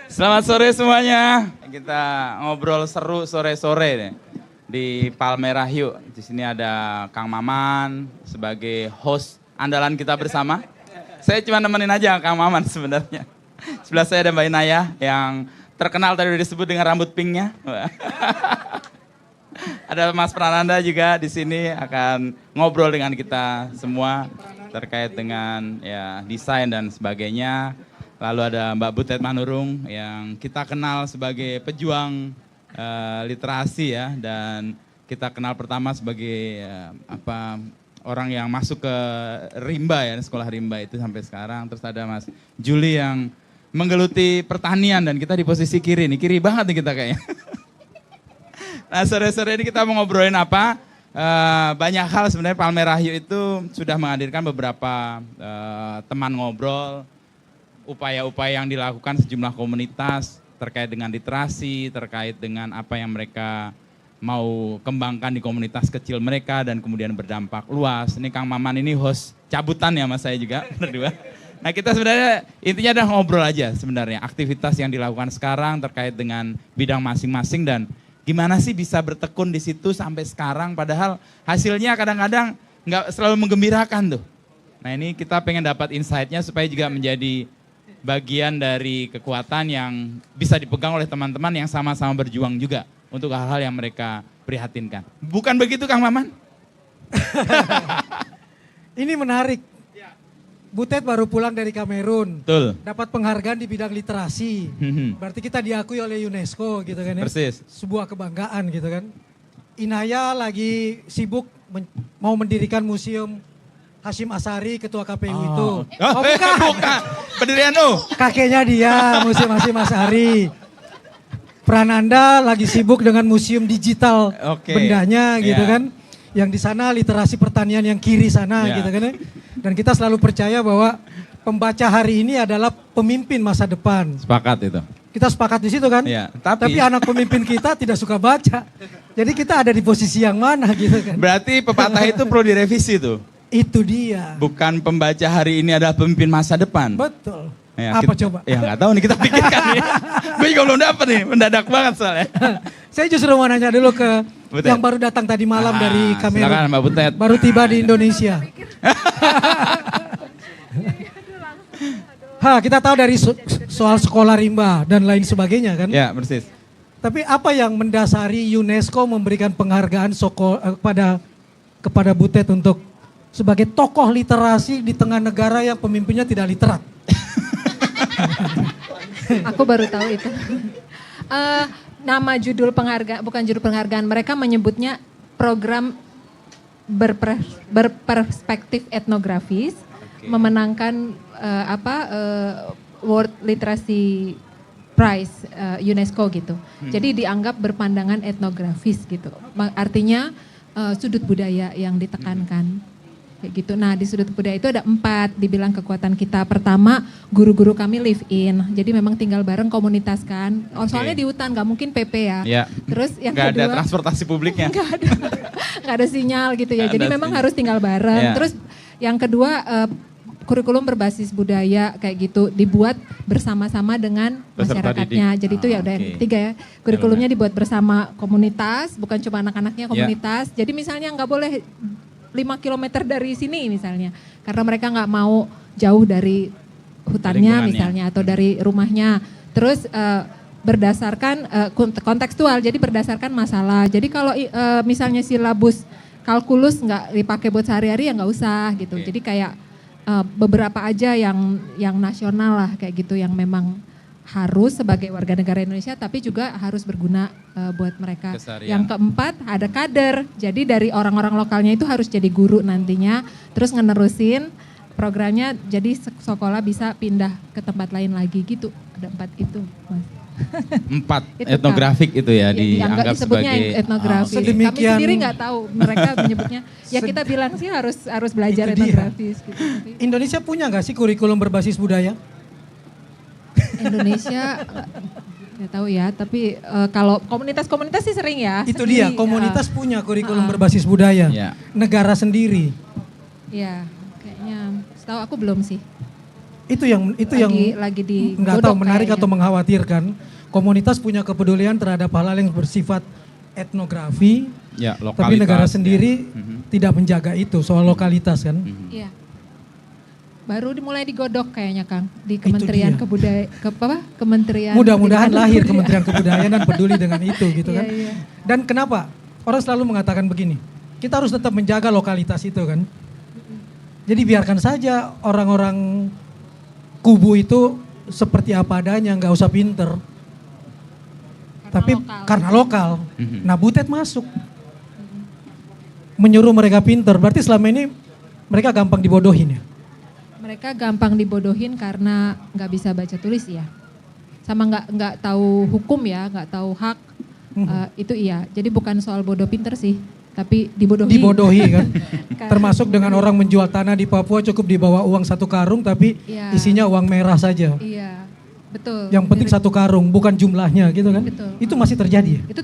Selamat sore semuanya. Kita ngobrol seru sore-sore deh di Palmerah yuk. Di sini ada Kang Maman sebagai host andalan kita bersama. Saya cuma nemenin aja Kang Maman sebenarnya. Sebelah saya ada Mbak Inaya yang terkenal tadi udah disebut dengan rambut pinknya. Ada Mas Prananda juga di sini akan ngobrol dengan kita semua terkait dengan ya desain dan sebagainya. Lalu ada Mbak Butet Manurung yang kita kenal sebagai pejuang literasi ya, dan kita kenal pertama sebagai orang yang masuk ke Rimba ya, sekolah Rimba itu sampai sekarang. Terus ada Mas Juli yang menggeluti pertanian dan kita di posisi kiri nih, kiri banget nih kita kayaknya. Nah sore-sore ini kita mau ngobrolin apa? Banyak hal sebenarnya. Palmerah Yuk itu sudah menghadirkan beberapa teman ngobrol, upaya-upaya yang dilakukan sejumlah komunitas terkait dengan literasi, terkait dengan apa yang mereka mau kembangkan di komunitas kecil mereka dan kemudian berdampak luas. Ini Kang Maman ini host cabutan ya mas saya juga berdua. Nah kita sebenarnya intinya adalah ngobrol aja sebenarnya aktivitas yang dilakukan sekarang terkait dengan bidang masing-masing dan gimana sih bisa bertekun di situ sampai sekarang padahal hasilnya kadang-kadang nggak selalu menggembirakan tuh. Nah ini kita pengen dapat insight-nya supaya juga menjadi bagian dari kekuatan yang bisa dipegang oleh teman-teman yang sama-sama berjuang juga untuk hal-hal yang mereka prihatinkan. Bukan begitu Kang Maman? Ini menarik. Butet baru pulang dari Kamerun. Betul. Dapat penghargaan di bidang literasi. Berarti kita diakui oleh UNESCO gitu kan ya. Persis. Sebuah kebanggaan gitu kan. Inaya lagi sibuk mau mendirikan museum Hashim Asyari, ketua KPU itu. Oh bukan. Pendirian Kakeknya dia, Museum Hashim Asyari. Prananda lagi sibuk dengan museum digital bendanya gitu kan. Yang di sana literasi pertanian yang kiri sana gitu kan. Dan kita selalu percaya bahwa pembaca hari ini adalah pemimpin masa depan. Sepakat itu. Kita sepakat di situ kan. Ya, tapi anak pemimpin kita tidak suka baca. Jadi kita ada di posisi yang mana gitu kan. Berarti pepatah itu perlu direvisi tuh. Itu dia. Bukan pembaca hari ini adalah pemimpin masa depan. Betul. Ya, apa kita, coba? Ya nggak tahu nih kita pikirkan nih. Gue juga belum dapat nih, mendadak banget soalnya. Saya justru mau nanya dulu ke Butet. yang baru datang tadi malam dari Kamerun. Silakan Mbak Butet. Baru tiba di Indonesia. Kita tahu dari soal sekolah rimba dan lain sebagainya kan. Ya persis. Tapi apa yang mendasari UNESCO memberikan penghargaan kepada Butet untuk sebagai tokoh literasi di tengah negara yang pemimpinnya tidak literat? Aku baru tahu itu. Nama judul penghargaan, bukan judul penghargaan, mereka menyebutnya program berperspektif etnografis, memenangkan World Literacy Prize UNESCO gitu. Jadi dianggap berpandangan etnografis gitu. Artinya sudut budaya yang ditekankan. Kayak gitu. Nah di sudut budaya itu ada 4 dibilang kekuatan kita. Pertama guru-guru kami live in. Jadi memang tinggal bareng komunitas kan. Soalnya di hutan gak mungkin PP ya. Terus yang gak kedua. Ada transportasi publiknya. Gak ada sinyal gitu ya. Jadi memang harus tinggal bareng. Terus yang kedua kurikulum berbasis budaya kayak gitu. Dibuat bersama-sama dengan masyarakatnya. Jadi itu ya udah yang ketiga ya. Kurikulumnya dibuat bersama komunitas. Bukan cuma anak-anaknya komunitas. Jadi misalnya gak boleh 5 kilometer dari sini misalnya. Karena mereka nggak mau jauh dari hutannya misalnya atau dari rumahnya. Terus berdasarkan kontekstual, jadi berdasarkan masalah. Jadi kalau misalnya silabus kalkulus nggak dipakai buat sehari-hari ya nggak usah gitu. Jadi kayak beberapa aja yang nasional lah kayak gitu yang memang harus sebagai warga negara Indonesia tapi juga harus berguna buat mereka. Kesarian. Yang keempat ada kader. Jadi dari orang-orang lokalnya itu harus jadi guru nantinya. Terus ngenerusin programnya jadi sekolah bisa pindah ke tempat lain lagi gitu. Ada 4 itu Mas. 4 etnografik itu ya dianggap disebutnya sebagai etnografi. Kami sendiri nggak tahu mereka menyebutnya. Ya kita bilang sih harus belajar etnografis. Gitu. Indonesia punya nggak sih kurikulum berbasis budaya? Indonesia nggak tahu ya, tapi kalau komunitas-komunitas sih sering ya. Itu dia, komunitas punya kurikulum berbasis budaya, negara sendiri. Iya, kayaknya setahu aku belum sih. Itu yang lagi di nggak tahu menarik atau mengkhawatirkan. Komunitas punya kepedulian terhadap hal-hal yang bersifat etnografi, tapi negara sendiri tidak menjaga itu soal lokalitas kan. Iya. Baru dimulai digodok kayaknya Kang di Kementerian Kementerian. Mudah-mudahan lahir Kementerian Kebudayaan dan peduli dengan itu gitu kan. Iya. Dan kenapa orang selalu mengatakan begini, kita harus tetap menjaga lokalitas itu kan. Jadi biarkan saja orang-orang Kubu itu seperti apa adanya, nggak usah pinter. Tapi karena lokal. Nah Butet masuk. Menyuruh mereka pinter, berarti selama ini mereka gampang dibodohin ya? Mereka gampang dibodohin karena nggak bisa baca tulis ya. Sama nggak tahu hukum ya, nggak tahu hak. Itu iya, jadi bukan soal bodoh pinter sih. Tapi dibodohi kan. Termasuk dengan orang menjual tanah di Papua cukup dibawa uang 1 karung tapi isinya uang merah saja. Iya, betul. Yang penting 1 karung, bukan jumlahnya gitu kan. Betul. Itu masih terjadi ya? Itu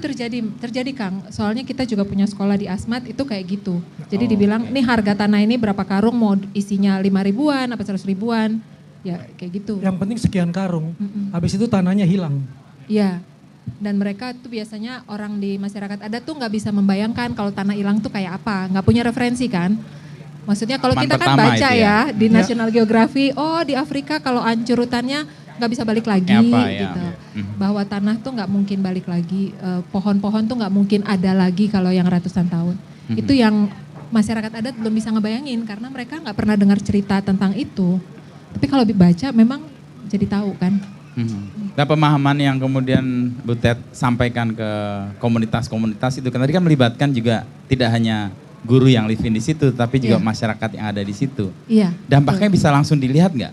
terjadi Kang. Soalnya kita juga punya sekolah di Asmat itu kayak gitu. Jadi dibilang nih harga tanah ini berapa karung, mau isinya 5 ribuan apa 100 ribuan. Ya kayak gitu. Yang penting sekian karung, habis itu tanahnya hilang. Iya. Dan mereka tuh biasanya orang di masyarakat adat tuh nggak bisa membayangkan kalau tanah hilang tuh kayak apa, nggak punya referensi kan. Maksudnya kalau kita kan baca ya di National Geography, oh di Afrika kalau hancur hutannya nggak bisa balik lagi gitu. Bahwa tanah tuh nggak mungkin balik lagi, pohon-pohon tuh nggak mungkin ada lagi kalau yang ratusan tahun. Itu yang masyarakat adat belum bisa ngebayangin karena mereka nggak pernah dengar cerita tentang itu. Tapi kalau dibaca memang jadi tahu kan. Nah pemahaman yang kemudian Butet sampaikan ke komunitas-komunitas itu kan tadi kan melibatkan juga tidak hanya guru yang live in di situ tapi juga masyarakat yang ada di situ. Iya. Dampaknya bisa langsung dilihat nggak?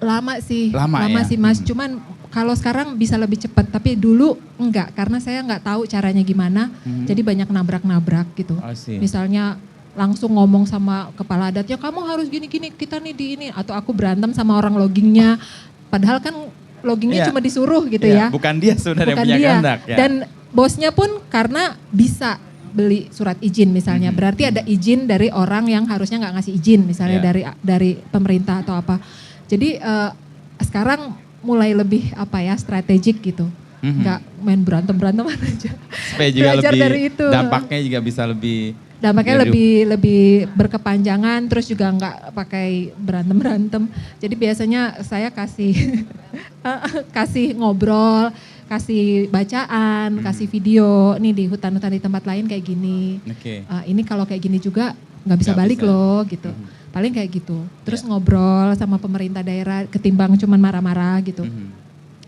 Lama sih ya? sih Mas. Cuman kalau sekarang bisa lebih cepat tapi dulu enggak karena saya nggak tahu caranya gimana. Jadi banyak nabrak-nabrak gitu. Misalnya langsung ngomong sama kepala adat, ya kamu harus gini-gini, kita nih di ini. Atau aku berantem sama orang loggingnya, padahal kan loggingnya cuma disuruh gitu ya. Bukan dia sebenarnya yang punya kehendak. Ya. Dan bosnya pun karena bisa beli surat izin misalnya, berarti ada izin dari orang yang harusnya nggak ngasih izin, misalnya dari pemerintah atau apa. Jadi sekarang mulai lebih strategik gitu. Nggak main berantem aja. Supaya juga belajar lebih, dari itu. dampaknya juga bisa lebih... Dampaknya lebih berkepanjangan, terus juga nggak pakai berantem. Jadi biasanya saya kasih ngobrol, kasih bacaan, kasih video. Nih di hutan-hutan di tempat lain kayak gini. Ini kalau kayak gini juga nggak bisa balik loh gitu. Paling kayak gitu. Terus ngobrol sama pemerintah daerah ketimbang cuman marah-marah gitu.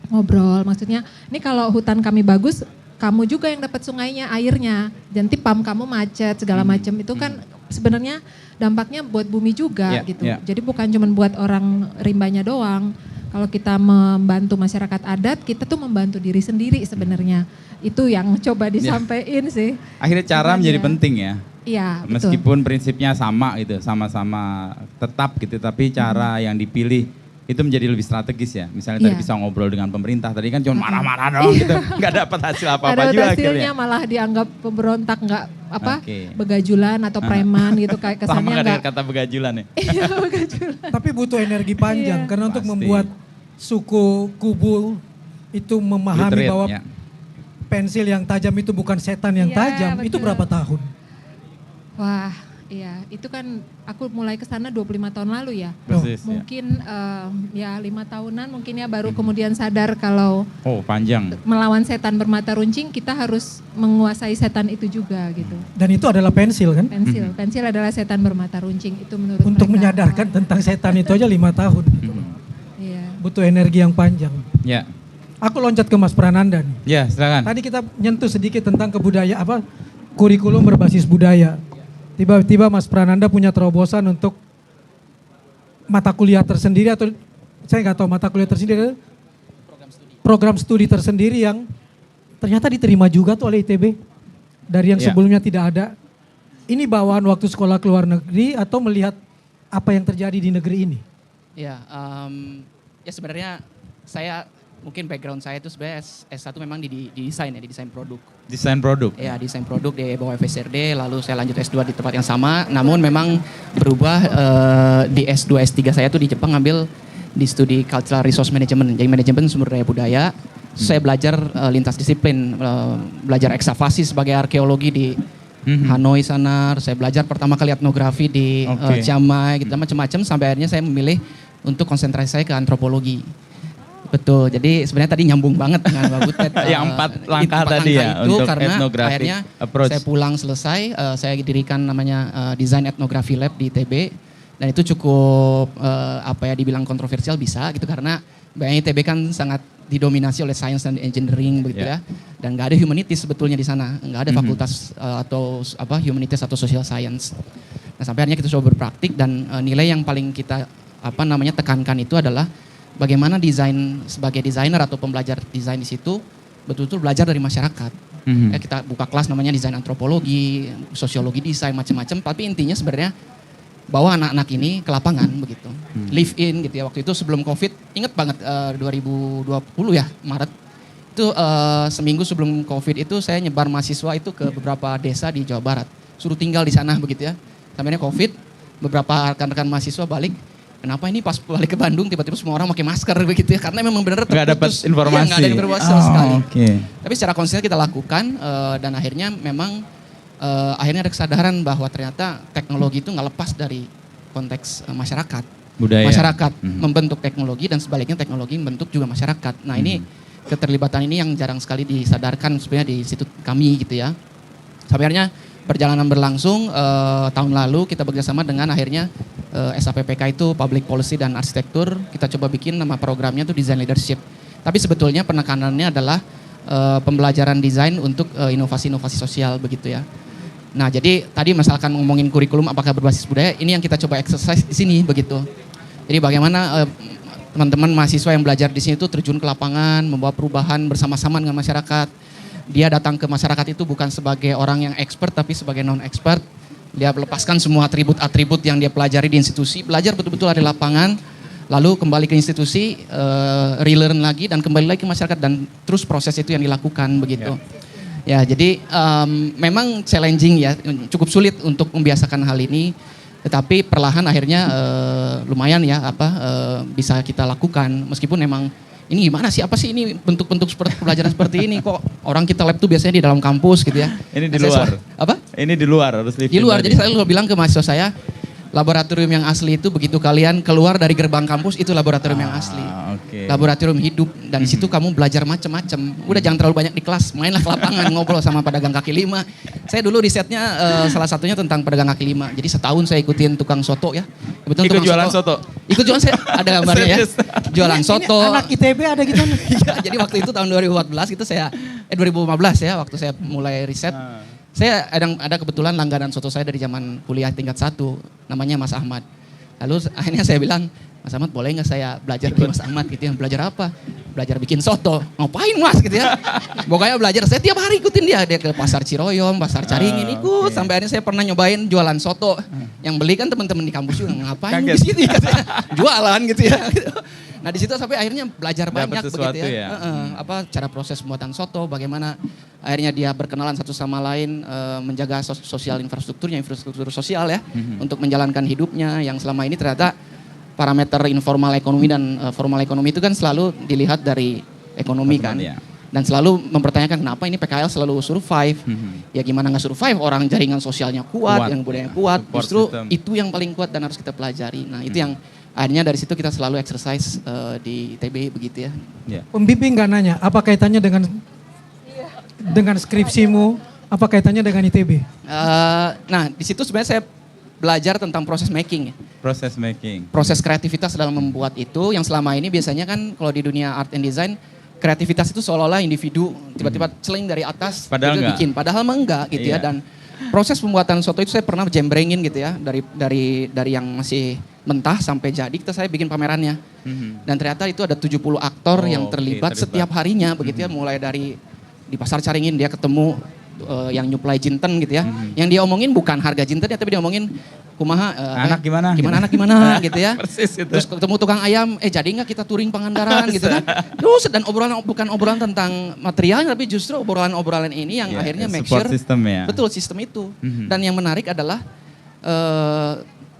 Ngobrol, maksudnya ini kalau hutan kami bagus, kamu juga yang dapat sungainya, airnya. Nanti pam kamu macet segala macam itu kan sebenarnya dampaknya buat bumi juga gitu. Jadi bukan cuma buat orang rimbanya doang. Kalau kita membantu masyarakat adat, kita tuh membantu diri sendiri sebenarnya. Itu yang coba disampaikan sih. Akhirnya cara menjadi penting ya. Iya, meskipun prinsipnya sama gitu, sama-sama tetap gitu, tapi cara yang dipilih itu menjadi lebih strategis ya. Misalnya tadi bisa ngobrol dengan pemerintah, tadi kan cuma marah-marah dong gitu. Nggak dapat hasil apa-apa juga hasilnya akhirnya. Malah dianggap pemberontak, nggak begajulan atau preman gitu kayak kesannya. Sama nggak kata begajulan ya? Iya begajulan. Tapi butuh energi panjang karena untuk membuat suku Kubu itu memahami bahwa pensil yang tajam itu bukan setan yang tajam, itu berapa tahun? Wah, iya, itu kan aku mulai ke sana 25 tahun lalu ya. Persis, mungkin 5 tahunan mungkin ya baru kemudian sadar kalau panjang. Melawan setan bermata runcing kita harus menguasai setan itu juga gitu. Dan itu adalah pensil kan? Pensil adalah setan bermata runcing itu menurut Untuk mereka. menyadarkan tentang setan itu aja 5 tahun. Gitu. Butuh energi yang panjang. Ya. Aku loncat ke Mas Prananda nih. Ya, silakan. Tadi kita nyentuh sedikit tentang kebudayaan kurikulum berbasis budaya. Tiba-tiba Mas Prananda punya terobosan untuk mata kuliah tersendiri atau saya nggak tahu mata kuliah tersendiri, program studi tersendiri yang ternyata diterima juga tuh oleh ITB dari yang sebelumnya tidak ada. Ini bawaan waktu sekolah ke luar negeri atau melihat apa yang terjadi di negeri ini? Ya, ya sebenarnya saya mungkin background saya itu sebenarnya S1 memang di desain ya, di desain produk. Desain produk? Ya, desain produk di bawah FSRD, lalu saya lanjut S2 di tempat yang sama, namun memang berubah di S2, S3 saya tuh di Jepang ngambil di studi Cultural Resource Management, jadi manajemen sumber daya budaya. Saya belajar lintas disiplin, belajar eksavasi sebagai arkeologi di Hanoi sana, saya belajar pertama kali etnografi di Chiang Mai, gitu macam-macam, sampai akhirnya saya memilih untuk konsentrasi saya ke antropologi. Betul, jadi sebenarnya tadi nyambung banget dengan Mbak Butet. Yang 4 langkah tadi ya itu untuk karena etnografi akhirnya approach. Saya pulang selesai, saya dirikan namanya Design Ethnography Lab di ITB, dan itu cukup dibilang kontroversial bisa gitu, karena bayangin ITB kan sangat didominasi oleh science dan engineering begitu ya, dan nggak ada humanities sebetulnya di sana, nggak ada fakultas atau humanities atau social science. Nah sampai akhirnya kita coba berpraktik, dan nilai yang paling kita tekankan itu adalah bagaimana desain sebagai desainer atau pembelajar desain di situ betul-betul belajar dari masyarakat. Kita buka kelas namanya desain antropologi, sosiologi desain macam-macam, tapi intinya sebenarnya bawa anak-anak ini ke lapangan begitu. Live in gitu ya. Waktu itu sebelum Covid, inget banget 2020 ya, Maret. Itu seminggu sebelum Covid itu saya nyebar mahasiswa itu ke beberapa desa di Jawa Barat. Suruh tinggal di sana begitu ya. Sampainya Covid, beberapa rekan-rekan mahasiswa balik. Kenapa ini pas balik ke Bandung tiba-tiba semua orang pakai masker begitu ya? Karena memang benar nggak dapat informasi. Nggak ada informasi sama sekali. Okay. Tapi secara konsisten kita lakukan dan akhirnya memang akhirnya ada kesadaran bahwa ternyata teknologi itu nggak lepas dari konteks masyarakat. Budaya. Masyarakat membentuk teknologi dan sebaliknya teknologi membentuk juga masyarakat. Nah ini keterlibatan ini yang jarang sekali disadarkan sebenarnya di institut kami gitu ya. Sampai akhirnya perjalanan berlangsung tahun lalu kita bekerjasama dengan akhirnya SAPPK itu Public Policy dan Arsitektur, kita coba bikin nama programnya itu Design Leadership. Tapi sebetulnya penekanannya adalah pembelajaran desain untuk inovasi-inovasi sosial begitu ya. Nah jadi tadi misalkan ngomongin kurikulum apakah berbasis budaya, ini yang kita coba exercise di sini begitu. Jadi bagaimana teman-teman mahasiswa yang belajar di sini itu terjun ke lapangan, membawa perubahan bersama-sama dengan masyarakat. Dia datang ke masyarakat itu bukan sebagai orang yang expert tapi sebagai non-expert. Dia melepaskan semua atribut-atribut yang dia pelajari di institusi, belajar betul-betul ada di lapangan, lalu kembali ke institusi, relearn lagi dan kembali lagi ke masyarakat dan terus proses itu yang dilakukan begitu. Ya jadi memang challenging ya, cukup sulit untuk membiasakan hal ini, tetapi perlahan akhirnya lumayan ya bisa kita lakukan meskipun memang ini gimana sih, apa sih ini bentuk-bentuk pelajaran seperti ini, kok orang kita lab tuh biasanya di dalam kampus gitu ya. Ini di luar. Apa? Ini di luar, harus di luar. Jadi saya selalu bilang ke mahasiswa saya, laboratorium yang asli itu begitu kalian keluar dari gerbang kampus itu laboratorium yang asli. Laboratorium hidup, dan di situ kamu belajar macam-macam. Udah jangan terlalu banyak di kelas, mainlah ke lapangan ngobrol sama pedagang kaki lima. Saya dulu risetnya salah satunya tentang pedagang kaki lima. Jadi setahun saya ikutin tukang soto ya. Kebetulan ikut jualan soto. Ikut jualan, saya ada gambarnya ya. Jualan soto. Ini anak ITB ada gitu. Iya, jadi waktu itu tahun 2014 itu saya 2015 ya waktu saya mulai riset. Saya ada kebetulan langganan soto saya dari zaman kuliah tingkat 1, namanya Mas Ahmad. Lalu akhirnya saya bilang, Mas Ahmad boleh nggak saya belajar dari Mas Ahmad gitu ya. Belajar apa? Belajar bikin soto. Ngapain Mas gitu ya. Pokoknya belajar, saya tiap hari ikutin dia. Dia ke pasar Ciroyom, pasar Caringin ikut. Sampai akhirnya saya pernah nyobain jualan soto. Yang beli kan teman-teman di kampus juga, ngapain di sini katanya. Jualan gitu ya. Nah di situ sampai akhirnya belajar banyak begitu ya. Cara proses pembuatan soto, bagaimana akhirnya dia berkenalan satu sama lain, menjaga sosial infrastrukturnya, infrastruktur sosial ya, untuk menjalankan hidupnya yang selama ini ternyata parameter informal ekonomi dan formal ekonomi itu kan selalu dilihat dari ekonomi kan. Dan selalu mempertanyakan kenapa ini PKL selalu survive. Ya gimana nggak survive, orang jaringan sosialnya kuat, yang budayanya kuat, justru itu yang paling kuat dan harus kita pelajari. Nah itu yang akhirnya dari situ kita selalu exercise di ITB begitu ya. Pembimbing nggak nanya, apa kaitannya dengan skripsimu, apa kaitannya dengan ITB? Nah di situ sebenarnya saya belajar tentang proses making. Proses making. Proses kreativitas dalam membuat itu yang selama ini biasanya kan kalau di dunia art and design, kreativitas itu seolah-olah individu tiba-tiba celing dari atas padahal gitu, enggak. bikin. Padahal enggak gitu ya. Dan proses pembuatan soto itu saya pernah jembrengin gitu ya, dari yang masih mentah sampai jadi saya bikin pamerannya. Dan ternyata itu ada 70 aktor yang terlibat setiap harinya begitu ya, mulai dari di pasar Caringin dia ketemu yang nyuplai jinten gitu ya. Yang dia omongin bukan harga jinten ya, tapi dia omongin kumaha anak gimana? Gimana anak gimana gitu ya. Persis itu. Terus ketemu tukang ayam, jadi nggak kita touring Pangandaran gitu kan. Terus dan obrolan bukan obrolan tentang materialnya tapi justru obrolan-obrolan ini yang akhirnya make sure system ya. Betul sistem itu. Dan yang menarik adalah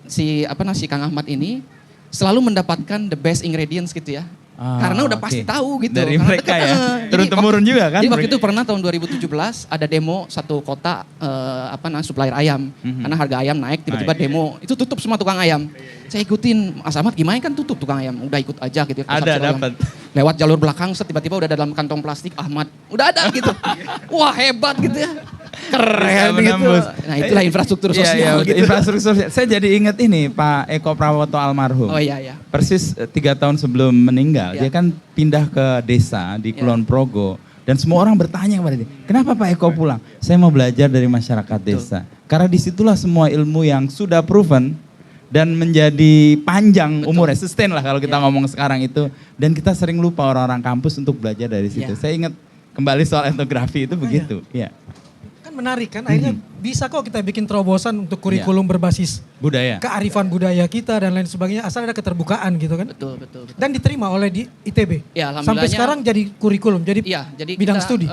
si Kang Ahmad ini selalu mendapatkan the best ingredients gitu ya. Karena udah pasti tahu gitu. Dari karena mereka ya, turun-temurun juga kan. Jadi waktu itu pernah tahun 2017 ada demo satu kota supplier ayam. Karena harga ayam naik tiba-tiba demo, itu tutup semua tukang ayam. Saya ikutin, Mas Ahmad gimana kan tutup tukang ayam, udah ikut aja gitu. Ada dapat. Lewat jalur belakang tiba-tiba udah dalam kantong plastik Ahmad, udah ada gitu. Wah hebat gitu ya. Keren gitu. Nah itulah infrastruktur sosial gitu. Infrastruktur sosial. Saya jadi ingat ini Pak Eko Prawoto almarhum. Oh iya. Persis 3 tahun sebelum meninggal, dia kan pindah ke desa di Kulon Progo. Dan semua orang bertanya kepada dia, kenapa Pak Eko pulang? Saya mau belajar dari masyarakat desa. Karena disitulah semua ilmu yang sudah proven dan menjadi panjang umurnya, sustain lah kalau kita ngomong sekarang itu. Dan kita sering lupa orang-orang kampus untuk belajar dari situ. Saya ingat kembali soal etnografi itu begitu. Iya. Menarik kan, akhirnya bisa kok kita bikin terobosan untuk kurikulum berbasis budaya, kearifan budaya kita dan lain sebagainya, asal ada keterbukaan gitu kan. Betul. Dan diterima oleh di ITB. Ya, sampai sekarang jadi kurikulum, jadi bidang kita, studi.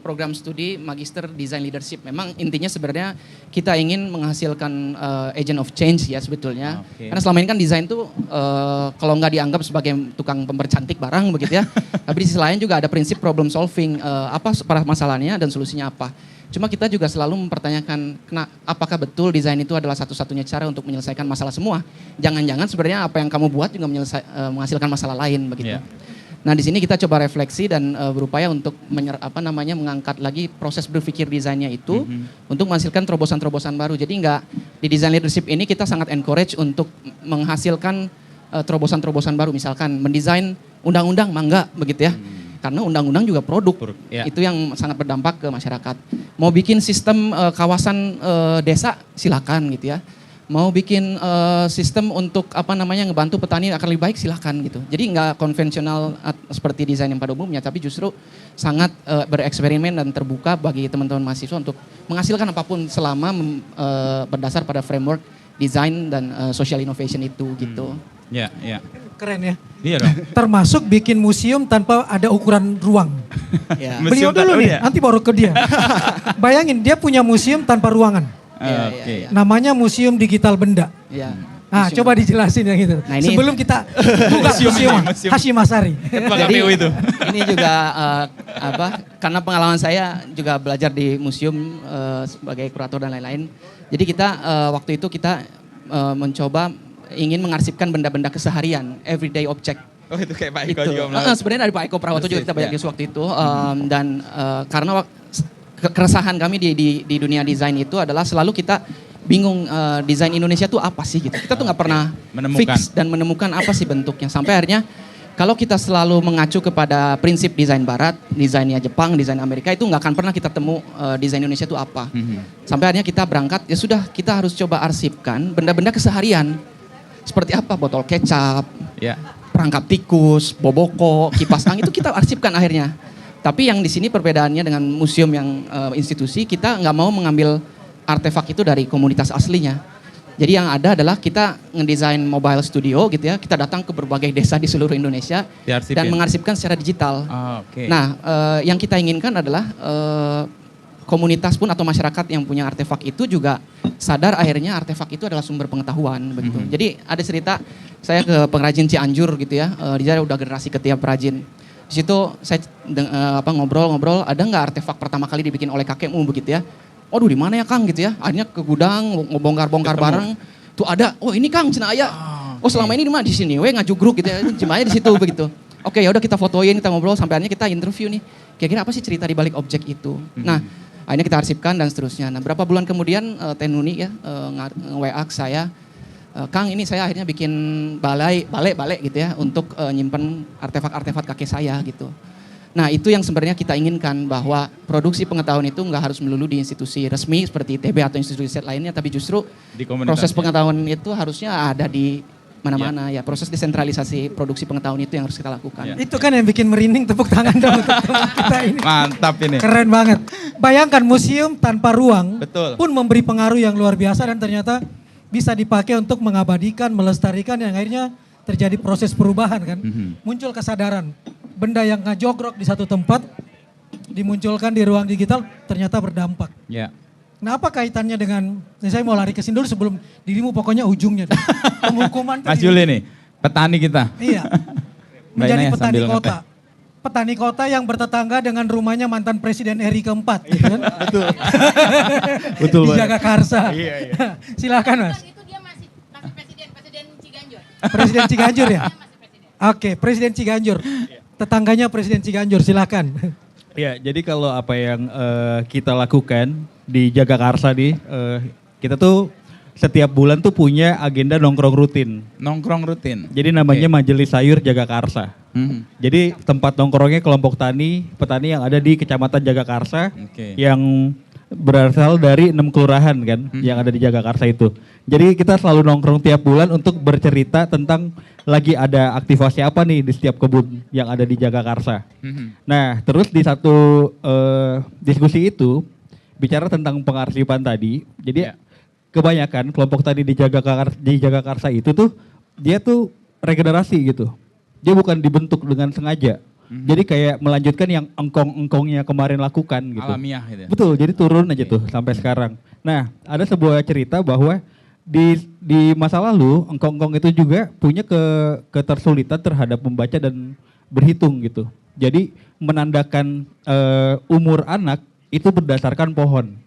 Program studi Magister Design Leadership. Memang intinya sebenarnya kita ingin menghasilkan agent of change ya sebetulnya. Karena selama ini kan desain tuh kalau nggak dianggap sebagai tukang pembercantik barang begitu ya. Tapi di sisi lain juga ada prinsip problem solving, apa masalahnya dan solusinya apa. Cuma kita juga selalu mempertanyakan apakah betul desain itu adalah satu-satunya cara untuk menyelesaikan masalah semua. Jangan-jangan sebenarnya apa yang kamu buat juga menghasilkan masalah lain begitu. Nah di sini kita coba refleksi dan berupaya untuk mengangkat lagi proses berpikir desainnya itu untuk menghasilkan terobosan-terobosan baru. Jadi di design leadership ini kita sangat encourage untuk menghasilkan terobosan-terobosan baru. Misalkan mendesain undang-undang mangga begitu ya. Karena undang-undang juga produk, itu yang sangat berdampak ke masyarakat. Mau bikin sistem kawasan desa silakan gitu ya. Mau bikin sistem untuk ngebantu petani akan lebih baik silakan gitu. Jadi nggak konvensional seperti desain yang pada umumnya, tapi justru sangat bereksperimen dan terbuka bagi teman-teman mahasiswa untuk menghasilkan apapun selama berdasar pada framework desain dan social innovation itu gitu. Ya. Keren ya. Iya dong. Termasuk bikin museum tanpa ada ukuran ruang. Beliau dulu nih, nanti baru ke dia. Bayangin dia punya museum tanpa ruangan. Namanya Museum Digital Benda. Nah, coba dijelasin yang itu. Nah, sebelum kita buka museum Hasyim Asyari. Jadi itu. Ini juga karena pengalaman saya juga belajar di museum sebagai kurator dan lain-lain. Jadi kita waktu itu kita mencoba ingin mengarsipkan benda-benda keseharian, everyday object. Oh itu kayak Pak Eko juga. Sebenarnya dari Pak Eko Prawoto juga kita banyak waktu itu. Dan karena keresahan kami di dunia desain itu adalah selalu kita bingung desain Indonesia itu apa sih gitu. Kita tuh nggak pernah fix dan menemukan apa sih bentuknya. Sampai akhirnya kalau kita selalu mengacu kepada prinsip desain barat, desainnya Jepang, desain Amerika, itu nggak akan pernah kita temu desain Indonesia itu apa. Sampai akhirnya kita berangkat, ya sudah kita harus coba arsipkan benda-benda keseharian. Seperti apa, botol kecap, perangkap tikus, boboko, kipas angin itu kita arsipkan akhirnya. Tapi yang di sini perbedaannya dengan museum yang institusi, kita nggak mau mengambil artefak itu dari komunitas aslinya. Jadi yang ada adalah kita ngedesain mobile studio gitu ya, kita datang ke berbagai desa di seluruh Indonesia dan mengarsipkan secara digital. Nah, yang kita inginkan adalah komunitas pun atau masyarakat yang punya artefak itu juga sadar akhirnya artefak itu adalah sumber pengetahuan begitu. Jadi ada cerita saya ke pengrajin Cianjur gitu ya, dia udah generasi ketiga perajin. Di situ saya ngobrol-ngobrol, ada nggak artefak pertama kali dibikin oleh kakekmu begitu ya? Waduh di mana ya Kang gitu ya? Akhirnya ke gudang ngebongkar-bongkar bareng. Tuh ada, oh ini Kang cenah aya. Oh selama ini di mana di sini? Ngajugruk gitu ya, cemanya di situ begitu. Oke ya udah kita fotoin, kita ngobrol sampai akhirnya kita interview nih. Kira-kira apa sih cerita di balik objek itu? Nah, akhirnya kita arsipkan dan seterusnya. Nah, berapa bulan kemudian Tenuni ya nge-WA saya, Kang ini saya akhirnya bikin balai gitu ya untuk nyimpen artefak-artefak kakek saya gitu. Nah itu yang sebenarnya kita inginkan bahwa produksi pengetahuan itu nggak harus melulu di institusi resmi seperti ITB atau institusi riset lainnya, tapi justru proses pengetahuan itu harusnya ada di mana-mana ya. Proses desentralisasi produksi pengetahuan itu yang harus kita lakukan. Itu kan yang bikin merinding, tepuk tangan dong untuk kita ini. Mantap ini. Keren banget. Bayangkan museum tanpa ruang pun memberi pengaruh yang luar biasa dan ternyata bisa dipakai untuk mengabadikan, melestarikan yang akhirnya terjadi proses perubahan kan. Muncul kesadaran, benda yang ngajogrok di satu tempat dimunculkan di ruang digital ternyata berdampak. Ya. Nah apa kaitannya dengan, saya mau lari ke sini dulu sebelum dirimu pokoknya ujungnya. Penghukuman Mas Juli nih, petani kita. Iya, menjadi petani kota. Petani kota yang bertetangga dengan rumahnya mantan Presiden RI keempat. Gitu kan? Betul. Betul di Jagakarsa. Iya. Silakan Mas. Itu dia masih presiden Ciganjur. Presiden Ciganjur ya? Oke, Presiden Ciganjur. Tetangganya Presiden Ciganjur, silakan. Ya, jadi kalau apa yang kita lakukan di Jagakarsa nih, kita tuh setiap bulan tuh punya agenda nongkrong rutin. Nongkrong rutin. Jadi namanya Majelis Sayur Jagakarsa. Jadi tempat nongkrongnya kelompok petani yang ada di Kecamatan Jagakarsa yang berasal dari 6 kelurahan kan yang ada di Jagakarsa itu. Jadi kita selalu nongkrong tiap bulan untuk bercerita tentang lagi ada aktivasi apa nih di setiap kebun yang ada di Jagakarsa. Nah terus di satu diskusi itu bicara tentang pengarsipan tadi. Jadi kebanyakan kelompok tani di Jagakarsa itu tuh dia tuh regenerasi gitu. Dia bukan dibentuk dengan sengaja. Jadi kayak melanjutkan yang engkong-engkongnya kemarin lakukan gitu. Alamiah gitu. Betul, jadi turun aja tuh sampai sekarang. Nah, ada sebuah cerita bahwa di masa lalu engkong-engkong itu juga punya ketersulitan terhadap membaca dan berhitung gitu. Jadi menandakan umur anak itu berdasarkan pohon.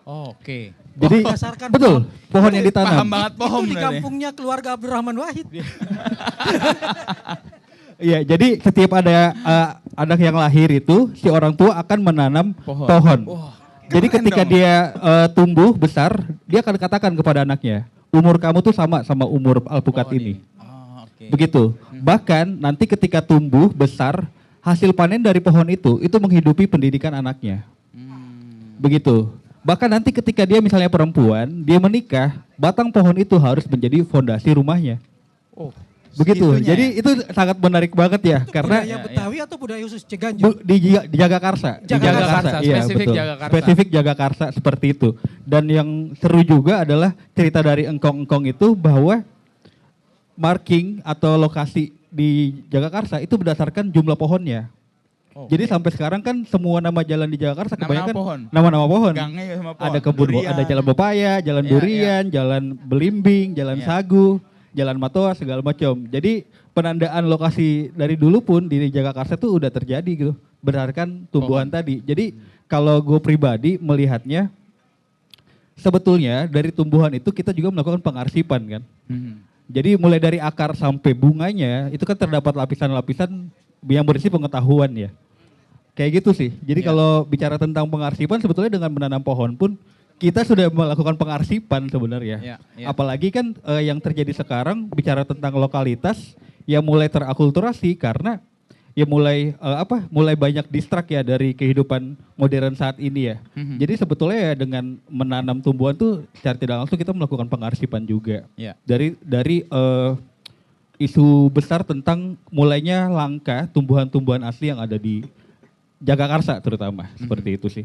Oh, oke. Jadi berdasarkan betul, pohon yang ditanam. Paham banget pohon Itu di berarti. kampungnya keluarga Abdurrahman Wahid. Iya, jadi setiap ada anak yang lahir itu si orang tua akan menanam pohon. Jadi ketika dia tumbuh besar, dia akan katakan kepada anaknya, umur kamu tuh sama umur alpukat ini. Begitu. Bahkan nanti ketika tumbuh besar, hasil panen dari pohon itu menghidupi pendidikan anaknya. Begitu. Bahkan nanti ketika dia misalnya perempuan, dia menikah, batang pohon itu harus menjadi fondasi rumahnya. Begitu. Jadi itu sangat menarik banget ya, Itu karena budaya Betawi atau budaya khusus Ciganjur? di Jagakarsa. Di Jagakarsa, iya, spesifik betul. Jagakarsa. Spesifik Jagakarsa seperti itu. Dan yang seru juga adalah cerita dari engkong-engkong itu bahwa marking atau lokasi di Jagakarsa itu berdasarkan jumlah pohonnya. Jadi sampai sekarang kan semua nama jalan di Jagakarsa kebanyakan nama-nama pohon. Gangnya sama pohon. Ada kebun, ada jalan pepaya, jalan durian, jalan belimbing, jalan sagu, jalan matoa, segala macam. Jadi penandaan lokasi dari dulu pun di Jagakarsa itu udah terjadi gitu, berdasarkan tumbuhan tadi. Jadi kalau gue pribadi melihatnya, sebetulnya dari tumbuhan itu kita juga melakukan pengarsipan kan. Jadi mulai dari akar sampai bunganya itu kan terdapat lapisan-lapisan yang berisi pengetahuan ya. Kayak gitu sih. Jadi kalau bicara tentang pengarsipan sebetulnya dengan menanam pohon pun kita sudah melakukan pengarsipan sebenarnya. Apalagi kan yang terjadi sekarang bicara tentang lokalitas yang mulai terakulturasi karena ya mulai banyak distrak ya dari kehidupan modern saat ini ya. Jadi sebetulnya ya dengan menanam tumbuhan tuh secara tidak langsung kita melakukan pengarsipan juga. Dari isu besar tentang mulainya langka tumbuhan-tumbuhan asli yang ada di Jagakarsa terutama, seperti itu sih.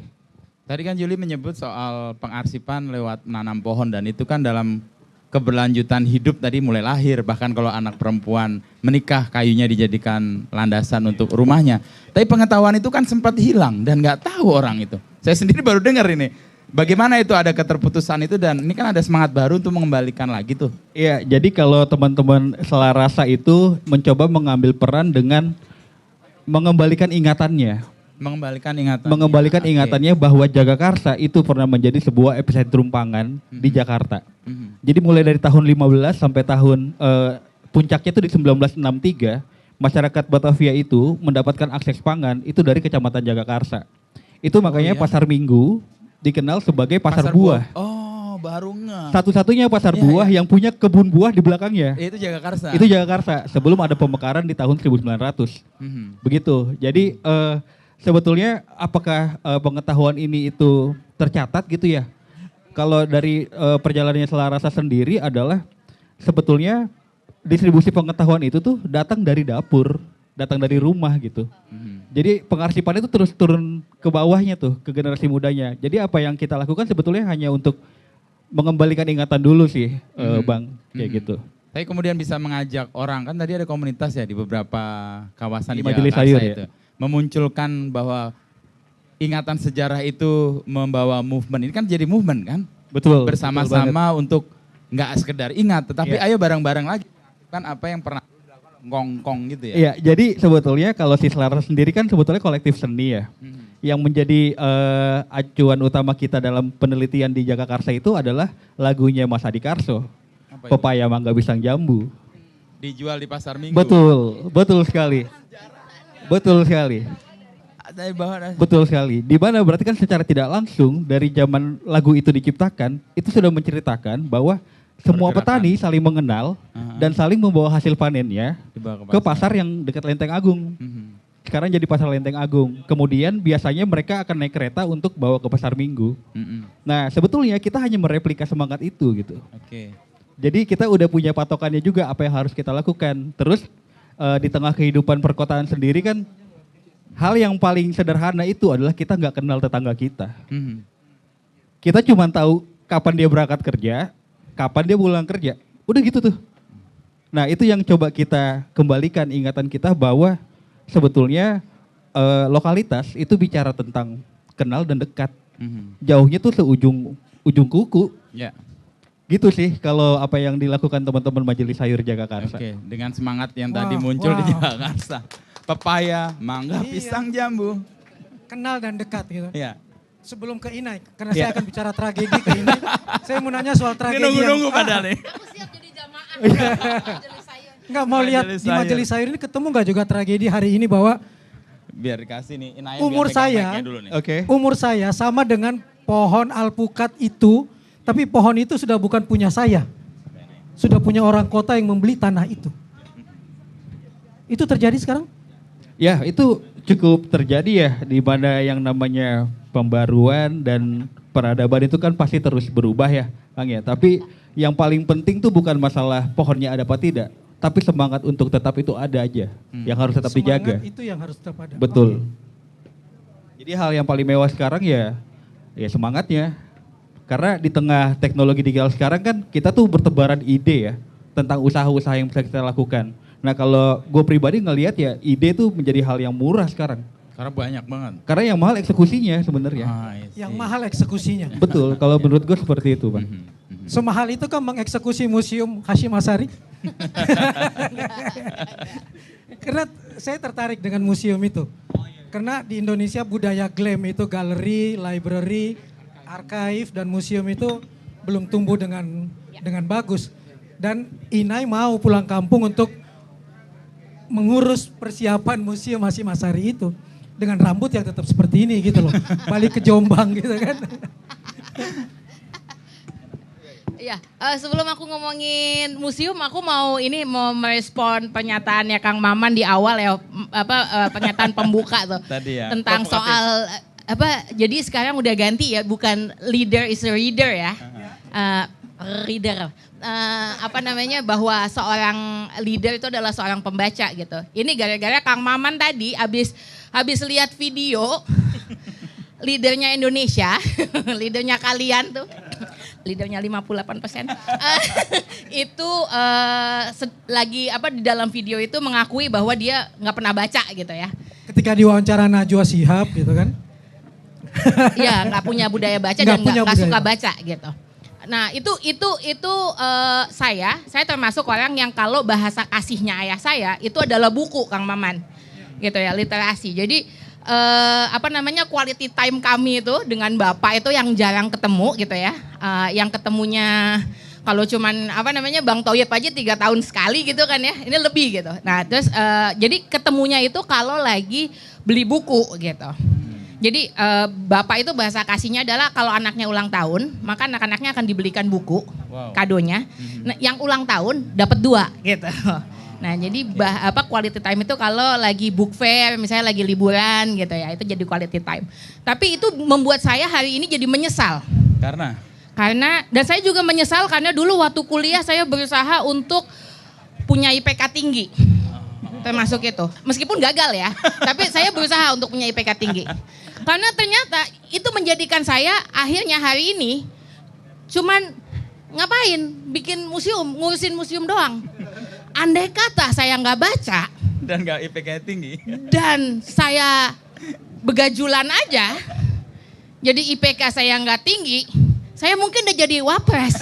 Tadi kan Juli menyebut soal pengarsipan lewat menanam pohon dan itu kan dalam keberlanjutan hidup tadi mulai lahir. Bahkan kalau anak perempuan menikah kayunya dijadikan landasan untuk rumahnya. Tapi pengetahuan itu kan sempat hilang dan nggak tahu orang itu. Saya sendiri baru dengar ini. Bagaimana itu ada keterputusan itu dan ini kan ada semangat baru untuk mengembalikan lagi tuh. Iya, jadi kalau teman-teman Selarasa itu mencoba mengambil peran dengan mengembalikan ingatannya. Mengembalikan ingatannya bahwa Jagakarsa itu pernah menjadi sebuah epicentrum pangan di Jakarta. Jadi mulai dari tahun 15 sampai tahun puncaknya itu di 1963, masyarakat Batavia itu mendapatkan akses pangan itu dari Kecamatan Jagakarsa. Itu makanya Pasar Minggu dikenal sebagai pasar buah. Oh, baru nggak. Satu-satunya pasar buah yang punya kebun buah di belakangnya. Itu Jagakarsa. Itu Jagakarsa sebelum ada pemekaran di tahun 1900. Begitu. Jadi sebetulnya apakah pengetahuan ini itu tercatat gitu ya? Kalau dari perjalanannya Selarasa sendiri adalah sebetulnya distribusi pengetahuan itu tuh datang dari dapur, datang dari rumah gitu. Jadi pengarsipan itu terus turun ke bawahnya tuh, ke generasi mudanya. Jadi apa yang kita lakukan sebetulnya hanya untuk mengembalikan ingatan dulu sih, Bang, kayak gitu. Tapi kemudian bisa mengajak orang, kan tadi ada komunitas ya di beberapa kawasan di Majelis Sayur itu. Memunculkan bahwa ingatan sejarah itu membawa movement. Ini kan jadi movement kan? Betul. Bersama-sama untuk nggak sekedar ingat, tetapi ayo bareng-bareng lagi. Kan apa yang pernah ngongkong gitu ya? Iya, jadi sebetulnya kalau Sisler sendiri kan sebetulnya kolektif seni ya. Yang menjadi acuan utama kita dalam penelitian di Jagakarsa itu adalah lagunya Mas Adi Karso. Pepaya Mangga Pisang Jambu. Dijual di pasar Minggu. Betul sekali. Betul sekali. Betul sekali. Di mana berarti kan secara tidak langsung dari zaman lagu itu diciptakan, itu sudah menceritakan bahwa semua petani saling mengenal dan saling membawa hasil panennya ke pasar yang dekat Lenteng Agung. Sekarang jadi pasar Lenteng Agung. Kemudian biasanya mereka akan naik kereta untuk bawa ke pasar Minggu. Nah, sebetulnya kita hanya mereplika semangat itu gitu. Jadi kita udah punya patokannya juga apa yang harus kita lakukan. Terus di tengah kehidupan perkotaan sendiri kan hal yang paling sederhana itu adalah kita nggak kenal tetangga kita. Kita cuma tahu kapan dia berangkat kerja, kapan dia pulang kerja. Udah gitu tuh. Nah itu yang coba kita kembalikan ingatan kita bahwa sebetulnya lokalitas itu bicara tentang kenal dan dekat. Jauhnya tuh ujung kuku. Gitu sih kalau apa yang dilakukan teman-teman Majelis Sayur Jagakarsa. Dengan semangat yang tadi muncul di Jagakarsa. Pepaya, mangga, pisang, jambu. Kenal dan dekat gitu. Iya. Sebelum ke Inai, karena saya akan bicara tragedi ke Inai, saya mau nanya soal tragedi. Nunggu-nunggu padahal nih. Aku siap jadi jamaah. Majelis Sayur. Enggak mau lihat di Majelis Sayur ini ketemu nggak juga tragedi hari ini bahwa biar dikasih nih. Umur saya sama dengan pohon alpukat itu, tapi pohon itu sudah bukan punya saya. Sudah punya orang kota yang membeli tanah itu. Itu terjadi sekarang? Ya, itu cukup terjadi ya, di mana yang namanya pembaruan dan peradaban itu kan pasti terus berubah ya, Kang ya. Tapi yang paling penting tuh bukan masalah pohonnya ada apa tidak, tapi semangat untuk tetap itu ada aja, yang harus tetap dijaga. Semangat itu yang harus tetap ada. Betul. Jadi hal yang paling mewah sekarang ya semangatnya. Karena di tengah teknologi digital sekarang kan kita tuh bertebaran ide ya tentang usaha-usaha yang bisa kita lakukan. Nah kalau gue pribadi ngelihat ya ide tuh menjadi hal yang murah sekarang. Karena banyak banget. Karena yang mahal eksekusinya sebenarnya. Yang mahal eksekusinya. Betul, kalau menurut gue seperti itu, Bang. Semahal itu kan mengeksekusi Museum Hashim Asyari. Karena saya tertarik dengan museum itu. Karena di Indonesia budaya glam itu galeri, library, archive dan museum itu belum tumbuh dengan bagus. Dan Inai mau pulang kampung untuk mengurus persiapan Museum Hashim Asyari itu dengan rambut yang tetap seperti ini gitu loh. Balik ke Jombang gitu kan. Iya, sebelum aku ngomongin museum, aku mau merespon pernyataannya Kang Maman di awal ya, pernyataan pembuka tuh. Tadi ya. Tentang soal jadi sekarang udah ganti ya, bukan leader is a reader ya. Reader. Bahwa seorang leader itu adalah seorang pembaca gitu. Ini gara-gara Kang Maman tadi habis lihat video leadernya Indonesia, leadernya kalian tuh, leadernya 58%, itu lagi di dalam video itu mengakui bahwa dia nggak pernah baca gitu ya. Ketika diwawancara Najwa Shihab gitu kan. Ya nggak punya budaya baca dan nggak suka baca gitu. Nah itu saya termasuk orang yang kalau bahasa kasihnya ayah saya itu adalah buku Kang Maman, gitu ya, literasi. Jadi quality time kami itu dengan bapak itu yang jarang ketemu gitu ya, yang ketemunya kalau cuman Bang Toyib aja 3 tahun sekali gitu kan ya, ini lebih gitu. Nah terus jadi ketemunya itu kalau lagi beli buku gitu. Jadi bapak itu bahasa kasihnya adalah kalau anaknya ulang tahun, maka anak-anaknya akan dibelikan buku kadonya. Nah, yang ulang tahun dapat 2 gitu. Nah, jadi quality time itu kalau lagi book fair, misalnya lagi liburan gitu ya, itu jadi quality time. Tapi itu membuat saya hari ini jadi menyesal. Karena dan saya juga menyesal karena dulu waktu kuliah saya berusaha untuk punya IPK tinggi. Termasuk itu. Meskipun gagal ya, tapi saya berusaha untuk punya IPK tinggi. Karena ternyata itu menjadikan saya akhirnya hari ini cuman ngapain? Bikin museum, ngurusin museum doang. Andai kata saya nggak baca dan nggak IPK tinggi, dan saya begajulan aja, jadi IPK saya nggak tinggi, saya mungkin udah jadi wapres.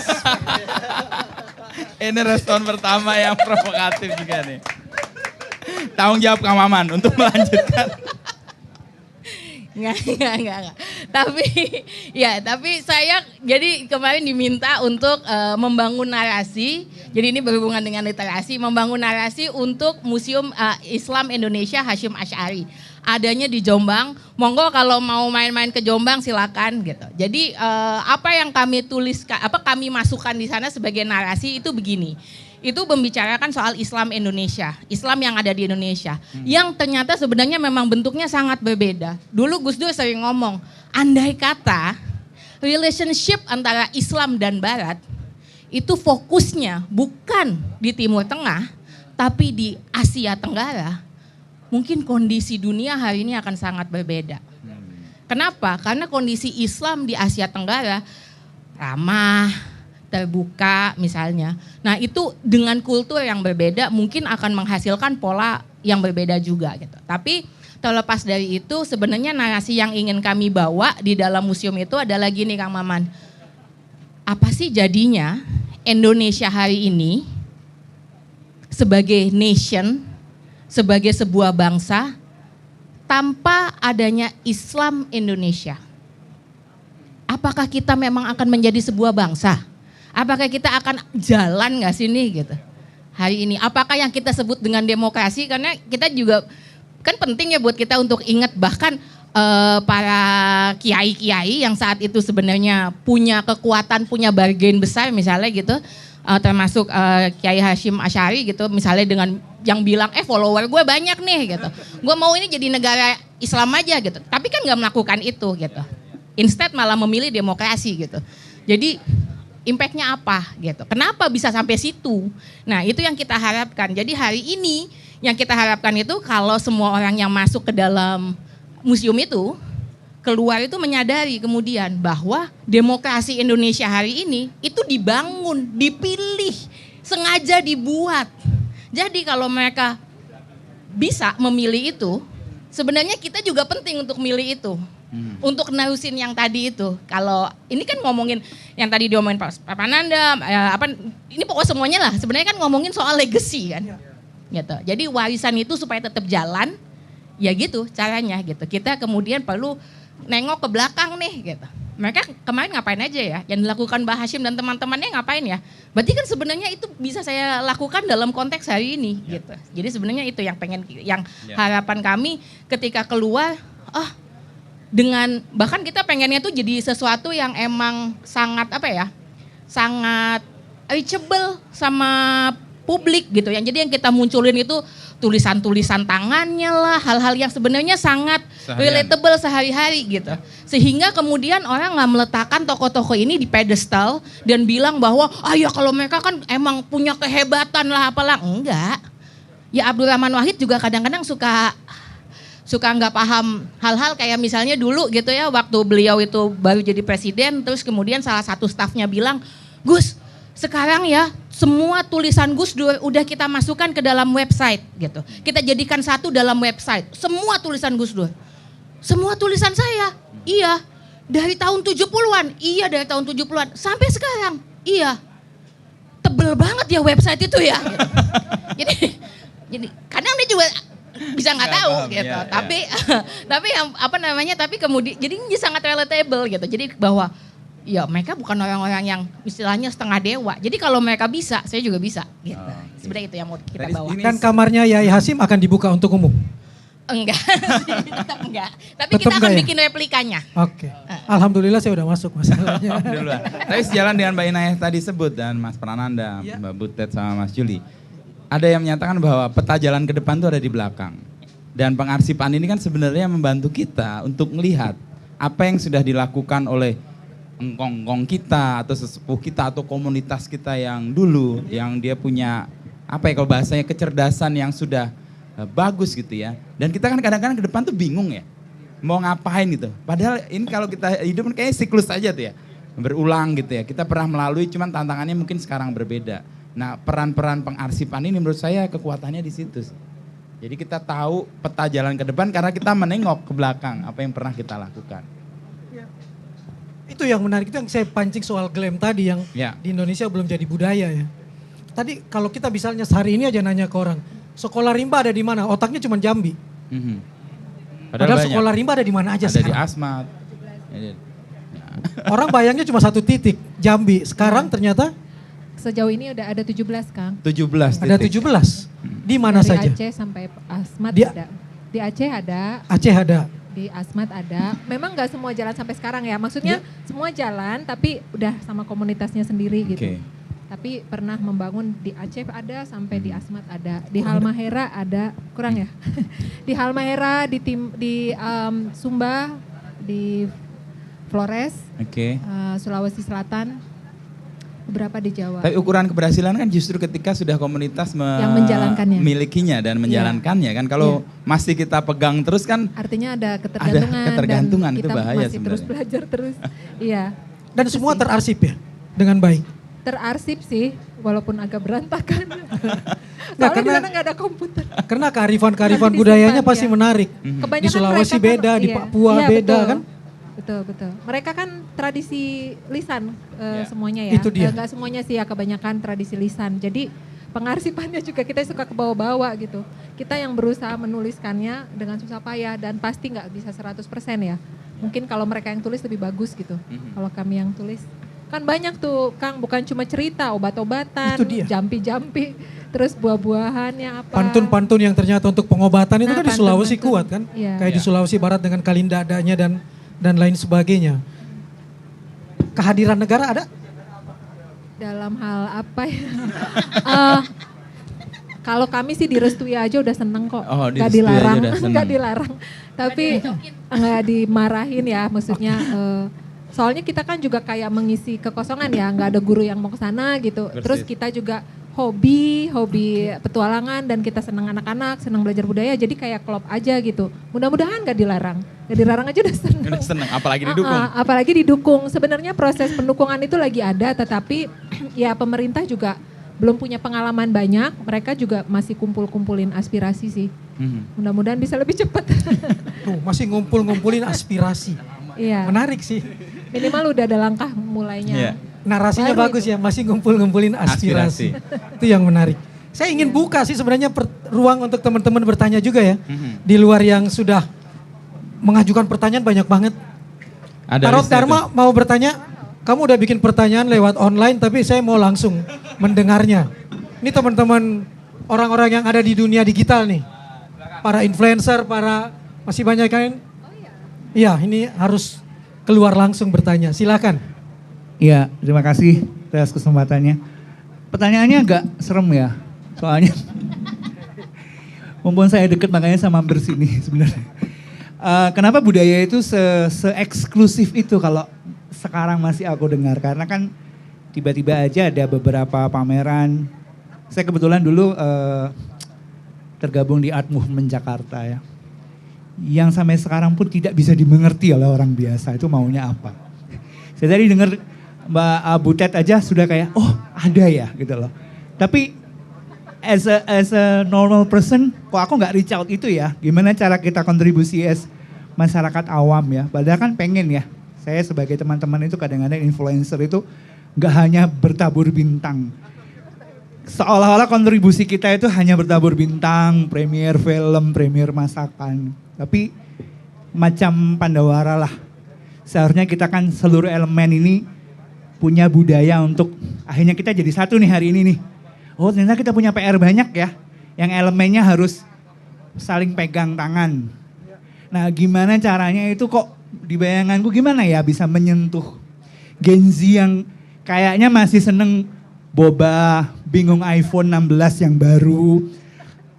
Ini respon pertama yang provokatif juga nih. Tanggung jawab Kang Maman untuk melanjutkan. Enggak. Tapi saya jadi kemarin diminta untuk membangun narasi. Jadi ini berhubungan dengan literasi, membangun narasi untuk Museum Islam Indonesia Hasyim Asy'ari. Adanya di Jombang. Monggo kalau mau main-main ke Jombang silakan gitu. Jadi apa yang kami tuliskan, kami masukkan di sana sebagai narasi itu begini. Itu membicarakan soal Islam Indonesia, Islam yang ada di Indonesia, yang ternyata sebenarnya memang bentuknya sangat berbeda. Dulu Gus Dur sering ngomong, andai kata relationship antara Islam dan Barat itu fokusnya bukan di Timur Tengah, tapi di Asia Tenggara, mungkin kondisi dunia hari ini akan sangat berbeda. Kenapa? Karena kondisi Islam di Asia Tenggara ramah, terbuka misalnya. Nah itu dengan kultur yang berbeda mungkin akan menghasilkan pola yang berbeda juga gitu. Tapi terlepas dari itu sebenarnya narasi yang ingin kami bawa di dalam museum itu adalah gini Kang Maman. Apa sih jadinya Indonesia hari ini sebagai nation, sebagai sebuah bangsa tanpa adanya Islam Indonesia? Apakah kita memang akan menjadi sebuah bangsa? Apakah kita akan jalan nggak sih nih gitu hari ini? Apakah yang kita sebut dengan demokrasi? Karena kita juga kan penting ya buat kita untuk ingat bahkan para kiai-kiai yang saat itu sebenarnya punya kekuatan, punya bargain besar misalnya gitu, termasuk Kiai Hasyim Asy'ari gitu, misalnya dengan yang bilang follower gue banyak nih gitu, gue mau ini jadi negara Islam aja gitu, tapi kan nggak melakukan itu gitu, instead malah memilih demokrasi gitu. Jadi impact-nya apa gitu. Kenapa bisa sampai situ? Nah itu yang kita harapkan. Jadi hari ini yang kita harapkan itu kalau semua orang yang masuk ke dalam museum itu, keluar itu menyadari kemudian bahwa demokrasi Indonesia hari ini itu dibangun, dipilih, sengaja dibuat. Jadi kalau mereka bisa memilih itu, sebenarnya kita juga penting untuk milih itu. Untuk nerusin yang tadi itu. Kalau ini kan ngomongin yang tadi diomongin Pak Pananda, ini pokoknya semuanya lah. Sebenarnya kan ngomongin soal legacy kan. Gitu. Jadi warisan itu supaya tetap jalan, ya gitu caranya gitu. Kita kemudian perlu nengok ke belakang nih gitu. Mereka kemarin ngapain aja ya? Yang dilakukan Mbak Hasyim dan teman-temannya ngapain ya? Berarti kan sebenarnya itu bisa saya lakukan dalam konteks hari ini gitu. Jadi sebenarnya itu yang harapan kami ketika keluar, dengan bahkan kita pengennya tuh jadi sesuatu yang emang sangat sangat reachable sama publik gitu ya. Jadi yang kita munculin itu tulisan-tulisan tangannya lah, hal-hal yang sebenarnya sangat relatable sehari-hari gitu. Sehingga kemudian orang nggak meletakkan tokoh-tokoh ini di pedestal dan bilang bahwa ya kalau mereka kan emang punya kehebatan lah apalah. Enggak. Ya Abdurrahman Wahid juga kadang-kadang suka nggak paham hal-hal kayak misalnya dulu gitu ya, waktu beliau itu baru jadi presiden, terus kemudian salah satu stafnya bilang, Gus sekarang ya semua tulisan Gus Dur udah kita masukkan ke dalam website gitu. Kita jadikan satu dalam website, semua tulisan Gus Dur. Semua tulisan saya, iya. Dari tahun 70-an, iya dari tahun 70-an, sampai sekarang, iya. Tebel banget ya website itu ya. Gitu. Jadi kadang dia juga bisa nggak tahu paham, gitu, tapi yang tapi kemudian jadi ini sangat relatable gitu. Jadi bahwa ya mereka bukan orang-orang yang istilahnya setengah dewa. Jadi kalau mereka bisa, saya juga bisa. Gitu. Sebenarnya itu yang mau kita bawa. Dan kamarnya Yai Hasyim akan dibuka untuk umum? Enggak, tetap enggak. Tapi tetap kita akan bikin replikanya. Oke. Alhamdulillah saya udah masuk masalahnya. Alhamdulillah. Tapi sejalan dengan Mbak Inayah tadi sebut dan Mas Prananda, Mbak Butet sama Mas Juli. Ada yang menyatakan bahwa peta jalan ke depan itu ada di belakang. Dan pengarsipan ini kan sebenarnya membantu kita untuk melihat apa yang sudah dilakukan oleh engkong-engkong kita atau sesepuh kita atau komunitas kita yang dulu, yang dia punya kalau bahasanya kecerdasan yang sudah bagus gitu ya. Dan kita kan kadang-kadang ke depan tuh bingung ya, mau ngapain gitu. Padahal ini kalau kita hidup kan kayaknya siklus aja tuh ya. berulang gitu ya. Kita pernah melalui, cuman tantangannya mungkin sekarang berbeda. Nah, peran-peran pengarsipan ini menurut saya kekuatannya di situ. Jadi kita tahu peta jalan ke depan karena kita menengok ke belakang apa yang pernah kita lakukan. Itu yang menarik, itu yang saya pancing soal glam tadi yang di Indonesia belum jadi budaya ya. Tadi kalau kita misalnya hari ini aja nanya ke orang, sekolah rimba ada di mana? Otaknya cuma Jambi. Padahal sekolah rimba ada di mana aja sekarang. Ada di Asmat. Orang bayangnya cuma satu titik, Jambi. Sekarang ternyata sejauh ini udah ada 17, Kang. 17 titik. Ada 17. Di mana saja? Dari Aceh sampai Asmat ada. Di Aceh ada. Aceh ada. Di Asmat ada. Memang nggak semua jalan sampai sekarang ya. Maksudnya semua jalan tapi udah sama komunitasnya sendiri gitu. Tapi pernah membangun di Aceh ada, sampai di Asmat ada. Di Halmahera ada, kurang ya? Di Halmahera, di Sumba, di Flores, Sulawesi Selatan, beberapa di Jawa. Tapi ukuran keberhasilan kan justru ketika sudah komunitas yang menjalankannya, memilikinya dan menjalankannya kan. Kalau masih kita pegang terus kan artinya ada ketergantungan, dan itu bahaya masih sebenarnya. terus belajar terus. Iya. Dan itu semua terarsip ya dengan baik. Terarsip sih, walaupun agak berantakan. Nah, karena nggak ada komputer. Karena kearifan budayanya pasti menarik. Kebanyakan di Sulawesi beda, di Papua beda betul. kan? Betul. Mereka kan tradisi lisan semuanya ya. Itu dia. Nggak semuanya sih ya, kebanyakan tradisi lisan. Jadi pengarsipannya juga kita suka ke bawah-bawah gitu. Kita yang berusaha menuliskannya dengan susah payah dan pasti nggak bisa 100% ya. Mungkin kalau mereka yang tulis lebih bagus gitu. Kalau kami yang tulis. Kan banyak tuh Kang, bukan cuma cerita, obat-obatan, jampi-jampi, terus buah-buahannya apa. Pantun-pantun yang ternyata untuk pengobatan itu kan di Sulawesi kuat kan. Kayak di Sulawesi Barat dengan kalindadanya dan lain sebagainya. Kehadiran negara ada? Dalam hal apa ya? Kalau kami sih direstui aja udah seneng kok. Gak dilarang, gak dilarang. Tapi gak dimarahin ya, maksudnya... soalnya kita kan juga kayak mengisi kekosongan ya, nggak ada guru yang mau ke sana gitu. Terus kita juga hobi petualangan dan kita senang anak-anak, senang belajar budaya, jadi kayak klop aja gitu. Mudah-mudahan nggak dilarang. Nggak dilarang aja udah senang. Udah senang, apalagi didukung. Apalagi didukung. Sebenarnya proses pendukungan itu lagi ada, tetapi ya pemerintah juga belum punya pengalaman banyak. Mereka juga masih kumpul-kumpulin aspirasi sih. Mudah-mudahan bisa lebih cepat. Masih ngumpul-ngumpulin aspirasi. Iya. Menarik sih. Minimal udah ada langkah mulainya. Narasinya bagus ya, masih ngumpul-ngumpulin aspirasi. Itu yang menarik. Saya ingin buka sih sebenarnya ruang untuk teman-teman bertanya juga ya. Di luar yang sudah mengajukan pertanyaan banyak banget. Tarot Dharma mau bertanya, kamu udah bikin pertanyaan lewat online tapi saya mau langsung mendengarnya. Ini teman-teman orang-orang yang ada di dunia digital nih. Para influencer, masih banyak kan? Iya, ini harus keluar langsung bertanya. Silakan. Iya, terima kasih atas kesempatannya. Pertanyaannya agak serem ya, soalnya mumpun saya deket makanya saya mampir sini sebenarnya. Kenapa budaya itu se-eksklusif itu kalau sekarang masih aku dengar? Karena kan tiba-tiba aja ada beberapa pameran. Saya kebetulan dulu tergabung di Art Movement Jakarta ya. Yang sampai sekarang pun tidak bisa dimengerti oleh orang biasa itu maunya apa. Saya tadi dengar Mbak Butet aja sudah kayak, oh ada ya gitu loh. Tapi as a normal person, kok aku nggak reach out itu ya? Gimana cara kita kontribusi as masyarakat awam ya? Padahal kan pengen ya. Saya sebagai teman-teman itu kadang-kadang influencer itu nggak hanya bertabur bintang. Seolah-olah kontribusi kita itu hanya bertabur bintang, premier film, premier masakan. Tapi macam Pandawara lah. Seharusnya kita kan seluruh elemen ini punya budaya untuk akhirnya kita jadi satu nih hari ini nih. Oh ternyata kita punya PR banyak ya. Yang elemennya harus saling pegang tangan. Nah gimana caranya itu kok di bayanganku gimana ya bisa menyentuh Gen Z yang kayaknya masih seneng boba, bingung iPhone 16 yang baru.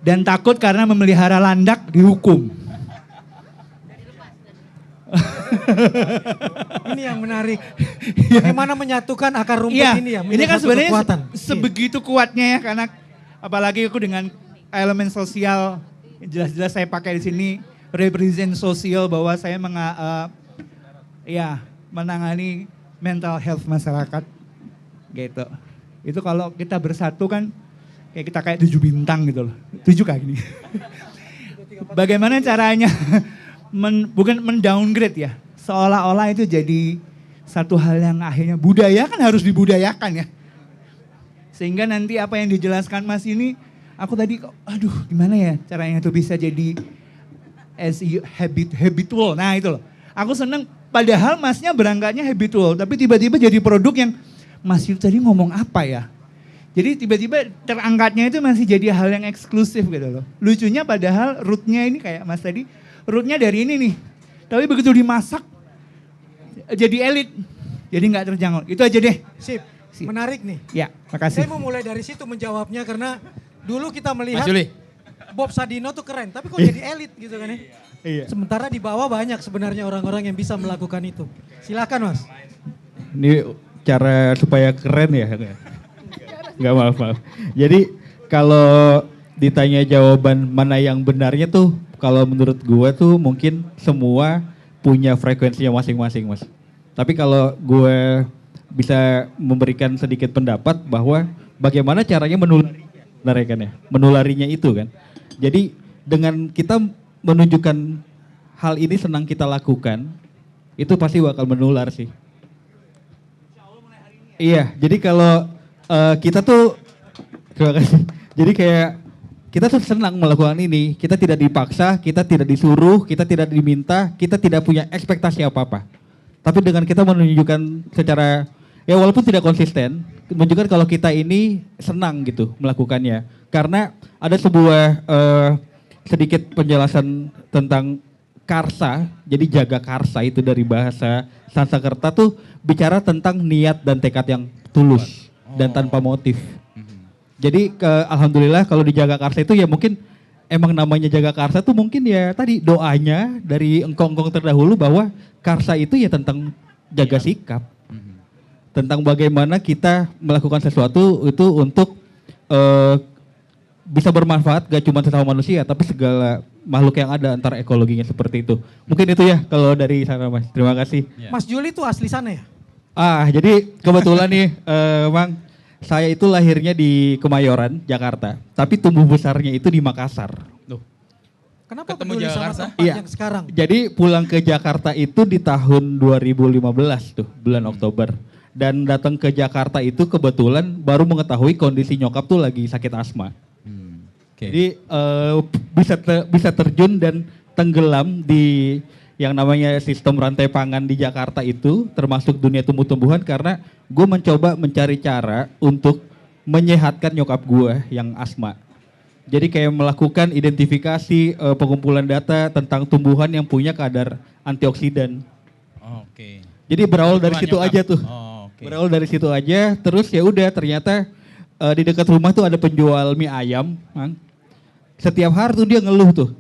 Dan takut karena memelihara landak dihukum. Ini yang menarik. Bagaimana menyatukan akar rumput ini ya. Ini kan sebenarnya sebegitu kuatnya ya karena apalagi aku dengan elemen sosial jelas-jelas saya pakai di sini represent sosial bahwa saya menangani mental health masyarakat gitu. Itu kalau kita bersatu kan kayak kita kayak 7 bintang gitu loh. 7 kayak gini. Bagaimana caranya bukan mendowngrade ya. Seolah-olah itu jadi satu hal yang akhirnya budaya kan harus dibudayakan ya. Sehingga nanti apa yang dijelaskan Mas ini, aku tadi aduh gimana ya caranya itu bisa jadi habitual. Nah itu loh. Aku seneng padahal Masnya berangkatnya habitual, tapi tiba-tiba jadi produk yang Mas Yu tadi ngomong apa ya? Jadi tiba-tiba terangkatnya itu masih jadi hal yang eksklusif gitu loh. Lucunya padahal rootnya ini kayak Mas tadi, rootnya dari ini nih. Tapi begitu dimasak jadi elit, jadi nggak terjangkau. Itu aja deh. Sip. Menarik nih. Ya, makasih. Saya mau mulai dari situ menjawabnya karena dulu kita melihat Bob Sadino tuh keren, tapi kok jadi elit gitu kan ya. Iya. Sementara di bawah banyak sebenarnya orang-orang yang bisa melakukan itu. Silakan Mas. Ini cara supaya keren ya. Enggak, maaf. Jadi kalau ditanya jawaban mana yang benarnya tuh, kalau menurut gue tuh mungkin semua punya frekuensinya masing-masing Mas. Tapi kalau gue bisa memberikan sedikit pendapat bahwa bagaimana caranya menularinya itu kan. Jadi dengan kita menunjukkan hal ini senang kita lakukan, itu pasti bakal menular sih. Iya, jadi kalau kita tuh, terima kasih. Jadi kayak kita tuh senang melakukan ini, kita tidak dipaksa, kita tidak disuruh, kita tidak diminta, kita tidak punya ekspektasi apa-apa. Tapi dengan kita menunjukkan secara, ya walaupun tidak konsisten, menunjukkan kalau kita ini senang gitu melakukannya. Karena ada sebuah sedikit penjelasan tentang karsa, jadi jaga karsa itu dari bahasa Sanskerta tuh bicara tentang niat dan tekad yang tulus dan tanpa motif. Jadi alhamdulillah kalau di jaga karsa itu ya mungkin emang namanya jaga karsa tuh mungkin ya tadi doanya dari engkong-engkong terdahulu bahwa karsa itu ya tentang jaga sikap. Tentang bagaimana kita melakukan sesuatu itu untuk bisa bermanfaat gak cuma sesama manusia tapi segala makhluk yang ada antara ekologinya seperti itu. Mungkin itu ya kalau dari sana Mas. Terima kasih. Mas Juli tuh asli sana ya? Jadi kebetulan nih Bang, saya itu lahirnya di Kemayoran, Jakarta. Tapi tumbuh besarnya itu di Makassar. Kenapa peduli sama tempat yang sekarang? Jadi pulang ke Jakarta itu di tahun 2015 tuh, bulan Oktober. Dan datang ke Jakarta itu kebetulan baru mengetahui kondisi nyokap tuh lagi sakit asma. Jadi bisa terjun dan tenggelam di yang namanya sistem rantai pangan di Jakarta itu, termasuk dunia tumbuh-tumbuhan karena gue mencoba mencari cara untuk menyehatkan nyokap gue yang asma. Jadi kayak melakukan identifikasi pengumpulan data tentang tumbuhan yang punya kadar antioksidan. Jadi berawal dari situ aja tuh. Berawal dari situ aja, terus ya udah ternyata di dekat rumah tuh ada penjual mie ayam, Mang. Setiap hari tuh dia ngeluh tuh.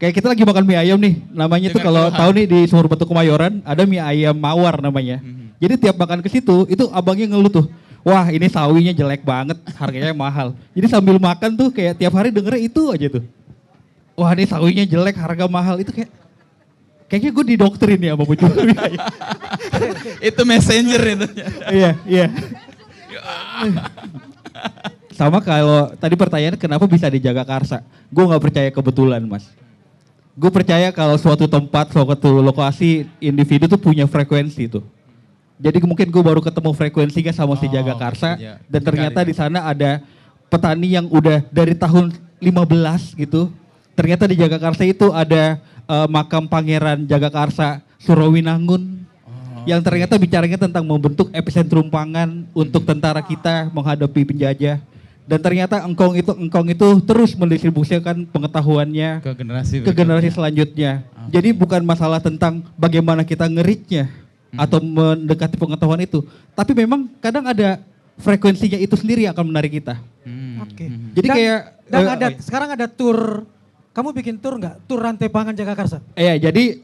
Kayak kita lagi makan mie ayam nih, namanya tuh kalau tahu nih di Sumur Batu Kemayoran ada mie ayam mawar namanya. Jadi tiap makan ke situ itu abangnya ngeluh tuh. Wah ini sawinya jelek banget, harganya mahal. Jadi sambil makan tuh kayak tiap hari dengernya itu aja tuh. Wah ini sawinya jelek, harga mahal. Itu kayaknya gue didoktrin ya sama penjual mie ayam. Itu messenger itu. Iya. Sama kalau tadi pertanyaan kenapa bisa dijaga karsa. Gue gak percaya kebetulan Mas. Gue percaya kalau suatu tempat, suatu lokasi, individu tuh punya frekuensi tuh. Jadi mungkin gue baru ketemu frekuensinya sama si jaga karsa. Dan ternyata di sana ada petani yang udah dari tahun 15 gitu. Ternyata di Jagakarsa itu ada makam Pangeran Jagakarsa Surawinangun. Yang ternyata bicaranya tentang membentuk epicentrum pangan untuk tentara kita menghadapi penjajah. Dan ternyata engkong itu terus mendistribusikan pengetahuannya ke generasi selanjutnya. Jadi bukan masalah tentang bagaimana kita nge-reach-nya atau mendekati pengetahuan itu. Tapi memang kadang ada frekuensinya itu sendiri yang akan menarik kita. Jadi sekarang ada tour, kamu bikin tour nggak? Tour rantai pangan Jagakarsa? Iya, jadi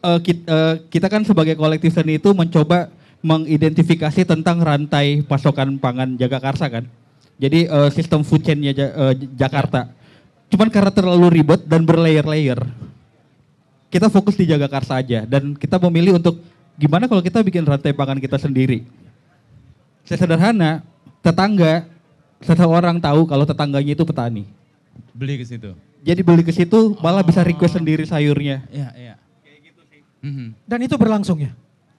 kita kan sebagai kolektif seni itu mencoba mengidentifikasi tentang rantai pasokan pangan Jagakarsa kan. Jadi sistem food chain-nya Jakarta. Cuman karena terlalu ribet dan berlayer-layer, kita fokus di Jagakarsa aja. Dan kita memilih untuk gimana kalau kita bikin rantai pangan kita sendiri? Sederhana, tetangga, seseorang tahu kalau tetangganya itu petani. Beli ke situ. Jadi beli ke situ malah bisa request sendiri sayurnya. Iya, iya. Kayak gitu sih. Dan itu berlangsung ya?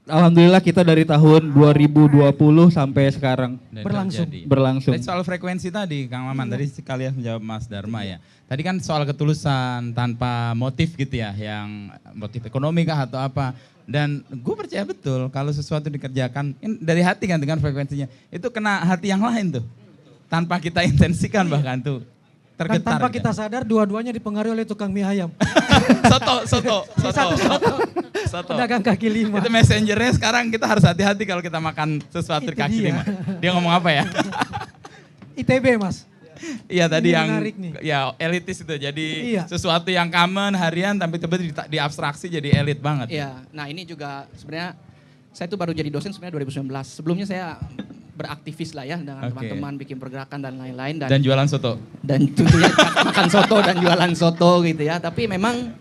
Alhamdulillah kita dari tahun 2020 sampai sekarang berlangsung. Tadi soal frekuensi tadi, Kang Maman, tadi sekalian menjawab Mas Dharma ya. Tadi kan soal ketulusan tanpa motif gitu ya, yang motif ekonomi kah atau apa. Dan gue percaya betul kalau sesuatu dikerjakan dari hati kan dengan frekuensinya, itu kena hati yang lain tuh. Tanpa kita intensikan bahkan tuh. Dan tanpa kita sadar dua-duanya dipengaruhi oleh tukang mie ayam. Soto. Pedagang kaki lima. Itu messengernya sekarang kita harus hati-hati kalau kita makan sesuatu di kaki lima. Dia ngomong apa ya? ITB Mas. Iya tadi ini yang ya elitis itu. Jadi sesuatu yang common harian tapi tiba-tiba diabstraksi jadi elit banget. Iya, nah ini juga sebenarnya saya tuh baru jadi dosen sebenarnya 2019. Sebelumnya saya beraktivis lah ya dengan teman-teman bikin pergerakan dan lain-lain dan jualan soto dan tentunya makan soto dan jualan soto gitu ya, tapi memang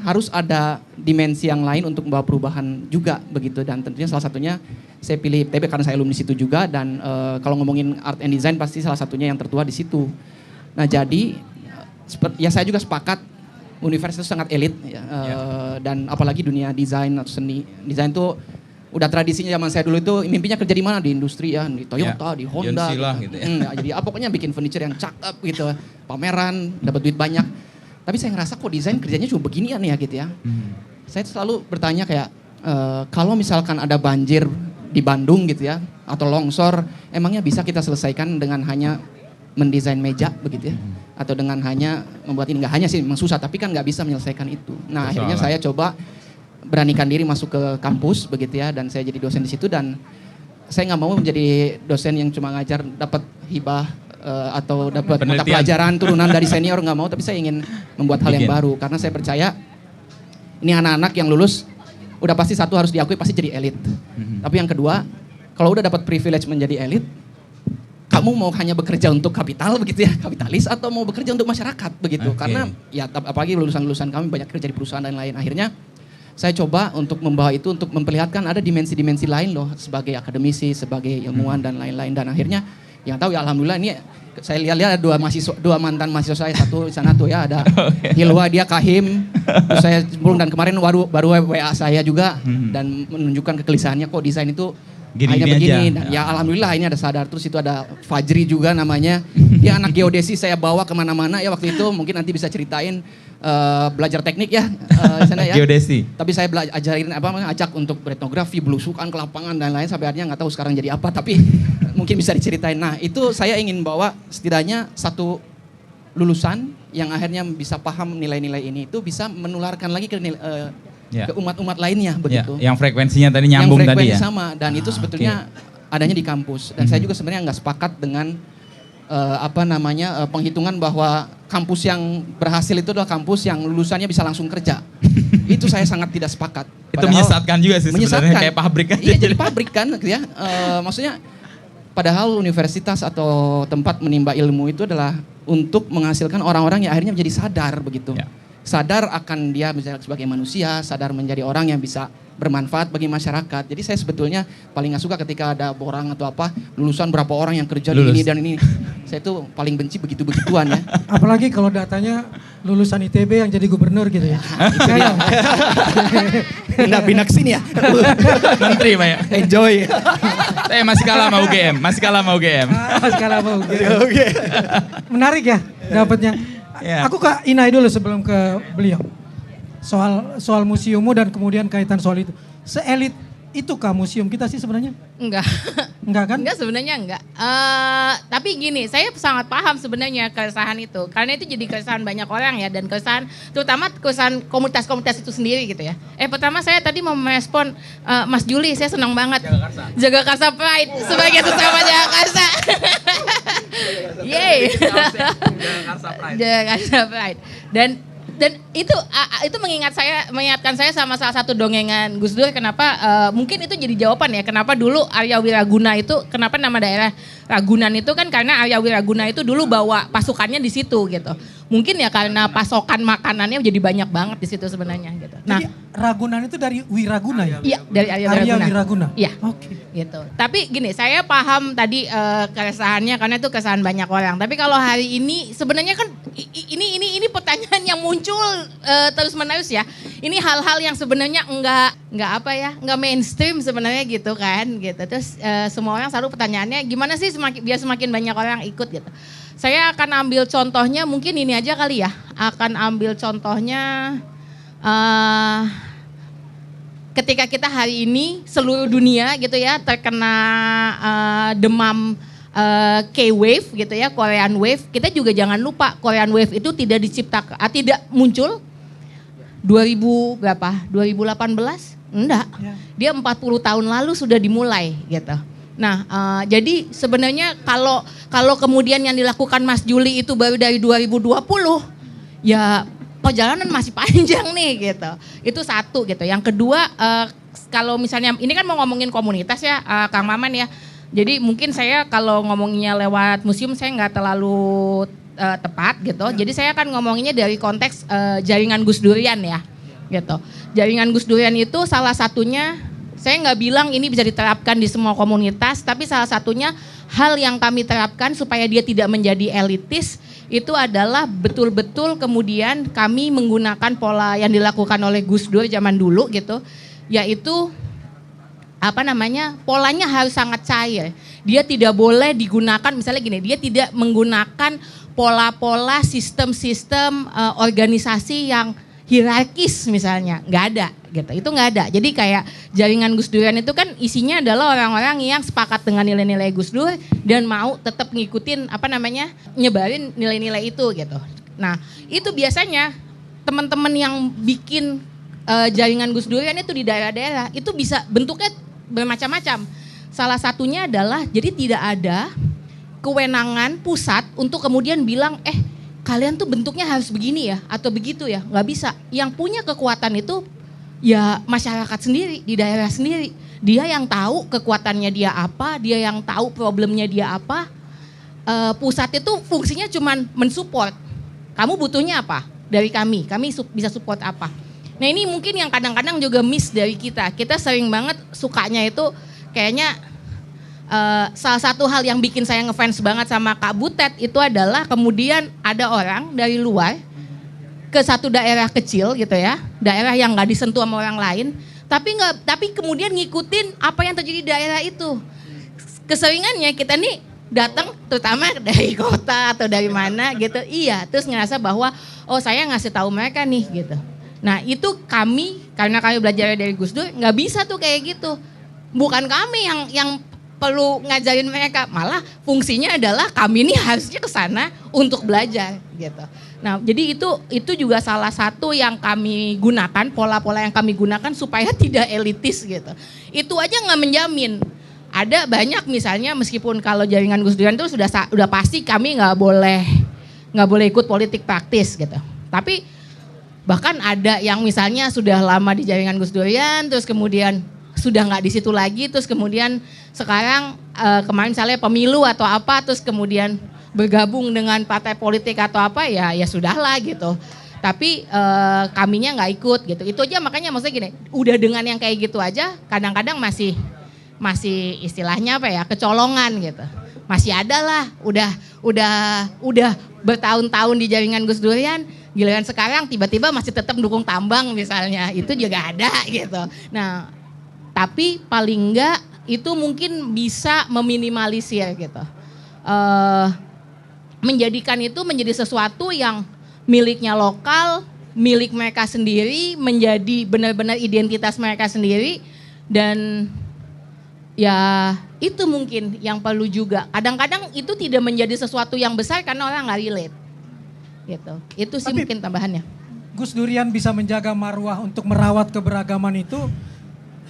harus ada dimensi yang lain untuk membawa perubahan juga begitu, dan tentunya salah satunya saya pilih ITB karena saya alumni situ juga, dan kalau ngomongin art and design pasti salah satunya yang tertua di situ. Nah jadi ya saya juga sepakat universitas itu sangat elit ya, dan apalagi dunia desain atau seni desain tuh udah tradisinya zaman saya dulu itu mimpinya kerja di mana, di industri ya, di Toyota, di Honda gitu ya. Jadi pokoknya bikin furniture yang cakep gitu, pameran, dapat duit banyak. Tapi saya ngerasa kok desain kerjanya cuma beginian ya gitu ya. Saya selalu bertanya kayak kalau misalkan ada banjir di Bandung gitu ya, atau longsor, emangnya bisa kita selesaikan dengan hanya mendesain meja begitu ya, atau dengan hanya membuat ini, nggak hanya sih memang susah, tapi kan nggak bisa menyelesaikan itu. Nah akhirnya saya coba beranikan diri masuk ke kampus begitu ya, dan saya jadi dosen di situ, dan saya nggak mau menjadi dosen yang cuma ngajar dapat hibah atau dapat mata pelajaran turunan dari senior, nggak mau, tapi saya ingin membuat hal yang baru karena saya percaya ini anak-anak yang lulus udah pasti satu harus diakui pasti jadi elit. Tapi yang kedua, kalau udah dapat privilege menjadi elit, kamu mau hanya bekerja untuk kapital begitu ya, kapitalis, atau mau bekerja untuk masyarakat begitu. Karena ya apalagi lulusan-lulusan kami banyak kerja di perusahaan dan lain. Akhirnya saya coba untuk membawa itu, untuk memperlihatkan ada dimensi-dimensi lain loh sebagai akademisi, sebagai ilmuwan dan lain-lain. Dan akhirnya yang tahu ya alhamdulillah ini saya lihat dua mantan mahasiswa saya, satu di sana tuh ya ada Hilwa, dia Kahim, terus saya cemplung, dan kemarin baru WA saya juga dan menunjukkan kegelisahannya kok desain itu hanya begini. Dan ya alhamdulillah ini ada sadar. Terus itu ada Fajri juga namanya, dia anak geodesi, saya bawa kemana-mana ya waktu itu, mungkin nanti bisa ceritain belajar teknik ya di sana ya. Geodesi. Tapi saya ajarin ajak untuk etnografi, belusukan ke lapangan dan lain, sampai akhirnya nggak tahu sekarang jadi apa, tapi mungkin bisa diceritain. Nah itu saya ingin bawa setidaknya satu lulusan yang akhirnya bisa paham nilai-nilai ini, itu bisa menularkan lagi ke ke umat-umat lainnya begitu. Yang frekuensinya tadi nyambung tadi ya. Yang frekuensi sama, dan itu sebetulnya adanya di kampus. Dan saya juga sebenarnya nggak sepakat dengan penghitungan bahwa kampus yang berhasil itu adalah kampus yang lulusannya bisa langsung kerja. Itu saya sangat tidak sepakat. Itu menyesatkan juga sih sebenarnya, kayak pabrik aja. Iya jadi pabrik kan ya. Maksudnya padahal universitas atau tempat menimba ilmu itu adalah untuk menghasilkan orang-orang yang akhirnya menjadi sadar begitu. Ya. Sadar akan dia misalnya sebagai manusia, sadar menjadi orang yang bisa bermanfaat bagi masyarakat. Jadi saya sebetulnya paling gak suka ketika ada borang atau apa, lulusan berapa orang yang kerja di ini dan ini. Saya tuh paling benci begitu-begituan ya. Apalagi kalau datanya lulusan ITB yang jadi gubernur gitu ya. Pindah-pindah sini ya. Menteri Pak ya. Enjoy. Masih kalah sama UGM, masih kalah sama UGM. Masih kalah sama UGM. Menarik ya dapatnya. Yeah. Aku ke Inai dulu sebelum ke beliau. Soal museummu dan kemudian kaitan soal itu. Seelit itukah museum kita sih sebenarnya? Enggak. Enggak kan? Enggak, sebenarnya enggak. Tapi gini, saya sangat paham sebenarnya keresahan itu. Karena itu jadi keresahan banyak orang ya, dan keresahan terutama keresahan komunitas-komunitas itu sendiri gitu ya. Pertama saya tadi mau merespon Mas Juli, saya senang banget. Jagakarsa Pride sebagai sesama Jagakarsa. Yeay. Jagakarsa Pride. Dan itu mengingatkan saya sama salah satu dongengan Gus Dur, kenapa mungkin itu jadi jawaban ya kenapa dulu Arya Wiraguna itu, kenapa nama daerah Ragunan itu kan karena Arya Wiraguna itu dulu bawa pasukannya di situ gitu. Mungkin ya karena pasokan makanannya jadi banyak banget di situ sebenarnya gitu. Nah, jadi Ragunan itu dari Wiraguna ya? Iya, dari Arya Wiraguna. Iya. Oke. Gitu. Tapi gini, saya paham tadi keresahannya karena itu keresahan banyak orang. Tapi kalau hari ini sebenarnya kan ini pertanyaan yang muncul terus-menerus ya. Ini hal-hal yang sebenarnya enggak mainstream sebenarnya gitu kan gitu. Terus semua orang selalu pertanyaannya gimana sih biar semakin banyak orang ikut gitu. Saya akan ambil contohnya mungkin ini aja kali ya. Akan ambil contohnya ketika kita hari ini seluruh dunia gitu ya terkena demam K-wave gitu ya, Korean Wave. Kita juga jangan lupa Korean Wave itu tidak tidak muncul 2018? Enggak. Dia 40 tahun lalu sudah dimulai gitu. Nah, jadi sebenarnya kalau kemudian yang dilakukan Mas Juli itu baru dari 2020, ya perjalanan masih panjang nih gitu. Itu satu gitu. Yang kedua, kalau misalnya ini kan mau ngomongin komunitas ya, Kang Maman ya. Jadi mungkin saya kalau ngomonginnya lewat museum saya nggak terlalu tepat gitu. Jadi saya akan ngomonginnya dari konteks jaringan Gus Durian ya, gitu. Jaringan Gus Durian itu salah satunya. Saya nggak bilang ini bisa diterapkan di semua komunitas, tapi salah satunya hal yang kami terapkan supaya dia tidak menjadi elitis, itu adalah betul-betul kemudian kami menggunakan pola yang dilakukan oleh Gus Dur zaman dulu gitu, yaitu polanya harus sangat cair. Dia tidak boleh digunakan, misalnya gini, dia tidak menggunakan pola-pola sistem-sistem organisasi yang hierarkis misalnya, nggak ada gitu, itu nggak ada. Jadi kayak jaringan Gus Durian itu kan isinya adalah orang-orang yang sepakat dengan nilai-nilai Gus Dur dan mau tetap ngikutin nyebarin nilai-nilai itu gitu. Nah itu biasanya teman-teman yang bikin jaringan Gus Durian itu di daerah-daerah itu bisa bentuknya bermacam-macam. Salah satunya adalah jadi tidak ada kewenangan pusat untuk kemudian bilang kalian tuh bentuknya harus begini ya atau begitu ya, nggak bisa. Yang punya kekuatan itu ya masyarakat sendiri di daerah sendiri. Dia yang tahu kekuatannya dia apa, dia yang tahu problemnya dia apa. Pusat itu fungsinya cuman mensupport. Kamu butuhnya apa dari kami bisa support apa. Nah ini mungkin yang kadang-kadang juga miss dari kita. Kita sering banget sukanya itu kayaknya salah satu hal yang bikin saya ngefans banget sama Kak Butet itu adalah kemudian ada orang dari luar ke satu daerah kecil gitu ya, daerah yang nggak disentuh sama orang lain, tapi kemudian ngikutin apa yang terjadi di daerah itu. Keseringannya kita nih datang terutama dari kota atau dari mana gitu, terus ngerasa bahwa saya ngasih tahu mereka nih gitu. Nah itu karena kami belajar dari Gus Dur nggak bisa tuh kayak gitu. Bukan kami yang perlu ngajarin mereka, malah fungsinya adalah kami ini harusnya ke sana untuk belajar gitu. Nah, jadi itu juga salah satu yang kami gunakan, pola-pola yang kami gunakan supaya tidak elitis gitu. Itu aja nggak menjamin. Ada banyak misalnya meskipun kalau jaringan Gus Durian itu sudah pasti kami nggak boleh ikut politik praktis gitu. Tapi bahkan ada yang misalnya sudah lama di jaringan Gus Durian terus kemudian sudah nggak di situ lagi, terus kemudian sekarang kemarin misalnya pemilu atau apa, terus kemudian bergabung dengan partai politik atau apa ya sudahlah gitu. Tapi kaminya nggak ikut gitu. Itu aja makanya maksudnya gini, udah dengan yang kayak gitu aja kadang-kadang masih istilahnya kecolongan gitu. Masih ada lah, udah bertahun-tahun di jaringan Gus Durian, giliran sekarang tiba-tiba masih tetap dukung tambang misalnya, itu juga ada gitu. Nah, tapi paling enggak itu mungkin bisa meminimalisir gitu. Menjadikan itu menjadi sesuatu yang miliknya lokal, milik mereka sendiri, menjadi benar-benar identitas mereka sendiri. Dan ya itu mungkin yang perlu juga. Kadang-kadang itu tidak menjadi sesuatu yang besar karena orang nggak relate. Gitu. Itu sih tapi, mungkin tambahannya. Gus Durian bisa menjaga marwah untuk merawat keberagaman itu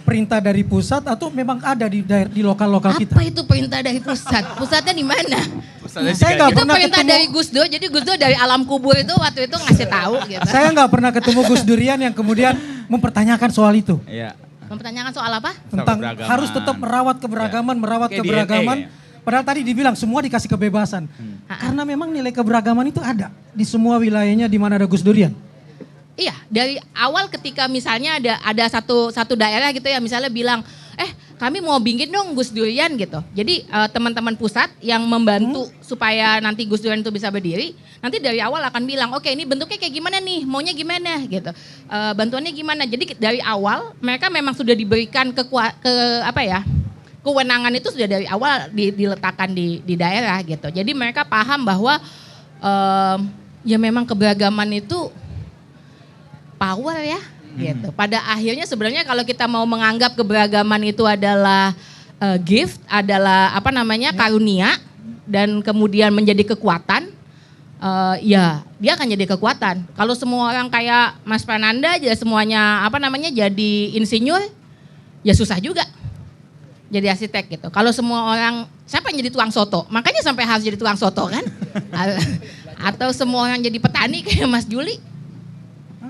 perintah dari pusat atau memang ada di lokal-lokal kita? Apa itu perintah dari pusat? Pusatnya di mana? Saya nggak pernah perintah ketemu. Dari Gus Dur, jadi Gus Dur dari alam kubur itu waktu itu ngasih tahu gitu. Saya nggak pernah ketemu Gus Durian yang kemudian mempertanyakan soal itu. Iya. Mempertanyakan soal apa? Tentang harus tetap merawat keberagaman, merawat keberagaman. Padahal tadi dibilang semua dikasih kebebasan. Karena memang nilai keberagaman itu ada di semua wilayahnya di mana ada Gus Durian. Iya, dari awal ketika misalnya ada satu daerah gitu ya, misalnya bilang, kami mau bikin dong Gus Durian gitu. Jadi teman-teman pusat yang membantu supaya nanti Gus Durian itu bisa berdiri, nanti dari awal akan bilang, oke ini bentuknya kayak gimana nih, maunya gimana gitu, bantuannya gimana. Jadi dari awal mereka memang sudah diberikan kewenangan itu sudah dari awal diletakkan di daerah gitu. Jadi mereka paham bahwa ya memang keberagaman itu power ya. Gitu. Pada akhirnya sebenarnya kalau kita mau menganggap keberagaman itu adalah gift, adalah karunia dan kemudian menjadi kekuatan, ya dia akan jadi kekuatan. Kalau semua orang kayak Mas Prananda aja semuanya jadi insinyur, ya susah juga jadi arsitek gitu. Kalau semua orang, siapa yang jadi tukang soto? Makanya sampai harus jadi tukang soto kan? Atau semua orang jadi petani kayak Mas Juli,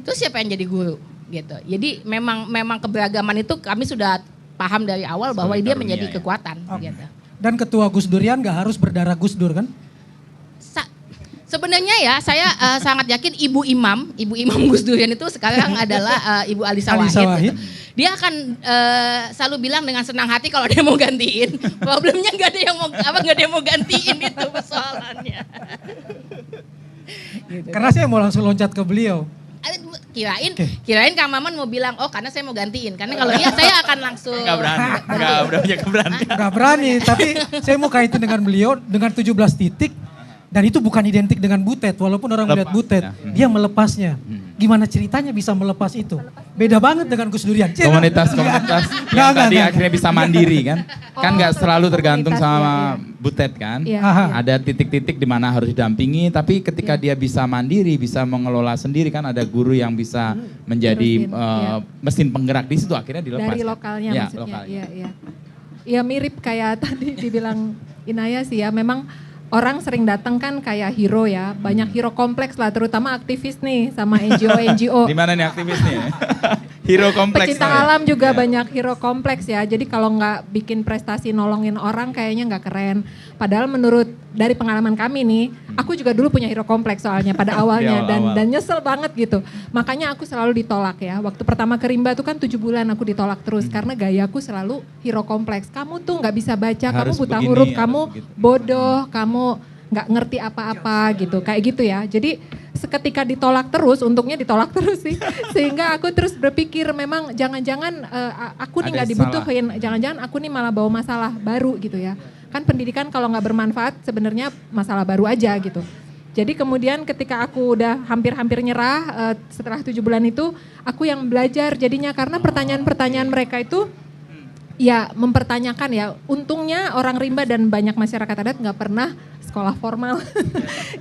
terus siapa yang jadi guru? Gitu. Jadi memang keberagaman itu kami sudah paham dari awal bahwa dia menjadi kekuatan. Gitu. Dan ketua Gus Durian gak harus berdarah Gus Dur kan? Sebenarnya ya saya sangat yakin ibu imam Gus Durian itu sekarang adalah Ibu Alisa Wahid. Gitu. Dia akan selalu bilang dengan senang hati kalau dia mau gantiin. Problemnya nggak ada yang mau gantiin itu persoalannya. Gitu. Karena saya mau langsung loncat ke beliau. Kirain Kang Maman mau bilang, karena saya mau gantiin. Karena kalau iya saya akan langsung. Nggak berani. Nggak berani, tapi saya mau kaitin dengan beliau dengan 17 titik. Dan itu bukan identik dengan Butet, walaupun orang melihat Butet, dia melepasnya. Gimana ceritanya bisa melepas itu? Beda banget dengan Gus Durian. Komunitas yang tadi akhirnya bisa mandiri kan. Kan nggak selalu tergantung sama Butet kan. Ada titik-titik di mana harus didampingi, tapi ketika dia bisa mandiri, bisa mengelola sendiri kan, ada guru yang bisa menjadi mesin penggerak di situ, akhirnya dilepas. Dari lokalnya maksudnya. Iya mirip kayak tadi dibilang Inaya sih ya, memang orang sering datang kan kayak hero ya, banyak hero kompleks lah, terutama aktivis nih sama NGO. Di mana nih aktivis nih? Hero kompleks. Pecinta alam juga banyak hero kompleks ya, jadi kalau nggak bikin prestasi nolongin orang kayaknya nggak keren. Padahal menurut dari pengalaman kami nih, aku juga dulu punya hero kompleks soalnya pada awalnya dan nyesel banget gitu. Makanya aku selalu ditolak ya. Waktu pertama ke Rimba tuh kan 7 bulan aku ditolak terus karena gayaku selalu hero kompleks. Kamu tuh nggak bisa baca, kamu buta huruf, kamu bodoh, kamu nggak ngerti apa-apa gitu, kayak gitu ya. Jadi seketika ditolak terus, untungnya ditolak terus sih, sehingga aku terus berpikir memang jangan-jangan aku nih nggak dibutuhin, jangan-jangan aku nih malah bawa masalah baru gitu ya. Kan pendidikan kalau nggak bermanfaat sebenarnya masalah baru aja gitu. Jadi kemudian ketika aku udah hampir-hampir nyerah setelah 7 bulan itu, aku yang belajar jadinya karena pertanyaan-pertanyaan mereka itu ya mempertanyakan ya. Untungnya orang Rimba dan banyak masyarakat adat nggak pernah sekolah formal.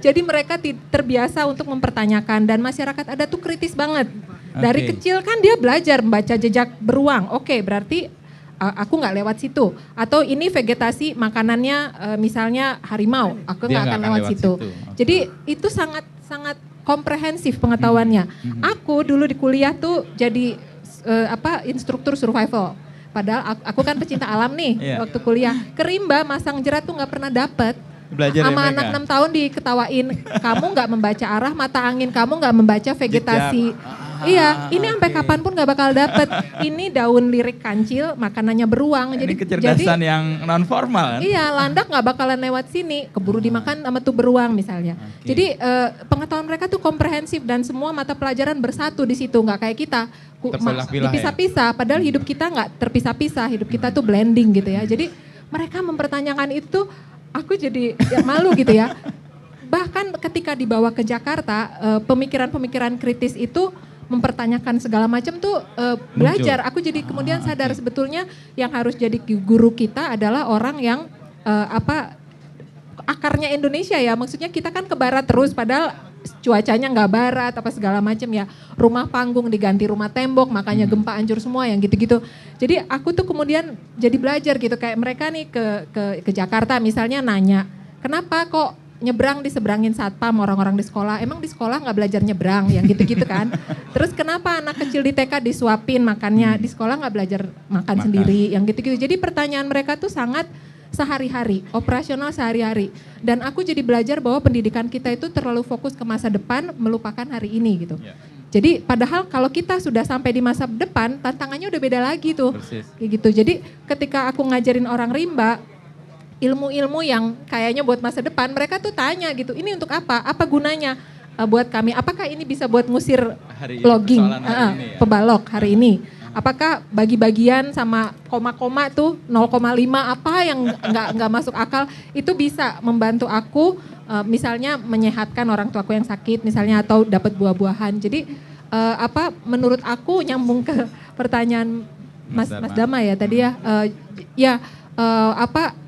Jadi mereka terbiasa untuk mempertanyakan dan masyarakat adat tuh kritis banget. Dari kecil kan dia belajar membaca jejak beruang. Oke, berarti aku nggak lewat situ. Atau ini vegetasi makanannya misalnya harimau, aku nggak akan lewat situ. Jadi itu sangat komprehensif pengetahuannya. Aku dulu di kuliah tuh jadi instruktur survival. Padahal aku kan pecinta alam nih waktu kuliah. Ke Rimba masang jerat tuh nggak pernah dapet. Sama anak 6 tahun diketawain, kamu nggak membaca arah mata angin, kamu nggak membaca vegetasi. Iya, ini sampai kapanpun nggak bakal dapet. Ini daun lirik kancil, makanannya beruang. Ini kecerdasan yang non formal. Iya, landak nggak bakalan lewat sini, keburu dimakan sama tuh beruang misalnya. Jadi pengetahuan mereka tuh komprehensif dan semua mata pelajaran bersatu di situ, nggak kayak kita dipisah-pisah. Padahal hidup kita nggak terpisah-pisah, hidup kita tuh blending gitu ya. Jadi mereka mempertanyakan itu. Aku jadi malu gitu ya. Bahkan ketika dibawa ke Jakarta, pemikiran-pemikiran kritis itu mempertanyakan segala macam tuh belajar. Aku jadi kemudian sadar sebetulnya yang harus jadi guru kita adalah orang yang akarnya Indonesia ya. Maksudnya kita kan ke barat terus padahal cuacanya nggak barat apa segala macam ya. Rumah panggung diganti rumah tembok, makanya gempa hancur semua yang gitu-gitu. Jadi aku tuh kemudian jadi belajar gitu kayak mereka nih ke Jakarta misalnya nanya, kenapa kok nyebrang diseberangin satpam orang-orang di sekolah? Emang di sekolah nggak belajar nyebrang yang gitu-gitu kan? Terus kenapa anak kecil di TK disuapin makannya, di sekolah nggak belajar makan sendiri yang gitu-gitu. Jadi pertanyaan mereka tuh sangat sehari-hari, operasional sehari-hari. Dan aku jadi belajar bahwa pendidikan kita itu terlalu fokus ke masa depan, melupakan hari ini gitu. Jadi padahal kalau kita sudah sampai di masa depan, tantangannya udah beda lagi tuh. Kayak gitu. Jadi ketika aku ngajarin orang rimba, ilmu-ilmu yang kayaknya buat masa depan, mereka tuh tanya gitu, ini untuk apa? Apa gunanya buat kami? Apakah ini bisa buat ngusir logging, pebalok hari ini? Apakah bagi-bagian sama koma-koma tuh 0,5 apa yang nggak masuk akal itu bisa membantu aku misalnya menyehatkan orang tuaku yang sakit misalnya atau dapat buah-buahan. Jadi menurut aku nyambung ke pertanyaan Mas Dama ya tadi ya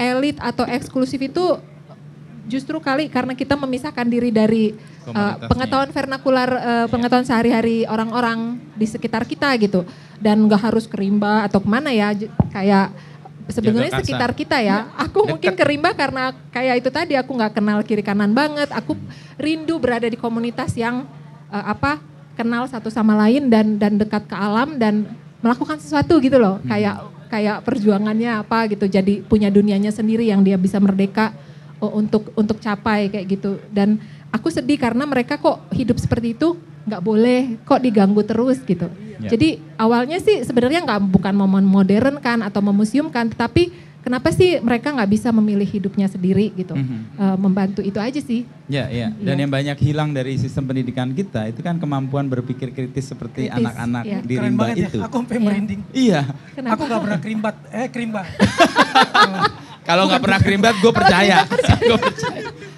elit atau eksklusif itu justru kali karena kita memisahkan diri dari pengetahuan vernakular, pengetahuan sehari-hari orang-orang di sekitar kita gitu. Dan gak harus ke rimba atau kemana ya, kayak sebenarnya sekitar kita ya. Aku mungkin ke rimba karena kayak itu tadi aku gak kenal kiri kanan banget. Aku rindu berada di komunitas yang kenal satu sama lain dan dekat ke alam dan melakukan sesuatu gitu loh. Kayak perjuangannya apa gitu, jadi punya dunianya sendiri yang dia bisa merdeka untuk capai kayak gitu. Dan aku sedih karena mereka kok hidup seperti itu nggak boleh, kok diganggu terus gitu. Jadi awalnya sih sebenarnya bukan modern kan atau memuseumkan, tetapi kenapa sih mereka nggak bisa memilih hidupnya sendiri gitu, membantu itu aja sih. Dan yang banyak hilang dari sistem pendidikan kita itu kan kemampuan berpikir kritis seperti anak-anak di rimba itu. Ya. Aku sampai merinding. Iya. Aku nggak pernah kerimbat. Kalau nggak pernah kerimbat, gue percaya.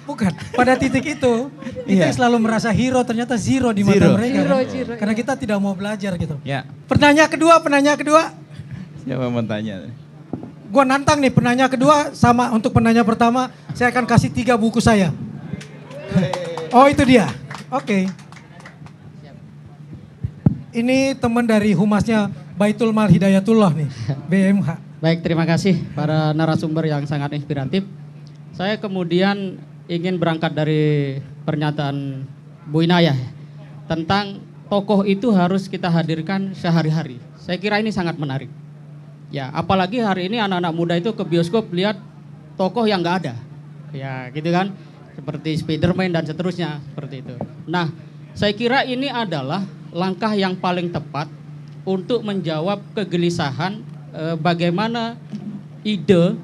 Bukan, pada titik itu kita selalu merasa hero, ternyata zero di mata mereka. Zero. Karena kita tidak mau belajar gitu. Ya. Penanya kedua. Siapa mau tanya? Gue nantang nih penanya kedua sama untuk penanya pertama, saya akan kasih 3 buku saya. Oh itu dia, oke. Ini teman dari humasnya Baitul Mal Hidayatullah nih, BMH. Baik, terima kasih para narasumber yang sangat inspiratif. Saya kemudian ingin berangkat dari pernyataan Bu Inayah tentang tokoh itu harus kita hadirkan sehari-hari. Saya kira ini sangat menarik. Ya, apalagi hari ini anak-anak muda itu ke bioskop lihat tokoh yang nggak ada. Ya, gitu kan. Seperti Spiderman dan seterusnya, seperti itu. Nah, saya kira ini adalah langkah yang paling tepat untuk menjawab kegelisahan bagaimana ide,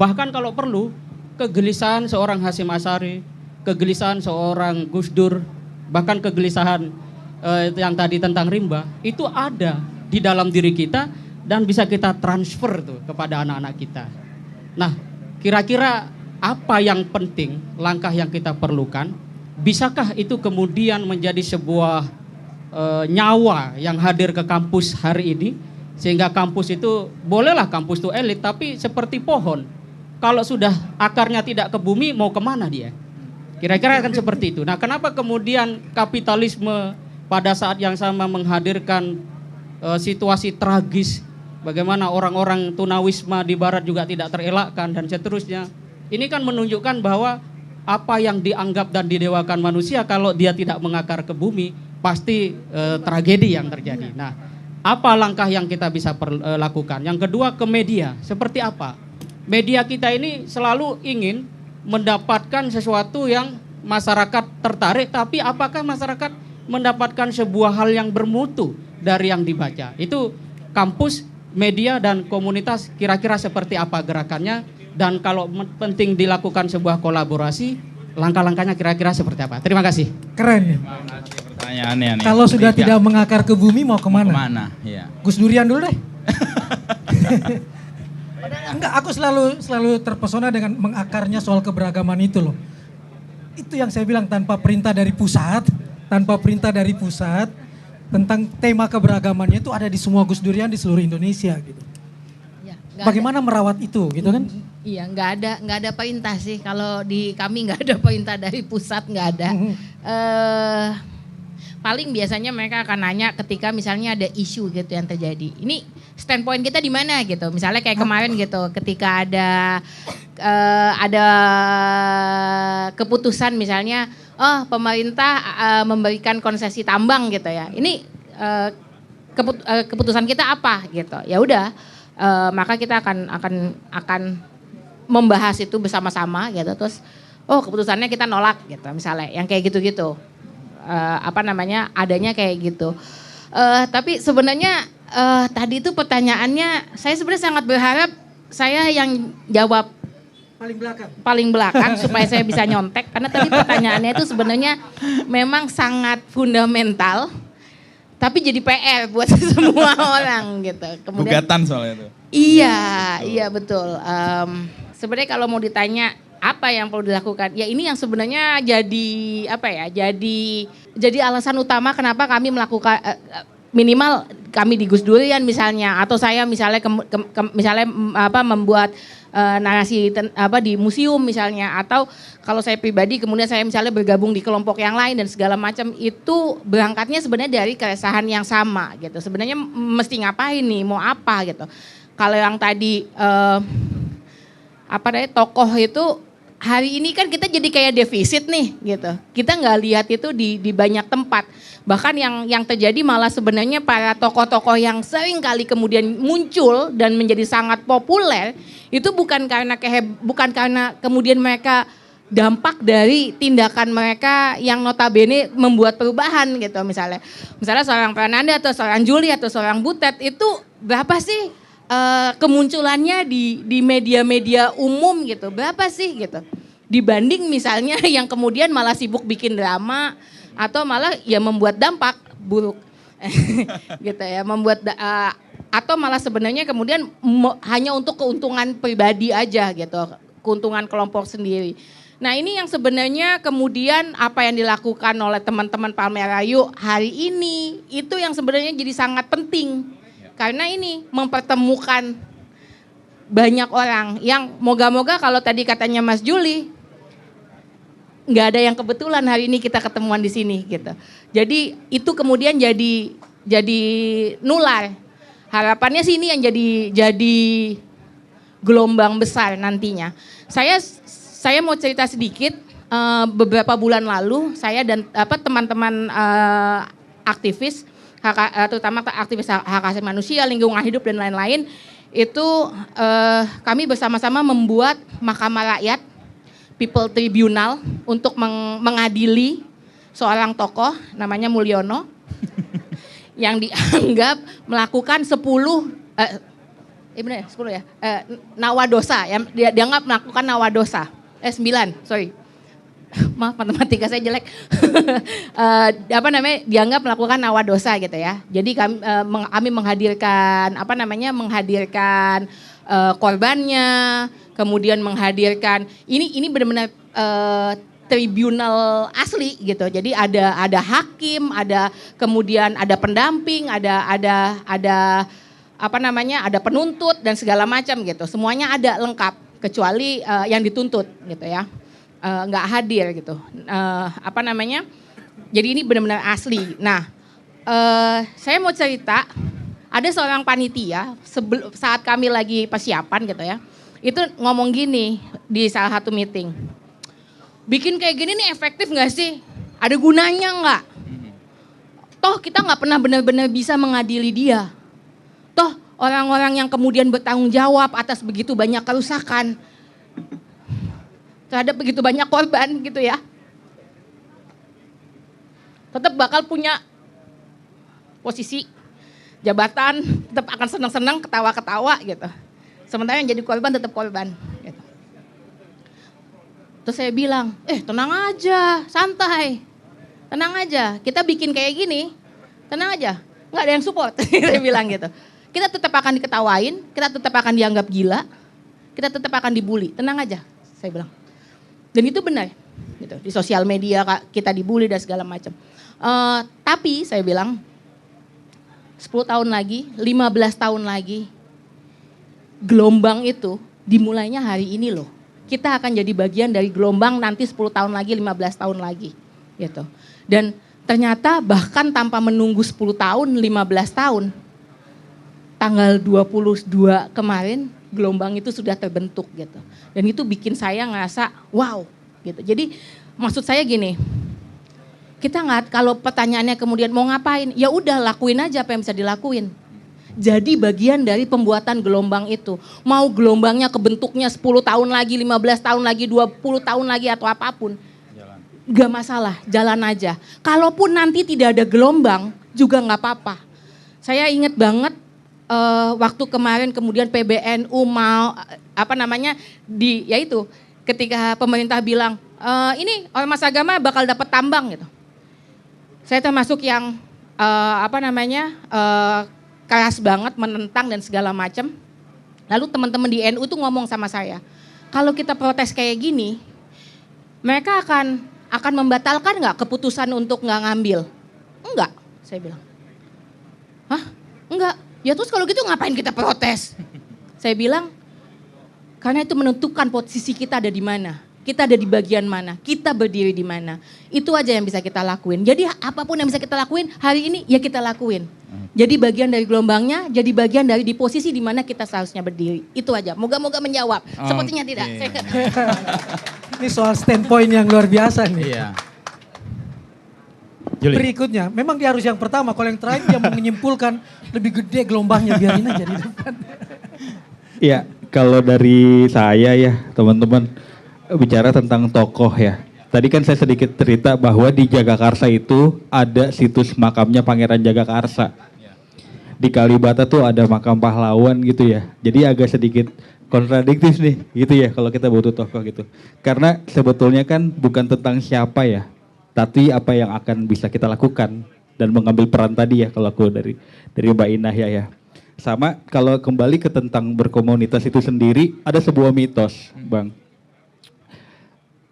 bahkan kalau perlu kegelisahan seorang Hasyim Asy'ari, kegelisahan seorang Gus Dur, bahkan kegelisahan yang tadi tentang rimba, itu ada di dalam diri kita dan bisa kita transfer tuh kepada anak-anak kita. Nah, kira-kira apa yang penting, langkah yang kita perlukan, bisakah itu kemudian menjadi sebuah nyawa yang hadir ke kampus hari ini, sehingga kampus itu, bolehlah kampus itu elit, tapi seperti pohon. Kalau sudah akarnya tidak ke bumi, mau kemana dia? Kira-kira akan seperti itu. Nah, kenapa kemudian kapitalisme pada saat yang sama menghadirkan situasi tragis, bagaimana orang-orang tunawisma di barat juga tidak terelakkan dan seterusnya. Ini kan menunjukkan bahwa apa yang dianggap dan didewakan manusia kalau dia tidak mengakar ke bumi, pasti tragedi yang terjadi. Nah, apa langkah yang kita bisa lakukan? Yang kedua, ke media. Seperti apa? Media kita ini selalu ingin mendapatkan sesuatu yang masyarakat tertarik, tapi apakah masyarakat mendapatkan sebuah hal yang bermutu dari yang dibaca? Itu kampus, media, dan komunitas kira-kira seperti apa gerakannya? Dan kalau penting dilakukan sebuah kolaborasi, langkah-langkahnya kira-kira seperti apa? Terima kasih. Keren nih. Pertanyaannya nih. Kalau sudah tidak mengakar ke bumi mau kemana? Kemana? Ya. Gus Durian dulu deh. Enggak, aku selalu terpesona dengan mengakarnya soal keberagaman itu loh. Itu yang saya bilang, tanpa perintah dari pusat, tentang tema keberagamannya itu ada di semua Gus Durian di seluruh Indonesia gitu. Ya, bagaimana merawat itu gitu kan? Iya, nggak ada perintah sih. Kalau di kami nggak ada perintah dari pusat, nggak ada. Paling biasanya mereka akan nanya ketika misalnya ada isu gitu yang terjadi. Ini standpoint kita di mana gitu. Misalnya kayak kemarin gitu, ketika ada keputusan misalnya, pemerintah memberikan konsesi tambang gitu ya. Ini keputusan kita apa gitu. Ya udah, maka kita akan membahas itu bersama-sama gitu, terus keputusannya kita nolak gitu misalnya, yang kayak gitu-gitu. Adanya kayak gitu. Tapi sebenarnya tadi itu pertanyaannya, saya sebenarnya sangat berharap saya yang jawab paling belakang supaya saya bisa nyontek, karena tadi pertanyaannya itu sebenarnya memang sangat fundamental, tapi jadi PR buat semua orang gitu. Kemudian, gugatan soalnya itu. Iya betul. Sebenarnya kalau mau ditanya apa yang perlu dilakukan, ya ini yang sebenarnya jadi alasan utama kenapa kami melakukan minimal kami di Gus Durian misalnya, atau saya misalnya membuat narasi di museum misalnya, atau kalau saya pribadi kemudian saya misalnya bergabung di kelompok yang lain dan segala macam, itu berangkatnya sebenarnya dari keresahan yang sama gitu. Sebenarnya mesti ngapain nih, mau apa gitu. Kalau yang tadi tokoh itu, hari ini kan kita jadi kayak defisit nih gitu. Kita nggak lihat itu di banyak tempat. Bahkan yang terjadi malah sebenarnya para tokoh-tokoh yang sering kali kemudian muncul dan menjadi sangat populer, itu bukan karena kemudian mereka dampak dari tindakan mereka yang notabene membuat perubahan gitu. Misalnya seorang Prananda atau seorang Juli atau seorang Butet itu berapa sih kemunculannya di media-media umum gitu, berapa sih gitu. Dibanding misalnya yang kemudian malah sibuk bikin drama atau malah ya membuat dampak buruk gitu ya, atau malah sebenarnya kemudian hanya untuk keuntungan pribadi aja gitu, keuntungan kelompok sendiri. Nah ini yang sebenarnya kemudian apa yang dilakukan oleh teman-teman Palmerayu hari ini itu yang sebenarnya jadi sangat penting, karena ini mempertemukan banyak orang yang moga-moga kalau tadi katanya Mas Juli, nggak ada yang kebetulan hari ini kita ketemuan di sini gitu. Jadi itu kemudian jadi nular. Harapannya sih ini yang jadi gelombang besar nantinya. Saya mau cerita sedikit. Beberapa bulan lalu saya dan teman-teman aktivis, terutama aktivis hak asasi manusia, lingkungan hidup dan lain-lain, itu kami bersama-sama membuat Mahkamah Rakyat People Tribunal untuk mengadili seorang tokoh namanya Mulyono yang dianggap melakukan 10 nawadosa, yang dianggap melakukan nawadosa. 9, sorry. Maaf matematika saya jelek. Dianggap melakukan nawadosa gitu ya. Jadi kami menghadirkan korbannya, kemudian menghadirkan ini benar-benar tribunal asli gitu. Jadi ada hakim, kemudian ada pendamping, ada penuntut dan segala macam gitu. Semuanya ada lengkap kecuali yang dituntut gitu ya. Nggak hadir gitu. Jadi ini benar-benar asli. Nah, saya mau cerita, ada seorang panitia saat kami lagi persiapan gitu ya, itu ngomong gini di salah satu meeting, bikin kayak gini nih efektif nggak sih? Ada gunanya nggak? Toh kita nggak pernah benar-benar bisa mengadili dia. Toh orang-orang yang kemudian bertanggung jawab atas begitu banyak kerusakan, terhadap begitu banyak korban gitu ya, tetap bakal punya posisi jabatan, tetap akan senang-senang, ketawa-ketawa gitu. Sementara yang jadi korban tetap korban. Gitu. Terus saya bilang, tenang aja, santai, tenang aja. Kita bikin kayak gini, tenang aja, nggak ada yang support. Saya bilang gitu. Kita tetap akan diketawain, kita tetap akan dianggap gila, kita tetap akan dibully. Tenang aja, saya bilang. Dan itu benar, gitu. Di sosial media kita dibully dan segala macam. Tapi saya bilang, 10 tahun lagi, 15 tahun lagi, gelombang itu dimulainya hari ini loh. Kita akan jadi bagian dari gelombang nanti 10 tahun lagi, 15 tahun lagi. Gitu. Dan ternyata bahkan tanpa menunggu 10 tahun, 15 tahun, tanggal 22 kemarin, gelombang itu sudah terbentuk gitu. Dan itu bikin saya ngerasa wow gitu. Jadi maksud saya gini, kita nggak, kalau pertanyaannya kemudian mau ngapain, ya udah lakuin aja apa yang bisa dilakuin. jadi bagian dari pembuatan gelombang itu. Mau gelombangnya kebentuknya 10 tahun lagi, 15 tahun lagi, 20 tahun lagi atau apapun. Gak masalah, jalan aja. Kalaupun nanti tidak ada gelombang juga gak apa-apa. Saya ingat banget waktu kemarin kemudian PBNU mau yaitu ketika pemerintah bilang ini ormas agama bakal dapat tambang gitu. Saya termasuk yang keras banget menentang dan segala macam. Lalu teman-teman di NU tuh ngomong sama saya, kalau kita protes kayak gini, mereka akan membatalkan nggak keputusan untuk nggak ngambil? Enggak, saya bilang. Hah? Enggak. Ya terus kalau gitu ngapain kita protes? Saya bilang, karena itu menentukan posisi kita ada di mana. Kita ada di bagian mana, kita berdiri di mana. Itu aja yang bisa kita lakuin. Jadi apapun yang bisa kita lakuin hari ini ya kita lakuin. Jadi bagian dari gelombangnya, jadi bagian dari di posisi di mana kita seharusnya berdiri. Itu aja. Moga-moga menjawab. Sepertinya tidak. Ini soal standpoint yang luar biasa nih. Iya. Berikutnya, memang dia harus yang pertama. Kalau yang terakhir dia menyimpulkan lebih gede gelombangnya, biarin aja di depan. Iya, kalau dari saya ya teman-teman bicara tentang tokoh ya. Tadi kan saya sedikit cerita bahwa di Jagakarsa itu ada situs makamnya Pangeran Jagakarsa. Di Kalibata tuh ada makam pahlawan gitu ya. Jadi agak sedikit kontradiktif nih gitu ya kalau kita butuh tokoh gitu. Karena sebetulnya kan bukan tentang siapa ya, tapi apa yang akan bisa kita lakukan dan mengambil peran tadi ya kalau aku dari Mbak Inah ya. Sama kalau kembali ke tentang berkomunitas itu sendiri ada sebuah mitos, Bang.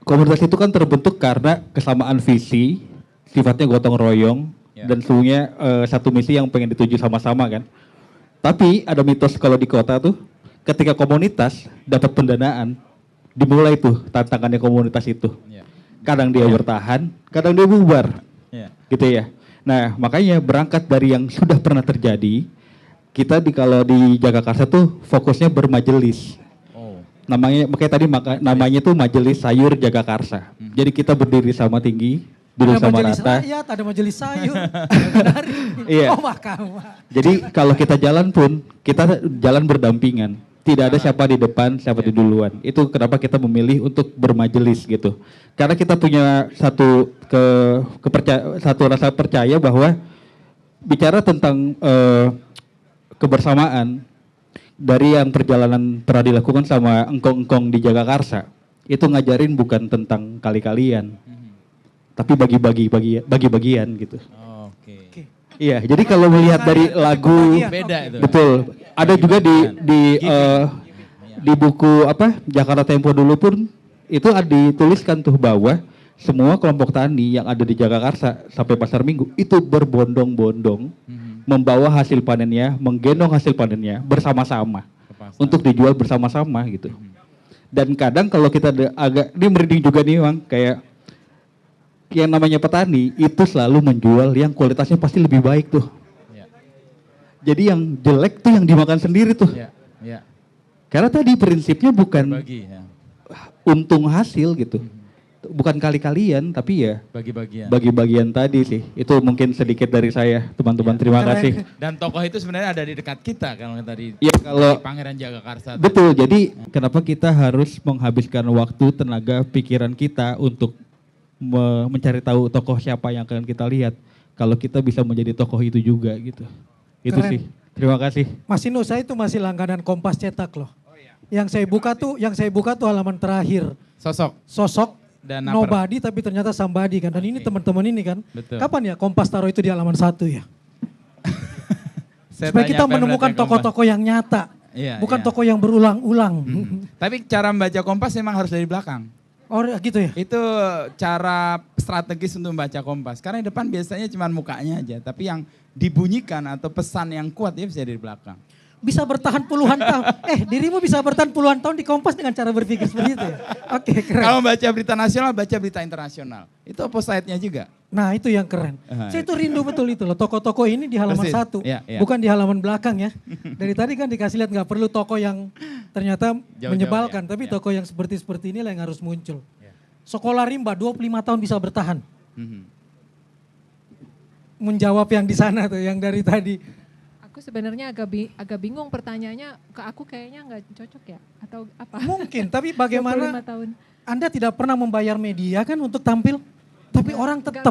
Komunitas itu kan terbentuk karena kesamaan visi, sifatnya gotong royong, dan semuanya satu misi yang pengen dituju sama-sama kan. Tapi ada mitos kalau di kota tuh, ketika komunitas dapat pendanaan, dimulai tuh tantangannya komunitas itu. Kadang dia bertahan, kadang dia bubar, gitu ya. Nah makanya berangkat dari yang sudah pernah terjadi, kita kalau di Jagakarsa tuh fokusnya bermajelis. Makanya tadi namanya tuh Majelis Sayur Jagakarsa. Jadi kita berdiri sama tinggi, duduk sama rata. Ada majelis sayur. Iya. Jadi kalau kita jalan pun, kita jalan berdampingan. Tidak ada siapa di depan, siapa di duluan. Itu kenapa kita memilih untuk bermajelis gitu. Karena kita punya satu rasa percaya bahwa bicara tentang kebersamaan, dari yang perjalanan pernah dilakukan sama engkong-engkong di Jagakarsa, itu ngajarin bukan tentang kali-kalian, tapi bagi-bagian gitu. Iya, jadi kalau melihat dari lagu, beda itu. Betul. Ada juga di buku Jakarta Tempo dulu pun itu dituliskan tuh bahwa semua kelompok tani yang ada di Jagakarsa sampai Pasar Minggu itu berbondong-bondong membawa hasil panennya, menggendong hasil panennya bersama-sama untuk dijual bersama-sama gitu. Dan kadang kalau kita ini merinding juga nih Bang, kayak yang namanya petani itu selalu menjual yang kualitasnya pasti lebih baik tuh. Jadi yang jelek tuh yang dimakan sendiri tuh. Karena tadi prinsipnya bukan untung hasil gitu. Bukan kali-kalian, tapi ya bagi-bagian tadi sih. Itu mungkin sedikit dari saya, teman-teman. Terima kasih. Dan tokoh itu sebenarnya ada di dekat kita kalau tadi di Pangeran Jagakarsa. Betul. Jadi kenapa kita harus menghabiskan waktu, tenaga, pikiran kita untuk mencari tahu tokoh siapa yang akan kita lihat. Kalau kita bisa menjadi tokoh itu juga gitu. Itu keren. Sih. Terima kasih. Mas Inu, saya itu masih langganan Kompas cetak loh. Yang saya buka tuh halaman terakhir. Sosok. Dan nobody tapi ternyata somebody kan. Dan ini teman-teman ini kan. Betul. Kapan ya Kompas taruh itu di halaman 1 ya? Supaya kita menemukan tokoh-tokoh yang nyata. Bukan tokoh yang berulang-ulang. Tapi cara membaca Kompas memang harus dari belakang. Oh gitu ya? Itu cara strategis untuk membaca Kompas. Karena di depan biasanya cuma mukanya aja. Tapi yang dibunyikan atau pesan yang kuat dia bisa dari belakang. Bisa bertahan puluhan tahun. Dirimu bisa bertahan puluhan tahun di Kompas dengan cara berpikir seperti itu ya? Oke, keren. Kalau baca berita nasional, baca berita internasional. Itu opposite-nya juga. Nah itu yang keren. Saya itu rindu betul itu loh. Tokoh-tokoh ini di halaman 1. Bukan di halaman belakang ya. Dari tadi kan dikasih lihat gak perlu tokoh yang ternyata menyebalkan. Tapi tokoh yang seperti inilah yang harus muncul. Sekolah Rimba 25 tahun bisa bertahan. Menjawab yang di sana tuh, yang dari tadi. Aku sebenarnya agak bingung pertanyaannya, ke aku kayaknya nggak cocok ya atau apa? Mungkin, tapi bagaimana 25 tahun. Anda tidak pernah membayar media kan untuk tampil? Tapi orang tetap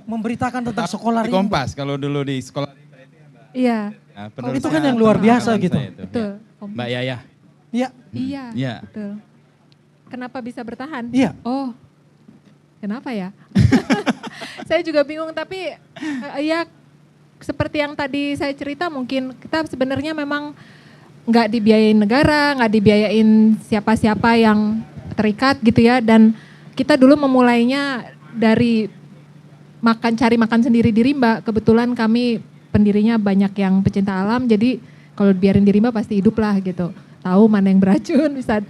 memberitakan tentang sekolah rimba. Kompas kalau dulu di sekolah rimba itu ya Mbak. Iya. Nah, itu kan yang luar biasa gitu. Betul. Mbak Yaya. Iya. Iya, betul. Kenapa bisa bertahan? Iya. Oh, kenapa ya? Saya juga bingung, tapi ya seperti yang tadi saya cerita, mungkin kita sebenarnya memang nggak dibiayain negara, nggak dibiayain siapa-siapa yang terikat gitu ya, dan kita dulu memulainya dari cari makan sendiri di rimba. Kebetulan kami pendirinya banyak yang pecinta alam, jadi kalau biarin di rimba pasti hidup lah gitu. Tahu mana yang beracun, bisa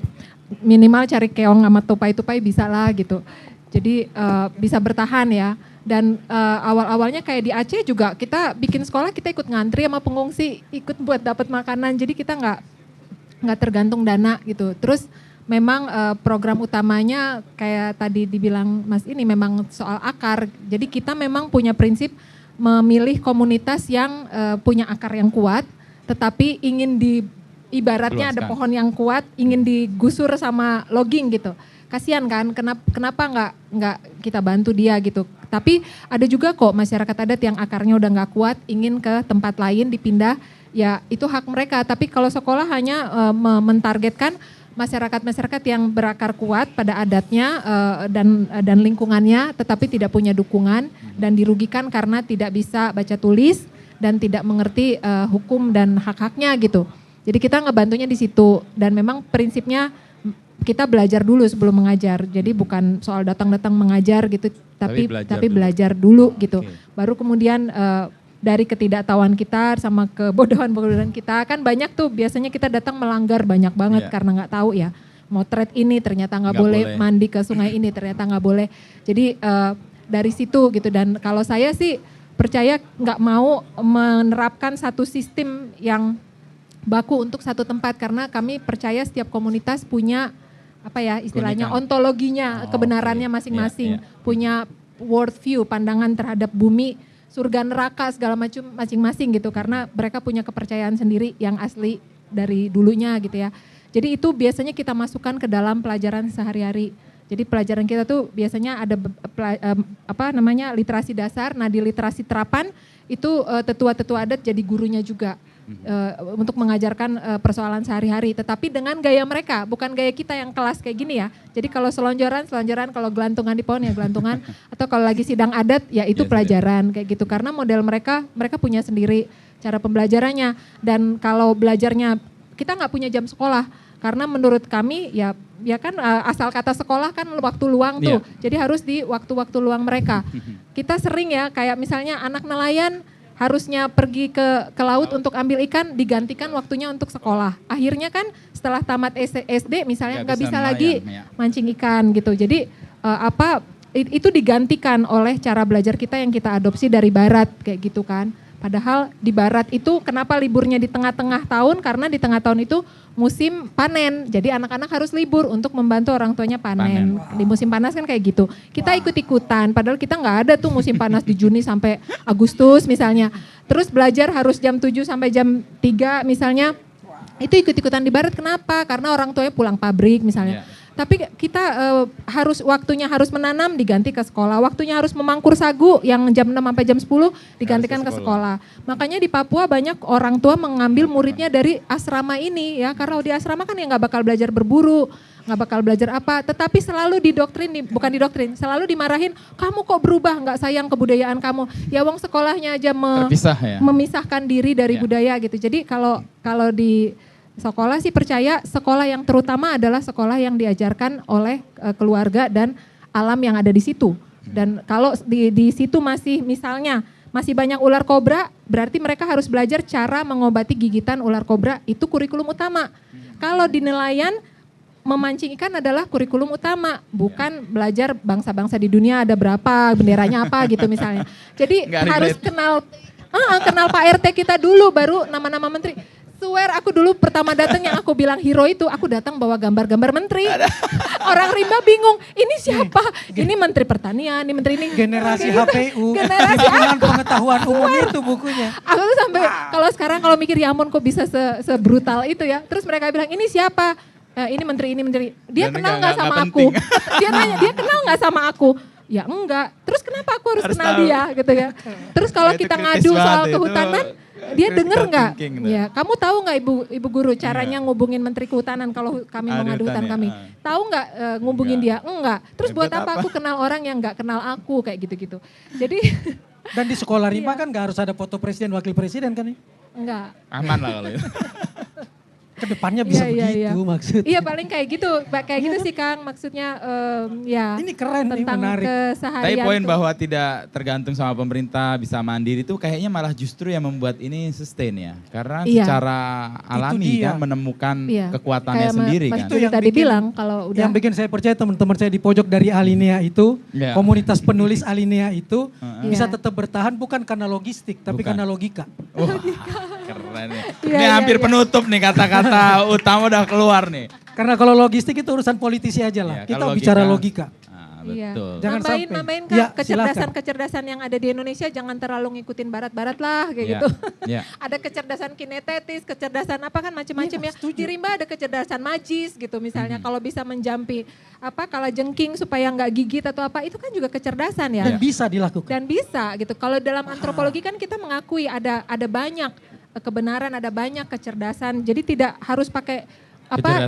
minimal cari keong sama tupai-tupai bisa lah gitu. Jadi bisa bertahan ya. Dan awal-awalnya kayak di Aceh juga kita bikin sekolah, kita ikut ngantri sama pengungsi, ikut buat dapat makanan. Jadi kita nggak tergantung dana gitu. Terus memang program utamanya kayak tadi dibilang Mas ini memang soal akar. Jadi kita memang punya prinsip memilih komunitas yang punya akar yang kuat, tetapi ingin ibaratnya ada pohon yang kuat, ingin digusur sama logging gitu. Kasihan kan, kenapa nggak kita bantu dia gitu. Tapi ada juga kok masyarakat adat yang akarnya udah nggak kuat, ingin ke tempat lain dipindah, ya itu hak mereka. Tapi kalau sekolah hanya mentargetkan masyarakat-masyarakat yang berakar kuat pada adatnya dan lingkungannya, tetapi tidak punya dukungan dan dirugikan karena tidak bisa baca tulis dan tidak mengerti hukum dan hak-haknya gitu. Jadi kita ngebantunya di situ, dan memang prinsipnya kita belajar dulu sebelum mengajar. Jadi bukan soal datang-datang mengajar gitu, tapi belajar dulu gitu. Okay. Baru kemudian dari ketidaktahuan kita sama kebodohan-kebodohan kita, kan banyak tuh biasanya kita datang melanggar banyak banget karena nggak tahu ya. Motret ini ternyata nggak boleh, mandi ke sungai ini ternyata nggak boleh. Jadi dari situ gitu, dan kalau saya sih percaya nggak mau menerapkan satu sistem yang baku untuk satu tempat, karena kami percaya setiap komunitas punya apa ya istilahnya ontologinya, kebenarannya masing-masing, punya world view, pandangan terhadap bumi, surga neraka segala macam masing-masing gitu, karena mereka punya kepercayaan sendiri yang asli dari dulunya gitu ya. Jadi itu biasanya kita masukkan ke dalam pelajaran sehari-hari. Jadi pelajaran kita tuh biasanya ada literasi dasar. Nah di literasi terapan itu tetua-tetua adat jadi gurunya juga untuk mengajarkan persoalan sehari-hari. Tetapi dengan gaya mereka, bukan gaya kita yang kelas kayak gini ya. Jadi kalau selonjoran, kalau gelantungan di pohon ya gelantungan, atau kalau lagi sidang adat ya itu pelajaran kayak gitu. Karena model mereka punya sendiri cara pembelajarannya. Dan kalau belajarnya kita nggak punya jam sekolah. Karena menurut kami ya kan asal kata sekolah kan waktu luang tuh. Jadi harus di waktu-waktu luang mereka. Kita sering ya kayak misalnya anak nelayan harusnya pergi ke laut untuk ambil ikan, digantikan waktunya untuk sekolah. Akhirnya kan setelah tamat SD misalnya nggak bisa lagi mancing ikan gitu. Jadi itu digantikan oleh cara belajar kita yang kita adopsi dari barat kayak gitu kan. Padahal di barat itu kenapa liburnya di tengah-tengah tahun? Karena di tengah tahun itu musim panen. Jadi anak-anak harus libur untuk membantu orang tuanya panen. Di musim panas kan kayak gitu. Kita ikut-ikutan, padahal kita nggak ada tuh musim panas di Juni sampai Agustus misalnya. Terus belajar harus jam 7 sampai jam 3 misalnya. Itu ikut-ikutan di barat, kenapa? Karena orang tuanya pulang pabrik misalnya. Tapi kita waktunya harus menanam diganti ke sekolah. Waktunya harus memangkur sagu yang jam 6 sampai jam 10 digantikan ke sekolah. Makanya di Papua banyak orang tua mengambil muridnya dari asrama ini ya. Karena di asrama kan ya nggak bakal belajar berburu, nggak bakal belajar apa. Tetapi selalu selalu dimarahin, kamu kok berubah, nggak sayang kebudayaan kamu. Ya wong sekolahnya aja memisahkan diri dari budaya gitu. Jadi kalau di sekolah sih percaya sekolah yang terutama adalah sekolah yang diajarkan oleh keluarga dan alam yang ada di situ. Dan kalau di situ masih banyak ular kobra, berarti mereka harus belajar cara mengobati gigitan ular kobra, itu kurikulum utama. Kalau di nelayan, memancing ikan adalah kurikulum utama, bukan belajar bangsa-bangsa di dunia ada berapa, benderanya apa gitu misalnya. Jadi harus kenal Pak RT kita dulu, baru nama-nama menteri. swear aku dulu pertama datang yang aku bilang hero itu, aku datang bawa gambar-gambar menteri. Orang Rimba bingung, ini siapa? Ini menteri pertanian, ini menteri ini. Generasi HPU, generasi dengan pengetahuan umum itu bukunya. Aku tuh sampai kalau sekarang kalau mikir ya ampun kok bisa sebrutal itu ya. Terus mereka bilang ini siapa? Ini menteri, ini menteri. Dia Dan kenal nggak sama aku? Dia nanya, dia kenal nggak sama aku? Ya enggak. Terus kenapa aku harus kenal dia gitu ya? Terus kalau kita ngadu soal kehutanan, dia denger nggak? Ya, kamu tahu nggak ibu guru caranya ngubungin menteri kehutanan kalau kami mau ngadu hutan kami? Tahu nggak ngubungin dia? Enggak. Terus buat apa aku kenal orang yang nggak kenal aku kayak gitu-gitu? Jadi dan di sekolah Rimba kan nggak harus ada foto presiden wakil presiden kan nih? Enggak. Aman lah kalau itu. Kedepannya bisa begitu maksudnya. Iya paling kayak gitu sih Kang maksudnya ya. Ini keren nih, tentang menarik. Keseharian. Tapi poin bahwa tidak tergantung sama pemerintah bisa mandiri itu kayaknya malah justru yang membuat ini sustain ya. Karena secara alami kan menemukan kekuatannya kayak sendiri kan. Itu yang tadi bilang kalau udah. Yang bikin saya percaya teman-teman saya di pojok dari Alinea itu, komunitas penulis Alinea itu bisa tetap bertahan bukan karena logistik tapi karena logika. Keren ya. Ini hampir penutup nih kata-kata utama udah keluar nih. Karena kalau logistik itu urusan politisi aja lah. Kita bicara logika. Betul. Jangan nambahin kecerdasan yang ada di Indonesia jangan terlalu ngikutin barat-barat lah kayak gitu. Ada kecerdasan kinetetis, kecerdasan apa kan macam-macam ya. Di Rimba ada kecerdasan magis gitu misalnya kalau bisa menjampi kalajengking supaya nggak gigit atau apa itu kan juga kecerdasan ya. Dan bisa dilakukan. Dan bisa gitu. Kalau dalam antropologi kan kita mengakui ada banyak kebenaran, ada banyak kecerdasan. Jadi tidak harus pakai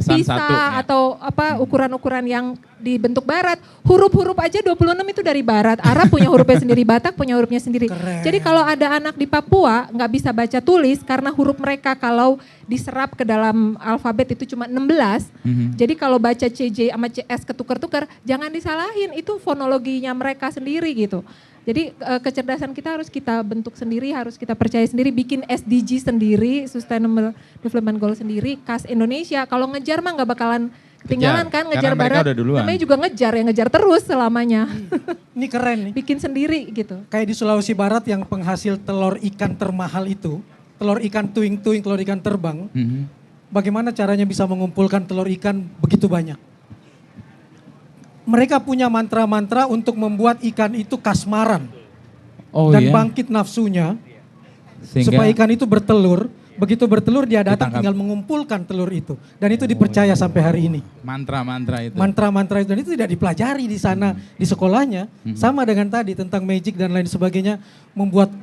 pisa atau ukuran-ukuran yang dibentuk barat. Huruf-huruf aja 26 itu dari barat. Arab punya hurufnya sendiri, Batak punya hurufnya sendiri. Keren. Jadi kalau ada anak di Papua nggak bisa baca tulis karena huruf mereka kalau diserap ke dalam alfabet itu cuma 16. Jadi kalau baca CJ sama CS ketukar-tukar jangan disalahin, itu fonologinya mereka sendiri gitu. Jadi kecerdasan kita harus kita bentuk sendiri, harus kita percaya sendiri, bikin SDG sendiri, Sustainable Development Goal sendiri, khas Indonesia. Kalau ngejar mah nggak bakalan ketinggalan kan, ngejar barat. Namanya juga ngejar terus selamanya. Ini keren nih. Bikin sendiri gitu. Kayak di Sulawesi Barat yang penghasil telur ikan termahal itu, telur ikan tuing-tuing, telur ikan terbang. Bagaimana caranya bisa mengumpulkan telur ikan begitu banyak? Mereka punya mantra-mantra untuk membuat ikan itu kasmaran dan bangkit nafsunya supaya ikan itu bertelur. Begitu bertelur dia datang tinggal mengumpulkan telur itu dan itu dipercaya sampai hari ini. Mantra-mantra itu. Mantra-mantra itu dan itu tidak dipelajari di sana di sekolahnya. Sama dengan tadi tentang magic dan lain sebagainya membuat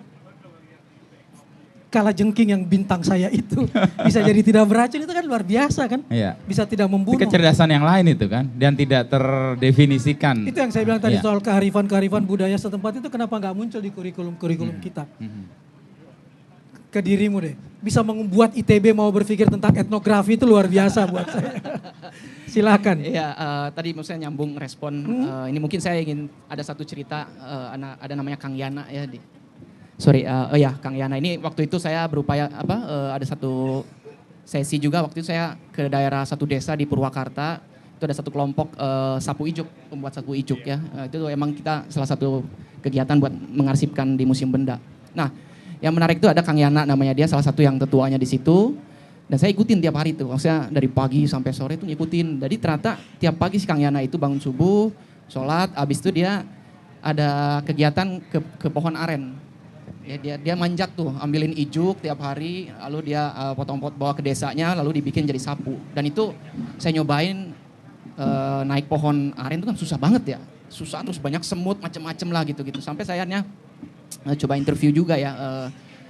kalajengking yang bintang saya itu bisa jadi tidak beracun itu kan luar biasa kan. Bisa tidak membunuh. Itu kecerdasan yang lain itu kan dan tidak terdefinisikan. Itu yang saya bilang tadi soal kearifan budaya setempat itu kenapa nggak muncul di kurikulum kita. Ke dirimu deh. Bisa membuat ITB mau berpikir tentang etnografi itu luar biasa buat saya. Silakan. Iya, tadi maksudnya nyambung respon. Ini mungkin saya ingin ada satu cerita, ada namanya Kang Yana ya. Kang Yana ini waktu itu saya berupaya ada satu sesi juga waktu itu saya ke daerah satu desa di Purwakarta. Itu ada satu kelompok sapu ijuk, pembuat sapu ijuk ya. Itu emang kita salah satu kegiatan buat mengarsipkan di Museum Benda. Nah, yang menarik itu ada Kang Yana namanya, dia salah satu yang tetuanya di situ. Dan saya ikutin tiap hari tuh, maksudnya dari pagi sampai sore tuh ngikutin. Jadi ternyata tiap pagi si Kang Yana itu bangun subuh, sholat, abis itu dia ada kegiatan ke pohon aren. Ya, dia manjat tuh, ambilin ijuk tiap hari, lalu dia potong-potong bawa ke desanya, lalu dibikin jadi sapu. Dan itu saya nyobain naik pohon aren itu kan susah banget ya, susah terus banyak semut macem-macem lah gitu-gitu. Sampai sayanya coba interview juga ya,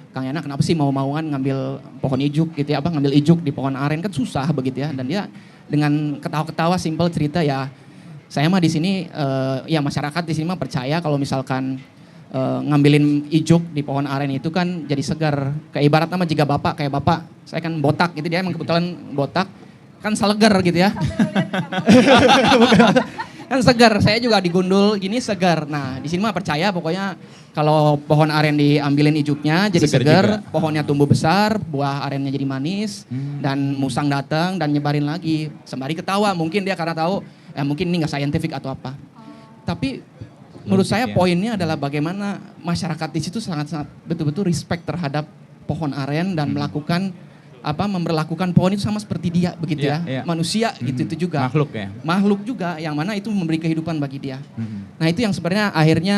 Kang Yana kenapa sih mau-mauan ngambil pohon ijuk gitu ya, ngambil ijuk di pohon aren kan susah begitu ya. Dan dia dengan ketawa-ketawa simple cerita ya, saya mah di sini ya masyarakat di sini mah percaya kalau misalkan ngambilin ijuk di pohon aren itu kan jadi segar. Kayak ibarat nama jika kayak bapak, saya kan botak gitu, dia emang kebetulan botak, kan selegar gitu ya. Kan segar, saya juga digundul gini segar. Nah di sini mah percaya pokoknya kalau pohon aren diambilin ijuknya jadi segar, pohonnya tumbuh besar, buah arennya jadi manis, dan musang datang dan nyebarin lagi. Sembari ketawa, mungkin dia karena tahu mungkin ini nggak scientific atau apa. Tapi menurut saya poinnya adalah bagaimana masyarakat di situ sangat-sangat betul-betul respect terhadap pohon aren dan melakukan memperlakukan pohon itu sama seperti dia begitu ya. Manusia gitu itu juga. Makhluk ya. Makhluk juga yang mana itu memberi kehidupan bagi dia. Nah, itu yang sebenarnya akhirnya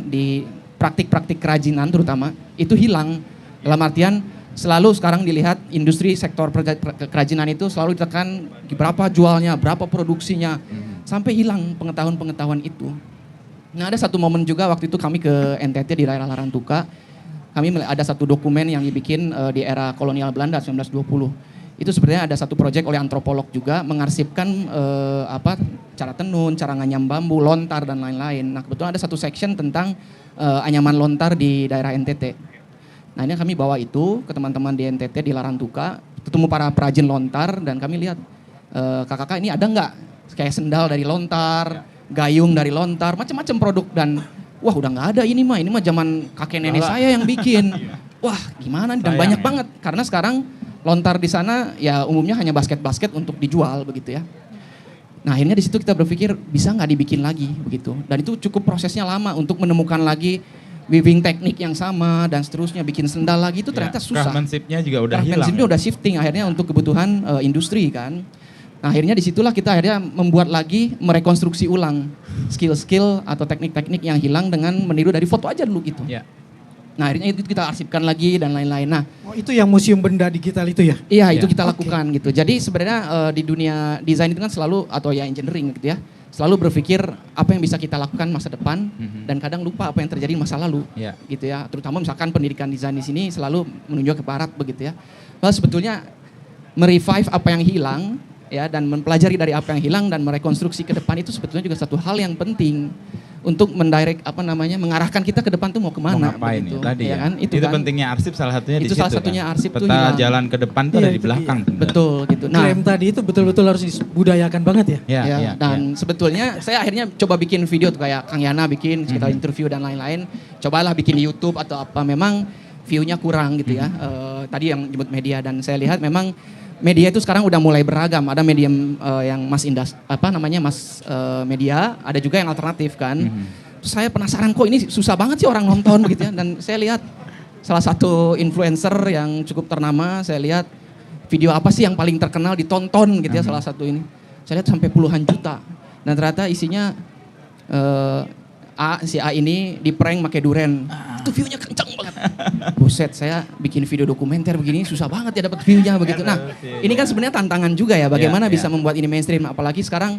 di praktik-praktik kerajinan terutama itu hilang. Dalam artian selalu sekarang dilihat industri sektor kerajinan itu selalu ditekan berapa jualnya, berapa produksinya. Sampai hilang pengetahuan-pengetahuan itu. Nah, ada satu momen juga waktu itu kami ke NTT di daerah Larantuka. Kami ada satu dokumen yang dibikin di era kolonial Belanda 1920. Itu sebenarnya ada satu proyek oleh antropolog juga mengarsipkan cara tenun, cara nganyam bambu, lontar dan lain-lain. Nah, kebetulan ada satu section tentang anyaman lontar di daerah NTT. Nah, ini kami bawa itu ke teman-teman di NTT di Larantuka, ketemu para perajin lontar dan kami lihat kakak-kakak ini ada nggak kayak sendal dari lontar, gayung dari lontar, macam-macam produk dan wah udah nggak ada ini mah zaman kakek nenek saya yang bikin. Wah gimana nih dan banyak banget karena sekarang lontar di sana ya umumnya hanya basket-basket untuk dijual begitu ya. Nah akhirnya di situ kita berpikir bisa nggak dibikin lagi begitu dan itu cukup prosesnya lama untuk menemukan lagi weaving teknik yang sama dan seterusnya bikin sendal lagi itu ternyata susah. Craftsmanship-nya juga udah hilang. Craftsmanship-nya udah shifting akhirnya untuk kebutuhan industri kan. Nah akhirnya disitulah kita akhirnya membuat lagi merekonstruksi ulang skill-skill atau teknik-teknik yang hilang dengan meniru dari foto aja dulu gitu. Ya. Nah akhirnya itu kita arsipkan lagi dan lain-lain. Nah itu yang museum benda digital itu ya? Iya itu kita lakukan gitu. Jadi sebenarnya di dunia desain itu kan selalu atau ya engineering gitu ya. Selalu berpikir apa yang bisa kita lakukan masa depan dan kadang lupa apa yang terjadi di masa lalu gitu ya. Terutama misalkan pendidikan desain di sini selalu menunjuk ke barat begitu ya. Bahwa sebetulnya merevive apa yang hilang ya dan mempelajari dari apa yang hilang dan merekonstruksi ke depan itu sebetulnya juga satu hal yang penting untuk mendirect mengarahkan kita ke depan tuh mau kemana. Mau ngapain begitu, tadi ya. Kan? Itu kan pentingnya arsip salah satunya di situ. Itu salah satunya kan? arsip Peta tuh hilang. jalan ke depan tuh ada di belakang. Betul gitu. Nah, klaim tadi itu betul-betul harus dibudayakan banget ya. Dan sebetulnya saya akhirnya coba bikin video tuh kayak Kang Yana bikin sekitar interview dan lain-lain. Cobalah bikin di YouTube atau apa memang view-nya kurang gitu ya. Tadi yang nyebut media dan saya lihat memang media itu sekarang udah mulai beragam. Ada medium yang media, ada juga yang alternatif kan. Terus saya penasaran kok ini susah banget sih orang nonton begitu ya. Dan saya lihat salah satu influencer yang cukup ternama, saya lihat video apa sih yang paling terkenal ditonton gitu ya salah satu ini. Saya lihat sampai puluhan juta. Dan ternyata isinya si A ini di prank pakai duren. Itu view-nya kenceng banget. Buset, saya bikin video dokumenter begini susah banget ya dapat view-nya begitu. Nah, ini kan sebenarnya tantangan juga ya bagaimana bisa membuat ini mainstream apalagi sekarang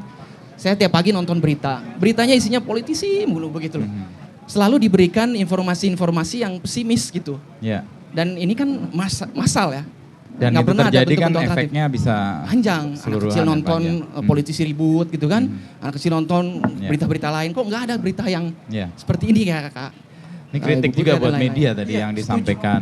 saya tiap pagi nonton berita. Beritanya isinya politisi mulu begitu loh. Selalu diberikan informasi-informasi yang pesimis gitu. Dan ini kan massal ya. Dan nggak itu pernah terjadi ada kan efeknya bisa panjang. Anak kecil nonton politisi ribut gitu kan. Anak kecil nonton berita-berita lain. Kok nggak ada berita yang seperti ini ya kakak. Ini kritik juga buat media tadi yang disampaikan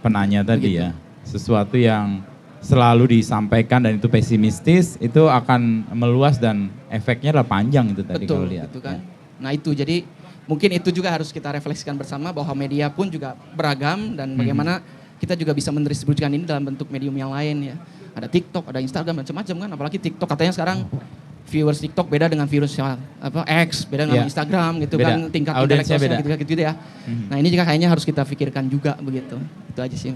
penanya tadi ya. Sesuatu yang selalu disampaikan dan itu pesimistis itu akan meluas dan efeknya adalah panjang itu tadi kalau lihat. Gitu kan. Nah itu jadi mungkin itu juga harus kita refleksikan bersama bahwa media pun juga beragam dan bagaimana kita juga bisa mendistribusikan ini dalam bentuk medium yang lain ya. Ada TikTok, ada Instagram, macam-macam kan. Apalagi TikTok katanya sekarang viewers TikTok beda dengan viewers X, beda dengan Instagram gitu beda. Kan. Tingkat intelektualnya gitu ya. Nah ini juga kayaknya harus kita pikirkan juga begitu. Itu aja sih.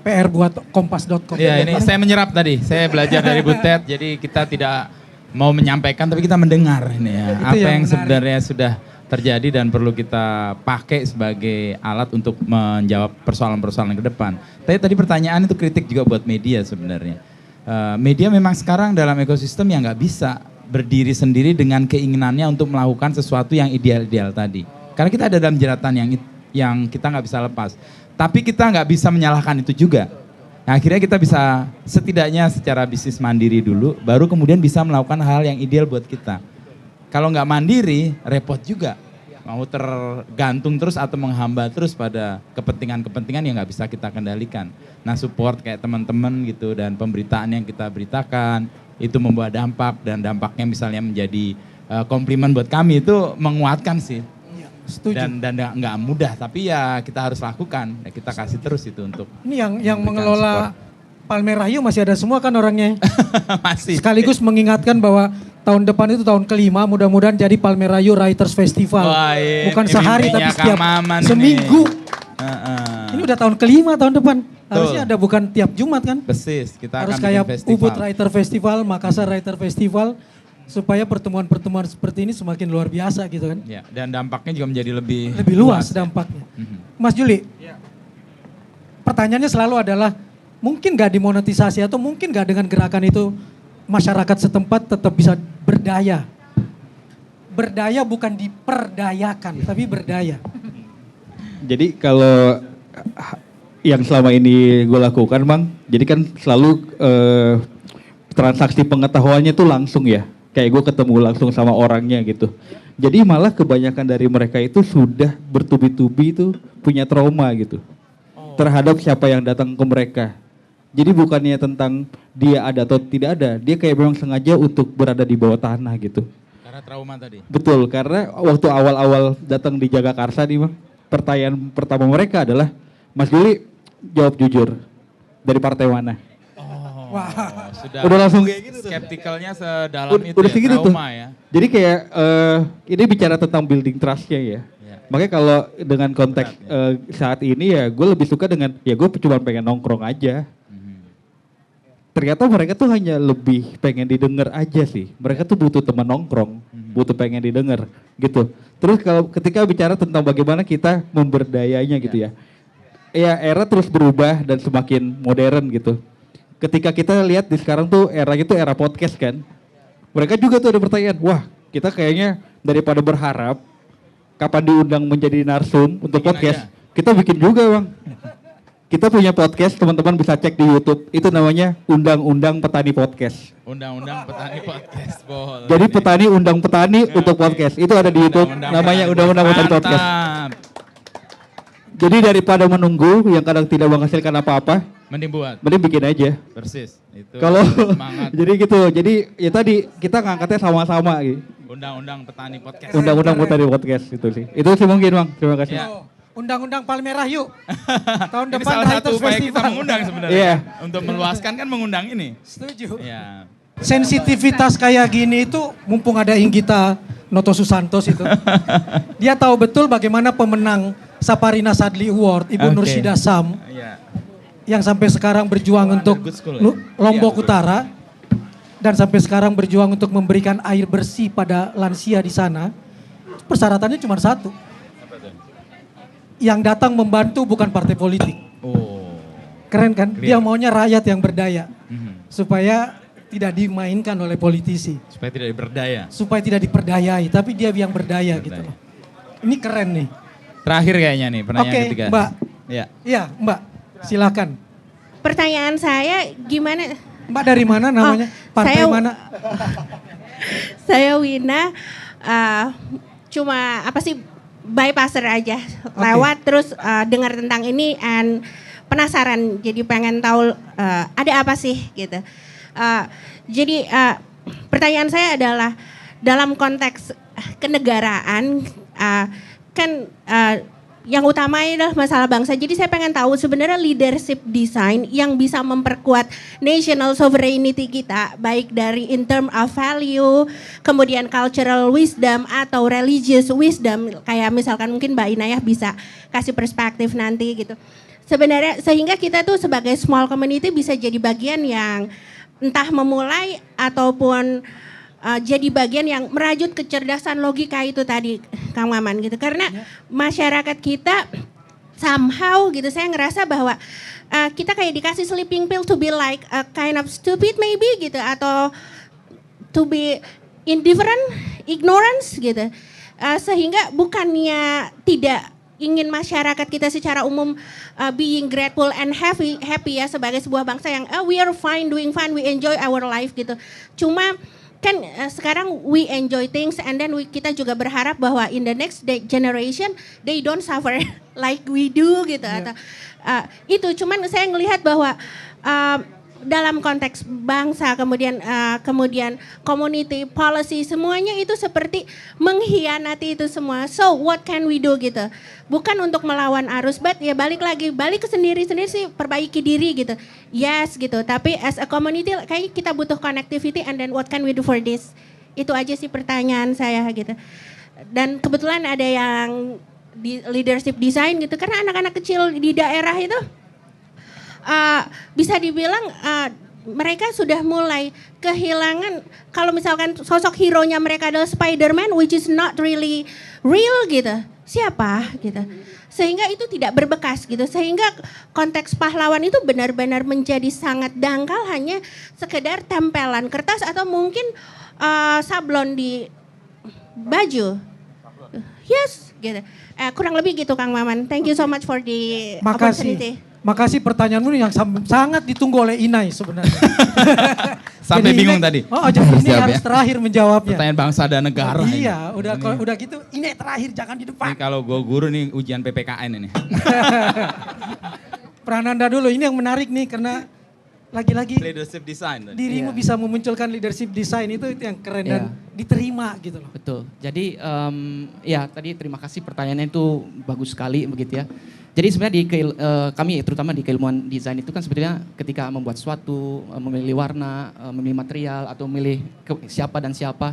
PR buat kompas.com. Ya ini saya menyerap tadi, saya belajar dari Butet, jadi kita tidak mau menyampaikan tapi kita mendengar ini ya. Apa yang sebenarnya sudah terjadi dan perlu kita pakai sebagai alat untuk menjawab persoalan-persoalan ke depan. Tapi tadi pertanyaan itu kritik juga buat media sebenarnya. Media memang sekarang dalam ekosistem yang nggak bisa berdiri sendiri dengan keinginannya untuk melakukan sesuatu yang ideal-ideal tadi. Karena kita ada dalam jeratan yang kita nggak bisa lepas. Tapi kita nggak bisa menyalahkan itu juga. Nah, akhirnya kita bisa setidaknya secara bisnis mandiri dulu, baru kemudian bisa melakukan hal yang ideal buat kita. Kalau nggak mandiri, repot juga. Mau tergantung terus atau menghamba terus pada kepentingan-kepentingan yang nggak bisa kita kendalikan. Nah, support kayak teman-teman gitu dan pemberitaan yang kita beritakan, itu membawa dampak dan dampaknya misalnya menjadi komplimen buat kami itu menguatkan sih. Setuju. Dan nggak mudah, tapi ya kita harus lakukan. Ya kita kasih terus itu untuk. Ini yang mengelola Palmerayu masih ada semua kan orangnya. Masih. Sekaligus mengingatkan bahwa tahun depan itu tahun kelima, mudah-mudahan jadi Palmerayu Writers Festival. Wah, bukan sehari tapi setiap seminggu. Ini udah tahun kelima tahun depan. Harusnya ada bukan tiap Jumat kan? Persis, kita harus akan kayak bikin festival. Ubud Writer Festival, Makassar Writer Festival, supaya pertemuan-pertemuan seperti ini semakin luar biasa gitu kan. Ya, dan dampaknya juga menjadi lebih luas dampaknya. Mas Juli, pertanyaannya selalu adalah mungkin gak dimonetisasi atau mungkin gak dengan gerakan itu masyarakat setempat tetap bisa berdaya. Berdaya bukan diperdayakan, tapi berdaya. Jadi kalau yang selama ini gue lakukan Bang, jadi kan selalu transaksi pengetahuannya tuh langsung ya. Kayak gue ketemu langsung sama orangnya gitu. Jadi malah kebanyakan dari mereka itu sudah bertubi-tubi itu punya trauma gitu. Terhadap siapa yang datang ke mereka. Jadi bukannya tentang dia ada atau tidak ada, dia kayak memang sengaja untuk berada di bawah tanah gitu. Karena trauma tadi. Betul, karena waktu awal-awal datang di Jagakarsa nih Bang, pertanyaan pertama mereka adalah, Mas Juli jawab jujur, dari partai mana? Wah, udah langsung kayak gitu tuh. Skeptikalnya sedalam itu udah ya, gitu trauma tuh. Ya. Jadi kayak ini bicara tentang building trust-nya ya. Makanya kalau dengan konteks saat ini ya gue lebih suka dengan, ya gue cuma pengen nongkrong aja. Ternyata mereka tuh hanya lebih pengen didengar aja sih. Mereka tuh butuh teman nongkrong, butuh pengen didengar gitu. Terus kalau ketika bicara tentang bagaimana kita memberdayanya gitu ya. Ya era terus berubah dan semakin modern gitu. Ketika kita lihat di sekarang tuh eranya tuh era podcast kan. Mereka juga tuh ada pertanyaan, wah kita kayaknya daripada berharap kapan diundang menjadi narsum untuk bikin podcast, kita bikin juga Bang. Kita punya podcast, teman-teman bisa cek di YouTube. Itu namanya Undang-Undang Petani Podcast. Undang-Undang Petani Podcast. Boleh. Jadi petani undang petani untuk podcast. Itu ada di YouTube. Namanya Undang-Undang Petani Podcast. Jadi daripada menunggu yang kadang tidak menghasilkan apa-apa, mending buat. Mending bikin aja. Persis. Itu kalau semangat. Jadi gitu. Jadi ya tadi kita ngangkatnya sama-sama gitu. Undang-Undang Petani Podcast. Undang-Undang Petani Podcast itu sih. Itu sih mungkin Bang. Terima kasih. Ya. Undang-undang Palmerah yuk. Tahun ini depan salah satu upaya kita mengundang sebenarnya. Iya. Untuk meluaskan kan mengundang ini. Setuju. Ya. Sensitivitas kayak gini itu mumpung ada Inggita Noto Susantos itu. Dia tahu betul bagaimana pemenang Saparina Sadli Award, Ibu Nursida Sam. Yang sampai sekarang berjuang untuk Lombok Utara. Dan sampai sekarang berjuang untuk memberikan air bersih pada lansia di sana. Persyaratannya cuma satu. Yang datang membantu bukan partai politik. Keren kan? Dia maunya rakyat yang berdaya. Supaya tidak dimainkan oleh politisi. Supaya tidak berdaya. Supaya tidak diperdayai, tapi dia yang berdaya gitu loh. Ini keren nih. Terakhir kayaknya nih, pertanyaan ketiga. Oke, Mbak. Ya. Iya, Mbak. Silakan. Pertanyaan saya gimana? Mbak dari mana namanya? Partai mana? Saya Wina. Cuma apa sih? Bypasser aja, lewat terus dengar tentang ini and penasaran, jadi pengen tahu ada apa sih gitu. Jadi pertanyaan saya adalah dalam konteks kenegaraan kan yang utama adalah masalah bangsa. Jadi saya pengen tahu sebenarnya leadership design yang bisa memperkuat national sovereignty kita, baik dari in term of value, kemudian cultural wisdom atau religious wisdom, kayak misalkan mungkin Mbak Inayah bisa kasih perspektif nanti gitu. Sebenarnya sehingga kita tuh sebagai small community bisa jadi bagian yang entah memulai ataupun jadi bagian yang merajut kecerdasan logika itu tadi Kang Maman gitu. Karena masyarakat kita somehow gitu saya ngerasa bahwa kita kayak dikasih sleeping pill to be like a kind of stupid maybe gitu, atau to be indifferent, ignorance gitu. Sehingga bukannya tidak ingin masyarakat kita secara umum being grateful and happy ya sebagai sebuah bangsa yang we are fine, doing fine, we enjoy our life gitu. Cuma kan sekarang we enjoy things and then kita juga berharap bahwa in the next generation they don't suffer like we do gitu. Atau itu cuman saya ngelihat bahwa dalam konteks bangsa kemudian community policy semuanya itu seperti mengkhianati itu semua. So what can we do gitu? Bukan untuk melawan arus, but ya balik ke sendiri-sendiri sih, perbaiki diri gitu. Yes gitu, tapi as a community kayak kita butuh connectivity and then what can we do for this? Itu aja sih pertanyaan saya gitu. Dan kebetulan ada yang di leadership design gitu, karena anak-anak kecil di daerah itu bisa dibilang mereka sudah mulai kehilangan, kalau misalkan sosok hero-nya mereka adalah Spider-Man, which is not really real gitu. Siapa gitu. Sehingga itu tidak berbekas gitu. Sehingga konteks pahlawan itu benar-benar menjadi sangat dangkal, hanya sekedar tempelan kertas atau mungkin sablon di baju. Yes gitu. Kurang lebih gitu Kang Maman. Thank you so much for the opportunity. Makasih pertanyaanmu yang sangat ditunggu oleh Inai sebenarnya. Sampai jadi bingung tadi. Jadi ini harus terakhir menjawabnya. Pertanyaan bangsa dan negara. Iya, udah gitu ini terakhir, jangan di depan. Ini kalau gue guru nih ujian PPKN ini. Prananda dulu, ini yang menarik nih karena lagi-lagi leadership design. Dirimu bisa memunculkan leadership design itu yang keren dan diterima gitu loh. Betul. Jadi ya tadi terima kasih pertanyaannya itu bagus sekali begitu ya. Jadi sebenarnya kami terutama di keilmuan desain itu kan sebetulnya ketika membuat sesuatu, memilih warna, memilih material atau memilih siapa dan siapa,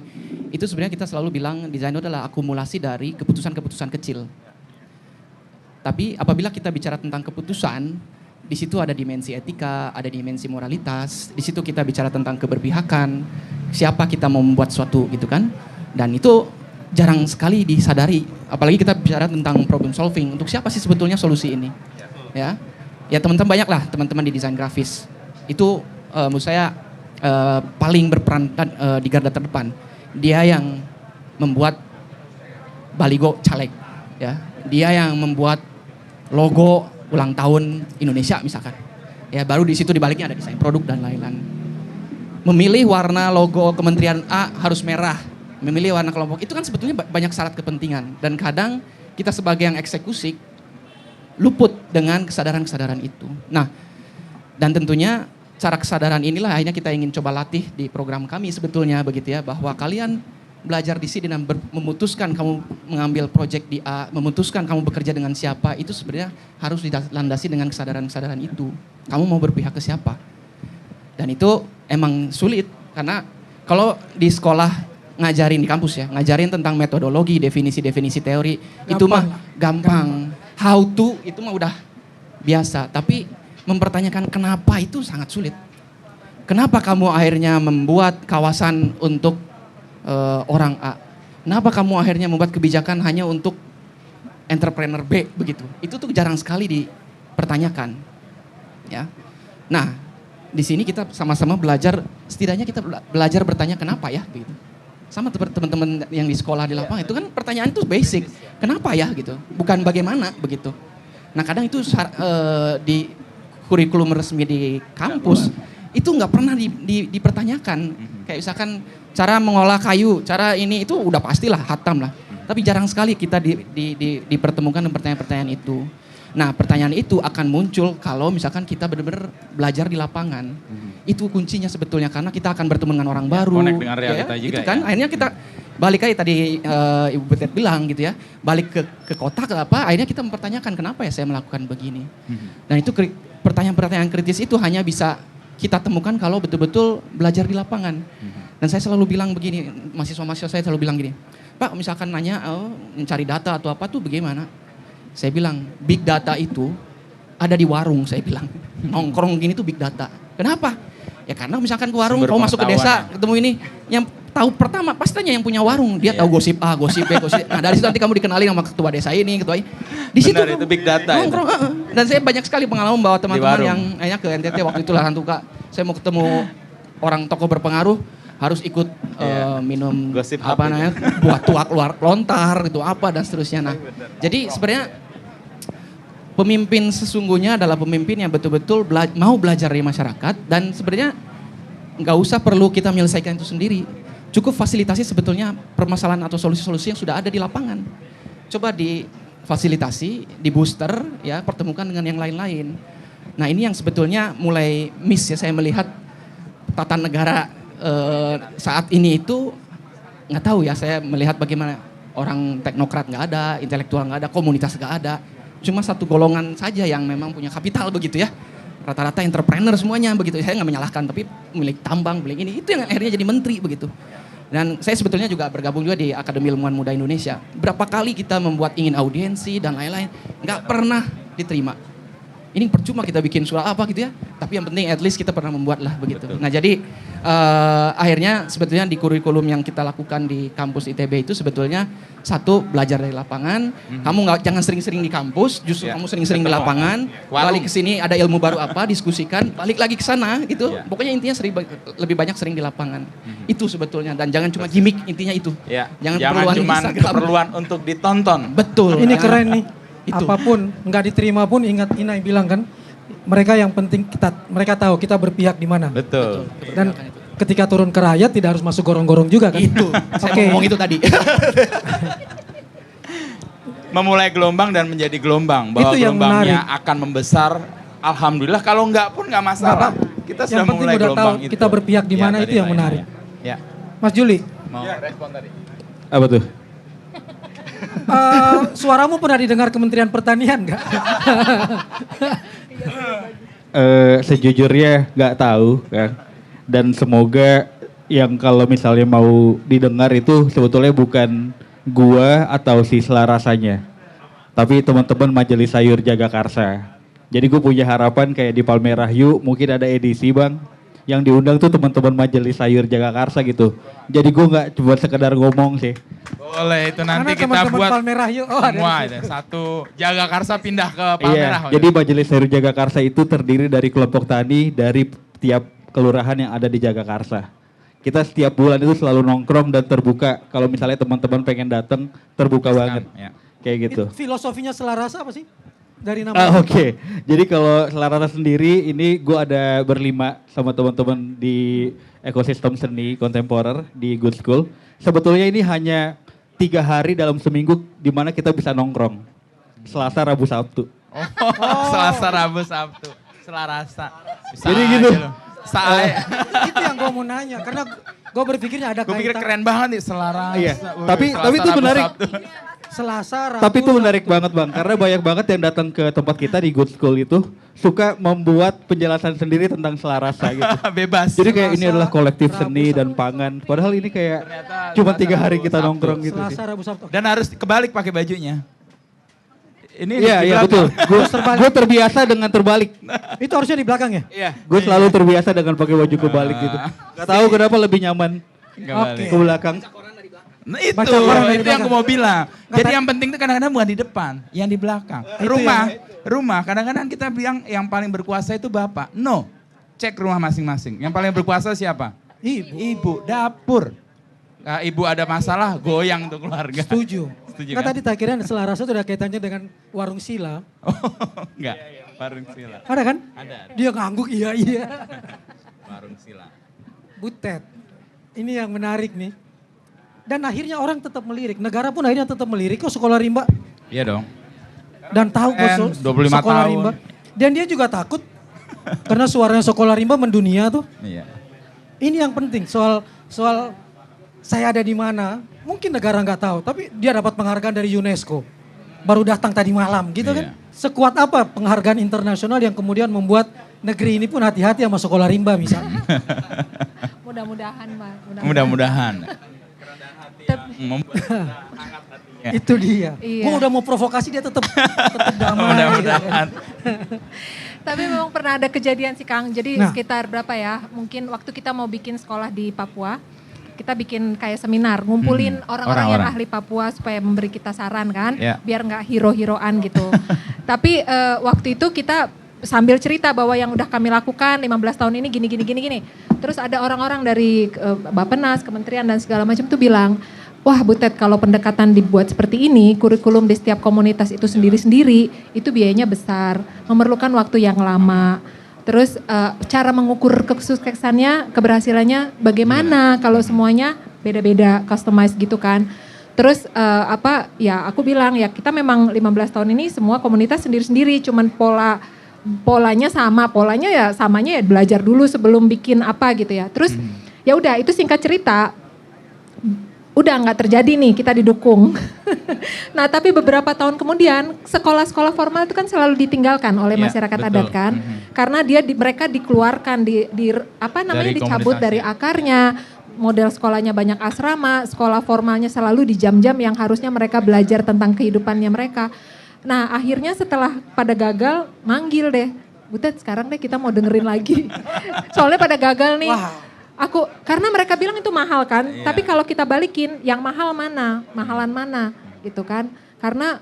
itu sebenarnya kita selalu bilang desain itu adalah akumulasi dari keputusan-keputusan kecil. Tapi apabila kita bicara tentang keputusan, di situ ada dimensi etika, ada dimensi moralitas, di situ kita bicara tentang keberpihakan, siapa kita mau membuat sesuatu gitu kan. Dan itu jarang sekali disadari, apalagi kita bicara tentang problem solving. Untuk siapa sih sebetulnya solusi ini? Ya teman-teman banyak lah teman-teman di desain grafis. Itu menurut saya paling berperan di garda terdepan. Dia yang membuat baligo caleg, ya. Dia yang membuat logo ulang tahun Indonesia misalkan. Ya baru di situ dibaliknya ada desain produk dan lain-lain. Memilih warna logo Kementerian A harus merah. Memilih warna kelompok itu kan sebetulnya banyak syarat kepentingan dan kadang kita sebagai yang eksekusi luput dengan kesadaran-kesadaran itu. Nah, dan tentunya cara kesadaran inilah akhirnya kita ingin coba latih di program kami sebetulnya begitu ya, bahwa kalian belajar di sini dan memutuskan kamu mengambil proyek di A, memutuskan kamu bekerja dengan siapa, itu sebenarnya harus dilandasi dengan kesadaran-kesadaran itu. Kamu mau berpihak ke siapa? Dan itu emang sulit karena kalau di sekolah ngajarin di kampus ya, ngajarin tentang metodologi, definisi-definisi teori, itu mah gampang. How to itu mah udah biasa, tapi mempertanyakan kenapa itu sangat sulit. Kenapa kamu akhirnya membuat kawasan untuk orang A? Kenapa kamu akhirnya membuat kebijakan hanya untuk entrepreneur B begitu? Itu tuh jarang sekali dipertanyakan. Ya. Nah, di sini kita sama-sama belajar, setidaknya kita belajar bertanya kenapa ya begitu. Sama teman-teman yang di sekolah di lapangan itu kan pertanyaan itu basic, kenapa ya gitu, bukan bagaimana begitu. Nah kadang itu di kurikulum resmi di kampus itu nggak pernah dipertanyakan. Kayak misalkan cara mengolah kayu, cara ini itu udah pastilah hatam lah. Tapi jarang sekali kita dipertemukan dengan pertanyaan-pertanyaan itu. Nah pertanyaan itu akan muncul kalau misalkan kita benar-benar belajar di lapangan. Itu kuncinya sebetulnya karena kita akan bertemu dengan orang baru. Connect dengan realita juga itu kan ya. Akhirnya kita balik aja tadi Ibu Butet bilang gitu ya. Balik ke kota ke apa, akhirnya kita mempertanyakan kenapa ya saya melakukan begini. Dan itu pertanyaan-pertanyaan kritis itu hanya bisa kita temukan kalau betul-betul belajar di lapangan. Dan saya selalu bilang begini, mahasiswa-mahasiswa saya selalu bilang gini, Pak misalkan nanya mencari data atau apa tuh bagaimana? Saya bilang big data itu ada di warung, saya bilang. Nongkrong gini tuh big data. Kenapa? Ya karena misalkan ke warung, kamu masuk ke desa, ketemu ini, yang tahu pertama pastinya yang punya warung, dia tahu gosip A, gosip B, gosip. Nah dari situ nanti kamu dikenali sama ketua desa ini, ketua ini. Di situ itu big data. Nongkrong, dan saya banyak sekali pengalaman bawa teman-teman yang kayaknya ke NTT waktu itu Lahan Tuka. Saya mau ketemu orang tokoh berpengaruh, harus ikut minum gosip apa namanya, buat tuak luar lontar gitu apa dan seterusnya. Nah, jadi sebenarnya pemimpin sesungguhnya adalah pemimpin yang betul-betul mau belajar dari masyarakat dan sebenarnya nggak usah perlu kita menyelesaikan itu sendiri. Cukup fasilitasi sebetulnya permasalahan atau solusi-solusi yang sudah ada di lapangan. Coba difasilitasi, di booster, ya pertemukan dengan yang lain-lain. Nah ini yang sebetulnya mulai miss ya, saya melihat tata negara saat ini itu nggak tahu ya, saya melihat bagaimana orang teknokrat nggak ada, intelektual nggak ada, komunitas nggak ada. Cuma satu golongan saja yang memang punya kapital begitu ya. Rata-rata entrepreneur semuanya begitu. Saya nggak menyalahkan, tapi milik tambang, milik ini. Itu yang akhirnya jadi menteri begitu. Dan saya sebetulnya juga bergabung juga di Akademi Ilmuwan Muda Indonesia. Berapa kali kita membuat ingin audiensi dan lain-lain. Nggak pernah diterima. ini percuma kita bikin surah apa gitu ya, tapi yang penting at least kita pernah membuat lah begitu. Betul. Nah jadi akhirnya sebetulnya di kurikulum yang kita lakukan di kampus ITB itu sebetulnya satu, belajar dari lapangan, kamu jangan sering-sering di kampus, justru kamu sering-sering di lapangan, balik ke sini ada ilmu baru apa, diskusikan, balik lagi ke sana gitu. Pokoknya intinya lebih banyak sering di lapangan. Itu sebetulnya, dan jangan cuma gimmick, intinya itu. Jangan cuma keperluan untuk ditonton. Betul. Ini keren nih. Itu. Apapun nggak diterima pun ingat Inai bilang kan, mereka yang penting mereka tahu kita berpihak di mana. Betul. Dan ketika turun ke rakyat tidak harus masuk gorong-gorong juga kan. Itu. Saya ngomong itu tadi. Memulai gelombang dan menjadi gelombang, bahwa itu yang gelombangnya menarik. akan membesar. Alhamdulillah, kalau enggak pun enggak masalah. Kita sudah mulai gelombang itu. Kita berpihak di mana itu yang menarik. Ya. Mas Juli. Mau respon tadi. Apa tuh? Suaramu pernah didengar Kementerian Pertanian nggak? Sejujurnya nggak tahu kan. Dan semoga yang kalau misalnya mau didengar itu sebetulnya bukan gua atau si Selarasanya, tapi teman-teman Majelis Sayur Jagakarsa. Jadi gue punya harapan kayak di Palmerah Yuk mungkin ada edisi bang, yang diundang tuh teman-teman Majelis Sayur Jagakarsa gitu. Jadi gue nggak cuma sekedar ngomong sih. Boleh, itu nanti Karena kita teman-teman buat Palmerah Yuk. semua itu. Satu Jagakarsa pindah ke Palmerah. Iya, jadi Majelis Sayur Jagakarsa itu terdiri dari kelompok tani dari tiap kelurahan yang ada di Jagakarsa. Kita setiap bulan itu selalu nongkrong dan terbuka. Kalau misalnya teman-teman pengen datang, terbuka banget. Ya. Kayak gitu. Filosofinya Selarasa apa sih? Dari nama. Oke. Jadi kalau Selarasa sendiri ini gue ada berlima sama teman-teman di ekosistem seni kontemporer di Good School. Sebetulnya ini hanya 3 hari dalam seminggu di mana kita bisa nongkrong. Selasa, Rabu, Sabtu. Selasa, Rabu, Sabtu. Selarasa. Bisa jadi gitu. Itu yang gue mau nanya, karena gue berpikirnya ada Gue pikir kaitan. keren banget nih Selarasa. Iya. Tapi itu Rabu, menarik. Sabtu. Selasa, Rabu. Tapi itu menarik banget bang, karena banyak banget yang datang ke tempat kita di Good School itu suka membuat penjelasan sendiri tentang Selarasa gitu. Bebas. Jadi kayak ini Selasa, adalah kolektif Rabu, seni dan pangan. Padahal ini kayak cuma 3 hari kita Sabtu. nongkrong gitu sih. Selasa, Rabu, Sabtu. Dan harus kebalik pakai bajunya. Ini Iya, di iya belakang. betul. Gue terbiasa dengan terbalik. Itu harusnya di belakang ya? Iya. Gue selalu terbiasa dengan pakai baju kebalik gitu. Gak tahu kenapa lebih nyaman Kebalik. ke belakang. Nah, itu, Baca koran dari itu yang belakang. gue mau bilang. Jadi yang penting itu kadang-kadang bukan di depan, yang di belakang. Rumah, kadang-kadang kita bilang yang paling berkuasa itu bapak. No, cek rumah masing-masing. Yang paling berkuasa siapa? Ibu, dapur. Nah, ibu ada masalah, goyang tuh keluarga. Setuju. Setuju Kan kan? tadi tak kira Selarasa itu ada kaitannya dengan warung sila. Oh, enggak, warung sila. Ada kan? Ada. Dia ngangguk iya. Warung sila. Butet. Ini yang menarik nih. Dan akhirnya orang tetap melirik. Negara pun akhirnya tetap melirik kok sekolah rimba. Iya dong. Dan tahu kok 25 sekolah tahun. rimba. Dan dia juga takut. Karena suaranya sekolah rimba mendunia tuh. Iya. Ini yang penting soal saya ada di mana. Mungkin negara nggak tahu, tapi dia dapat penghargaan dari UNESCO. Baru datang tadi malam gitu kan. Sekuat apa penghargaan internasional yang kemudian membuat negeri ini pun hati-hati sama sekolah rimba misalnya. Mudah-mudahan, Pak. Mudah-mudahan. Itu dia. Iya. Gua udah mau provokasi dia tetap damai. Mudah-mudahan. Tapi memang pernah ada kejadian sih Kang. Jadi Nah. sekitar berapa ya? Mungkin waktu kita mau bikin sekolah di Papua, kita bikin kayak seminar, ngumpulin orang-orang yang ahli Papua supaya memberi kita saran kan, biar nggak hero-heroan gitu. Tapi waktu itu kita sambil cerita bahwa yang udah kami lakukan 15 tahun ini gini. Terus ada orang-orang dari Bappenas, kementerian dan segala macam tuh bilang, wah Butet kalau pendekatan dibuat seperti ini, kurikulum di setiap komunitas itu sendiri-sendiri, itu biayanya besar, memerlukan waktu yang lama. Terus cara mengukur kesuksesannya, keberhasilannya bagaimana kalau semuanya beda-beda, customized gitu kan. Terus aku bilang ya kita memang 15 tahun ini semua komunitas sendiri-sendiri, cuman polanya samanya ya belajar dulu sebelum bikin apa gitu ya. Terus ya udah itu singkat cerita, udah nggak terjadi nih kita didukung. Nah tapi beberapa tahun kemudian sekolah-sekolah formal itu kan selalu ditinggalkan oleh masyarakat adat kan, karena mereka dikeluarkan dicabut dari akarnya. Model sekolahnya banyak asrama, sekolah formalnya selalu di jam-jam yang harusnya mereka belajar tentang kehidupannya mereka. Nah akhirnya setelah pada gagal, manggil deh. Butet sekarang deh kita mau dengerin lagi. Soalnya pada gagal nih. Wow. Karena mereka bilang itu mahal kan. Tapi kalau kita balikin, yang mahal mana? Mahalan mana? Gitu kan. Karena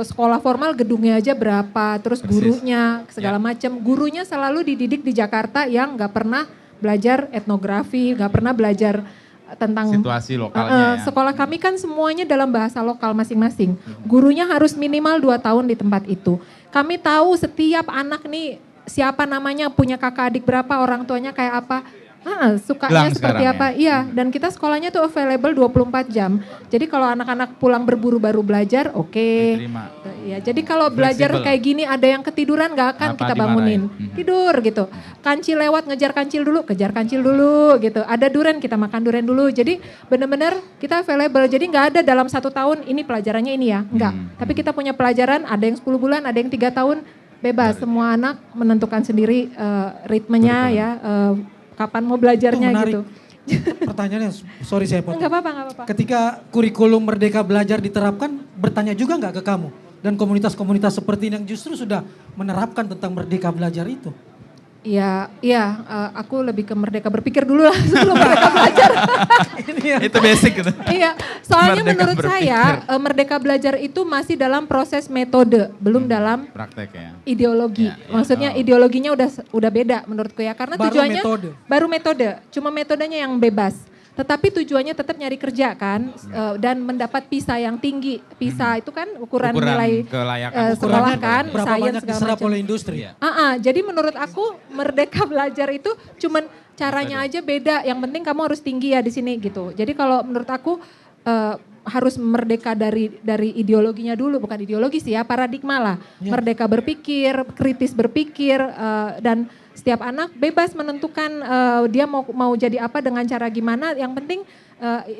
sekolah formal gedungnya aja berapa. Terus gurunya segala macam. Gurunya selalu dididik di Jakarta yang gak pernah belajar etnografi. Gak pernah belajar tentang situasi lokalnya. Sekolah kami kan semuanya dalam bahasa lokal masing-masing. Gurunya harus minimal 2 tahun di tempat itu. Kami tahu setiap anak nih siapa namanya, punya kakak adik berapa, orang tuanya kayak apa. Sukanya seperti apa. Iya, dan kita sekolahnya tuh available 24 jam. Jadi kalau anak-anak pulang berburu baru belajar, oke. Ya, jadi kalau belajar kayak gini ada yang ketiduran gak akan kita bangunin. Tidur gitu. Kancil lewat, ngejar kancil dulu, kejar kancil dulu gitu. Ada duren, kita makan duren dulu. Jadi benar-benar kita available. Jadi gak ada dalam 1 tahun ini pelajarannya ini ya. Enggak. Tapi kita punya pelajaran, ada yang 10 bulan, ada yang 3 tahun. Bebas, semua anak menentukan sendiri ritmenya ya. Kapan mau belajarnya gitu. Pertanyaannya, sorry saya potong. Enggak apa-apa. Ketika kurikulum Merdeka Belajar diterapkan, bertanya juga nggak ke kamu? Dan komunitas-komunitas seperti ini yang justru sudah menerapkan tentang Merdeka Belajar itu? Iya, aku lebih ke merdeka berpikir dulu lah sebelum merdeka belajar. Itu basic gitu. Iya, soalnya menurut saya merdeka belajar itu masih dalam proses metode, belum dalam praktek ya. Ideologi. Maksudnya ideologinya udah beda menurutku ya, karena tujuannya baru metode, cuma metodenya yang bebas. Tetapi tujuannya tetap nyari kerja kan, dan mendapat PISA yang tinggi. PISA itu kan ukuran nilai sekolah kan, berapa banyak diserap oleh industri. Jadi menurut aku Merdeka Belajar itu cuman caranya aja beda. Yang penting kamu harus tinggi ya di sini gitu. Jadi kalau menurut aku harus merdeka dari ideologinya dulu, bukan ideologi sih ya, paradigma lah. Merdeka berpikir, kritis berpikir, dan setiap anak bebas menentukan dia mau jadi apa dengan cara gimana. Yang penting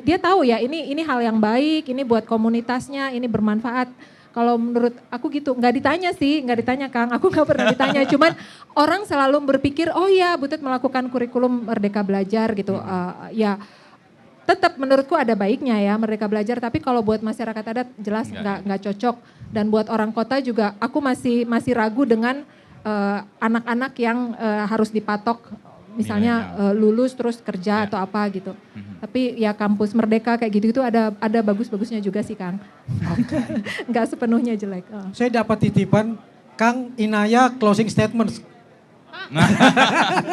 dia tahu ya ini hal yang baik, ini buat komunitasnya, ini bermanfaat. Kalau menurut aku gitu, nggak ditanya Kang, aku nggak pernah ditanya. Cuman orang selalu berpikir, oh ya Butet melakukan kurikulum Merdeka Belajar gitu. Ya tetap menurutku ada baiknya ya Merdeka Belajar. Tapi kalau buat masyarakat adat jelas nggak cocok. Dan buat orang kota juga aku masih ragu dengan anak-anak yang harus dipatok misalnya lulus terus kerja atau apa gitu. Tapi ya kampus Merdeka kayak gitu itu ada bagus-bagusnya juga sih Kang. Enggak sepenuhnya jelek. Saya dapat titipan Kang Inaya closing statement.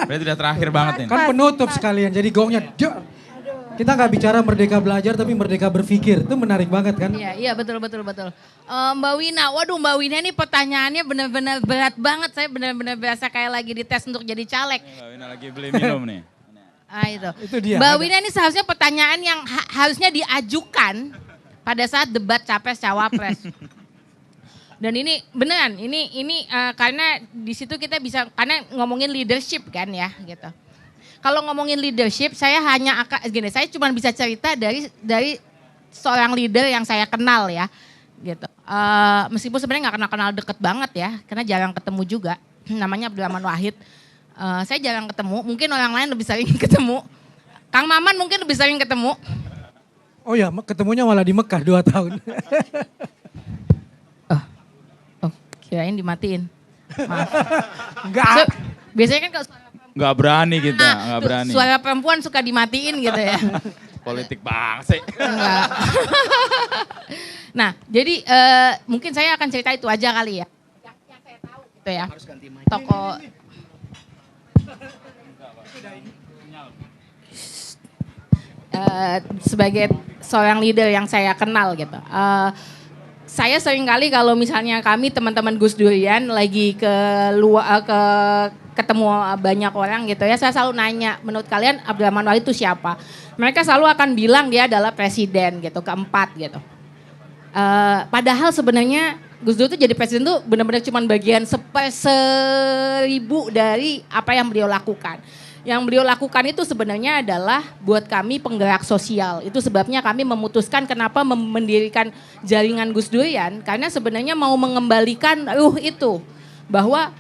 Berarti udah terakhir banget ini. Kan penutup sekalian jadi gongnya. Kita nggak bicara Merdeka Belajar tapi Merdeka Berpikir, itu menarik banget kan? Iya betul. Mbak Wina, waduh Mbak Wina ini pertanyaannya benar-benar berat banget. Saya benar-benar berasa kayak lagi dites untuk jadi caleg. Mbak Wina lagi beli minum nih. Itu dia. Mbak Wina ini seharusnya pertanyaan yang harusnya diajukan pada saat debat capres-cawapres. Dan ini beneran, ini karena di situ kita bisa, karena ngomongin leadership kan ya gitu. Kalau ngomongin leadership, saya cuma bisa cerita dari seorang leader yang saya kenal ya, gitu. Meskipun sebenarnya nggak kenal deket banget ya, karena jarang ketemu juga. Namanya Abdurrahman Wahid. Saya jarang ketemu, mungkin orang lain lebih sering ketemu. Kang Maman mungkin lebih sering ketemu. Oh ya, ketemunya malah di Mekah 2 tahun. Kirain dimatiin. Maaf. Enggak. Biasanya kan kalau nggak berani kita, nggak berani. Suara perempuan suka dimatiin gitu ya. Politik bangsa. Enggak. Nah, jadi mungkin saya akan cerita itu aja kali ya. Yang saya tahu gitu ya. Tokoh. Sebagai seorang leader yang saya kenal gitu. Saya sering kali kalau misalnya kami teman-teman Gus Durian lagi ketemu banyak orang gitu ya, saya selalu nanya, menurut kalian Abdurrahman Wahid itu siapa? Mereka selalu akan bilang dia adalah presiden gitu, keempat gitu. Padahal sebenarnya Gus Dur itu jadi presiden tuh benar-benar cuma bagian 1/1000 dari apa yang beliau lakukan. Yang beliau lakukan itu sebenarnya adalah buat kami penggerak sosial. Itu sebabnya kami memutuskan kenapa mendirikan jaringan Gus Durian. Karena sebenarnya mau mengembalikan itu. Bahwa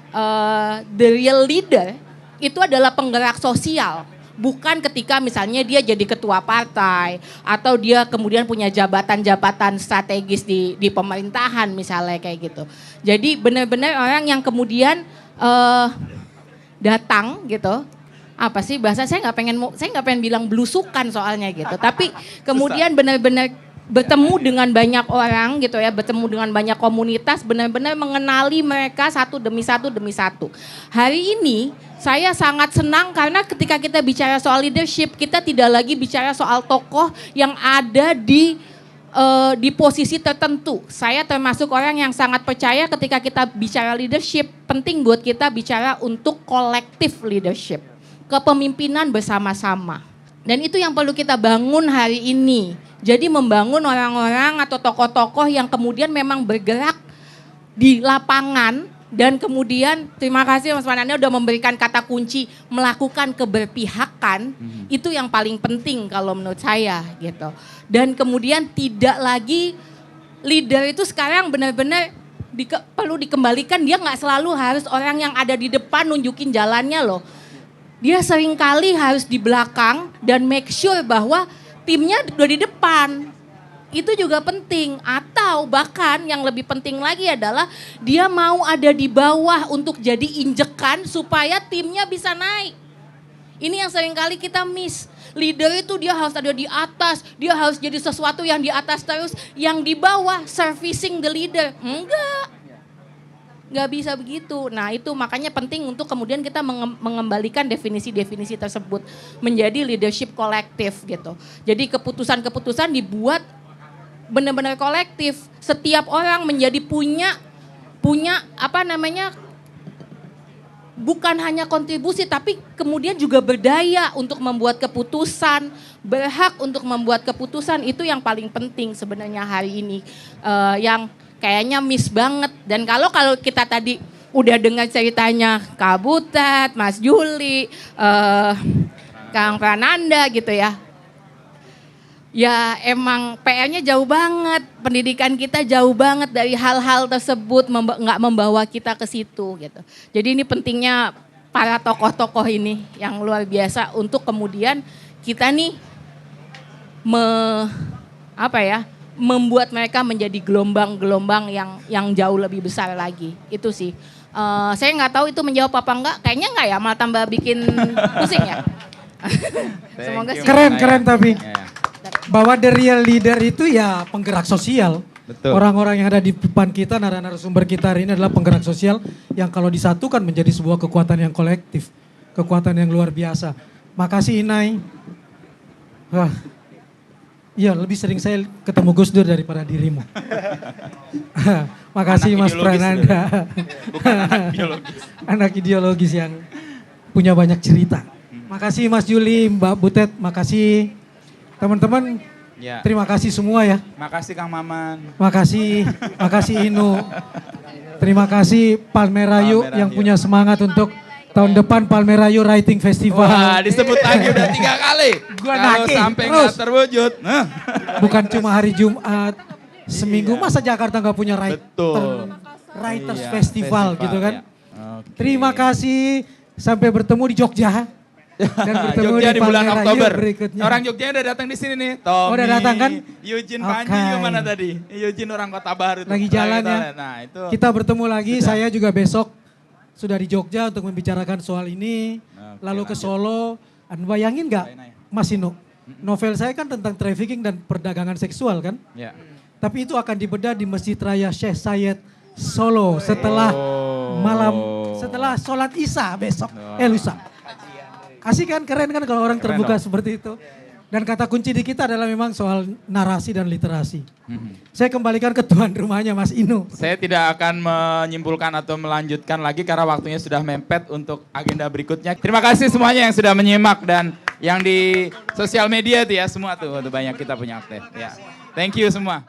the real leader itu adalah penggerak sosial. Bukan ketika misalnya dia jadi ketua partai atau dia kemudian punya jabatan-jabatan strategis di pemerintahan misalnya kayak gitu. Jadi benar-benar orang yang kemudian datang gitu. Apa sih bahasa saya nggak pengen bilang belusukan soalnya gitu. Tapi kemudian benar-benar bertemu dengan banyak orang gitu ya, bertemu dengan banyak komunitas, benar-benar mengenali mereka satu demi satu. Hari ini saya sangat senang karena ketika kita bicara soal leadership, kita tidak lagi bicara soal tokoh yang ada di posisi tertentu. Saya termasuk orang yang sangat percaya ketika kita bicara leadership, penting buat kita bicara untuk collective leadership. Kepemimpinan bersama-sama. Dan itu yang perlu kita bangun hari ini. Jadi membangun orang-orang atau tokoh-tokoh yang kemudian memang bergerak di lapangan dan kemudian terima kasih Mas Prananda udah memberikan kata kunci melakukan keberpihakan. Itu yang paling penting kalau menurut saya gitu. Dan kemudian tidak lagi leader itu sekarang benar-benar perlu dikembalikan, dia nggak selalu harus orang yang ada di depan nunjukin jalannya loh. Dia seringkali harus di belakang dan make sure bahwa timnya udah di depan. Itu juga penting. Atau bahkan yang lebih penting lagi adalah dia mau ada di bawah untuk jadi injekan supaya timnya bisa naik. Ini yang seringkali kita miss. Leader itu dia harus ada di atas, dia harus jadi sesuatu yang di atas terus. Yang di bawah servicing the leader. Nggak bisa begitu. Nah itu makanya penting untuk kemudian kita mengembalikan definisi-definisi tersebut menjadi leadership kolektif gitu. Jadi keputusan-keputusan dibuat benar-benar kolektif. Setiap orang menjadi punya bukan hanya kontribusi tapi kemudian juga berdaya untuk membuat keputusan, berhak untuk membuat keputusan. Itu yang paling penting sebenarnya hari ini yang kayaknya miss banget. Dan kalau kita tadi udah dengar ceritanya Kak Butet, Mas Juli, Kang Prananda gitu ya. Ya emang PR-nya jauh banget, pendidikan kita jauh banget dari hal-hal tersebut nggak membawa kita ke situ gitu. Jadi ini pentingnya para tokoh-tokoh ini yang luar biasa untuk kemudian kita nih membuat mereka menjadi gelombang-gelombang yang jauh lebih besar lagi. Itu sih. Saya nggak tahu itu menjawab apa enggak. Kayaknya enggak ya, malah tambah bikin pusing ya. Semoga sih. Keren tapi. Bahwa the real leader itu ya penggerak sosial. Betul. Orang-orang yang ada di depan kita, narasumber kita hari ini adalah penggerak sosial yang kalau disatukan menjadi sebuah kekuatan yang kolektif. Kekuatan yang luar biasa. Makasih Inai. Wah. Iya, lebih sering saya ketemu Gus Dur daripada dirimu. Makasih Mas Prananda. Bukan anak ideologis. Anak ideologis yang punya banyak cerita. Makasih Mas Juli, Mbak Butet, makasih teman-teman. Ya. Terima kasih semua ya. Makasih Kang Maman. Makasih Inu. Terima kasih Palmerayu yang punya semangat untuk tahun depan Palmerayu Writing Festival. Wah, disebut lagi udah 3 kali. Kalau sampai nggak terwujud. Bukan cuma hari Jumat, seminggu masa Jakarta nggak punya Writers Festival gitu kan. Okay. Terima kasih, sampai bertemu di Jogja. Dan bertemu Jogja di bulan Oktober. Berikutnya. Orang Jogja udah datang di sini nih. Tommy, udah datang kan? Eugene Panji mana tadi? Eugene orang Kota Baru. Lagi jalan ya. Nah, itu. Kita bertemu lagi, saya juga besok sudah di Jogja untuk membicarakan soal ini. Lalu ke Solo. Bayangin nggak Mas Inu? Novel saya kan tentang trafficking dan perdagangan seksual kan? Ya. Tapi itu akan dibedah di Masjid Raya Syekh Sayed Solo setelah setelah sholat Isya besok. Lusa. Kasih kan, keren kan kalau orang terbuka seperti itu. Dan kata kunci di kita adalah memang soal narasi dan literasi. Saya kembalikan ke tuan rumahnya Mas Inu. Saya tidak akan menyimpulkan atau melanjutkan lagi karena waktunya sudah mepet untuk agenda berikutnya. Terima kasih semuanya yang sudah menyimak dan yang di sosial media tuh ya semua tuh banyak kita punya aktif. Ya. Thank you semua.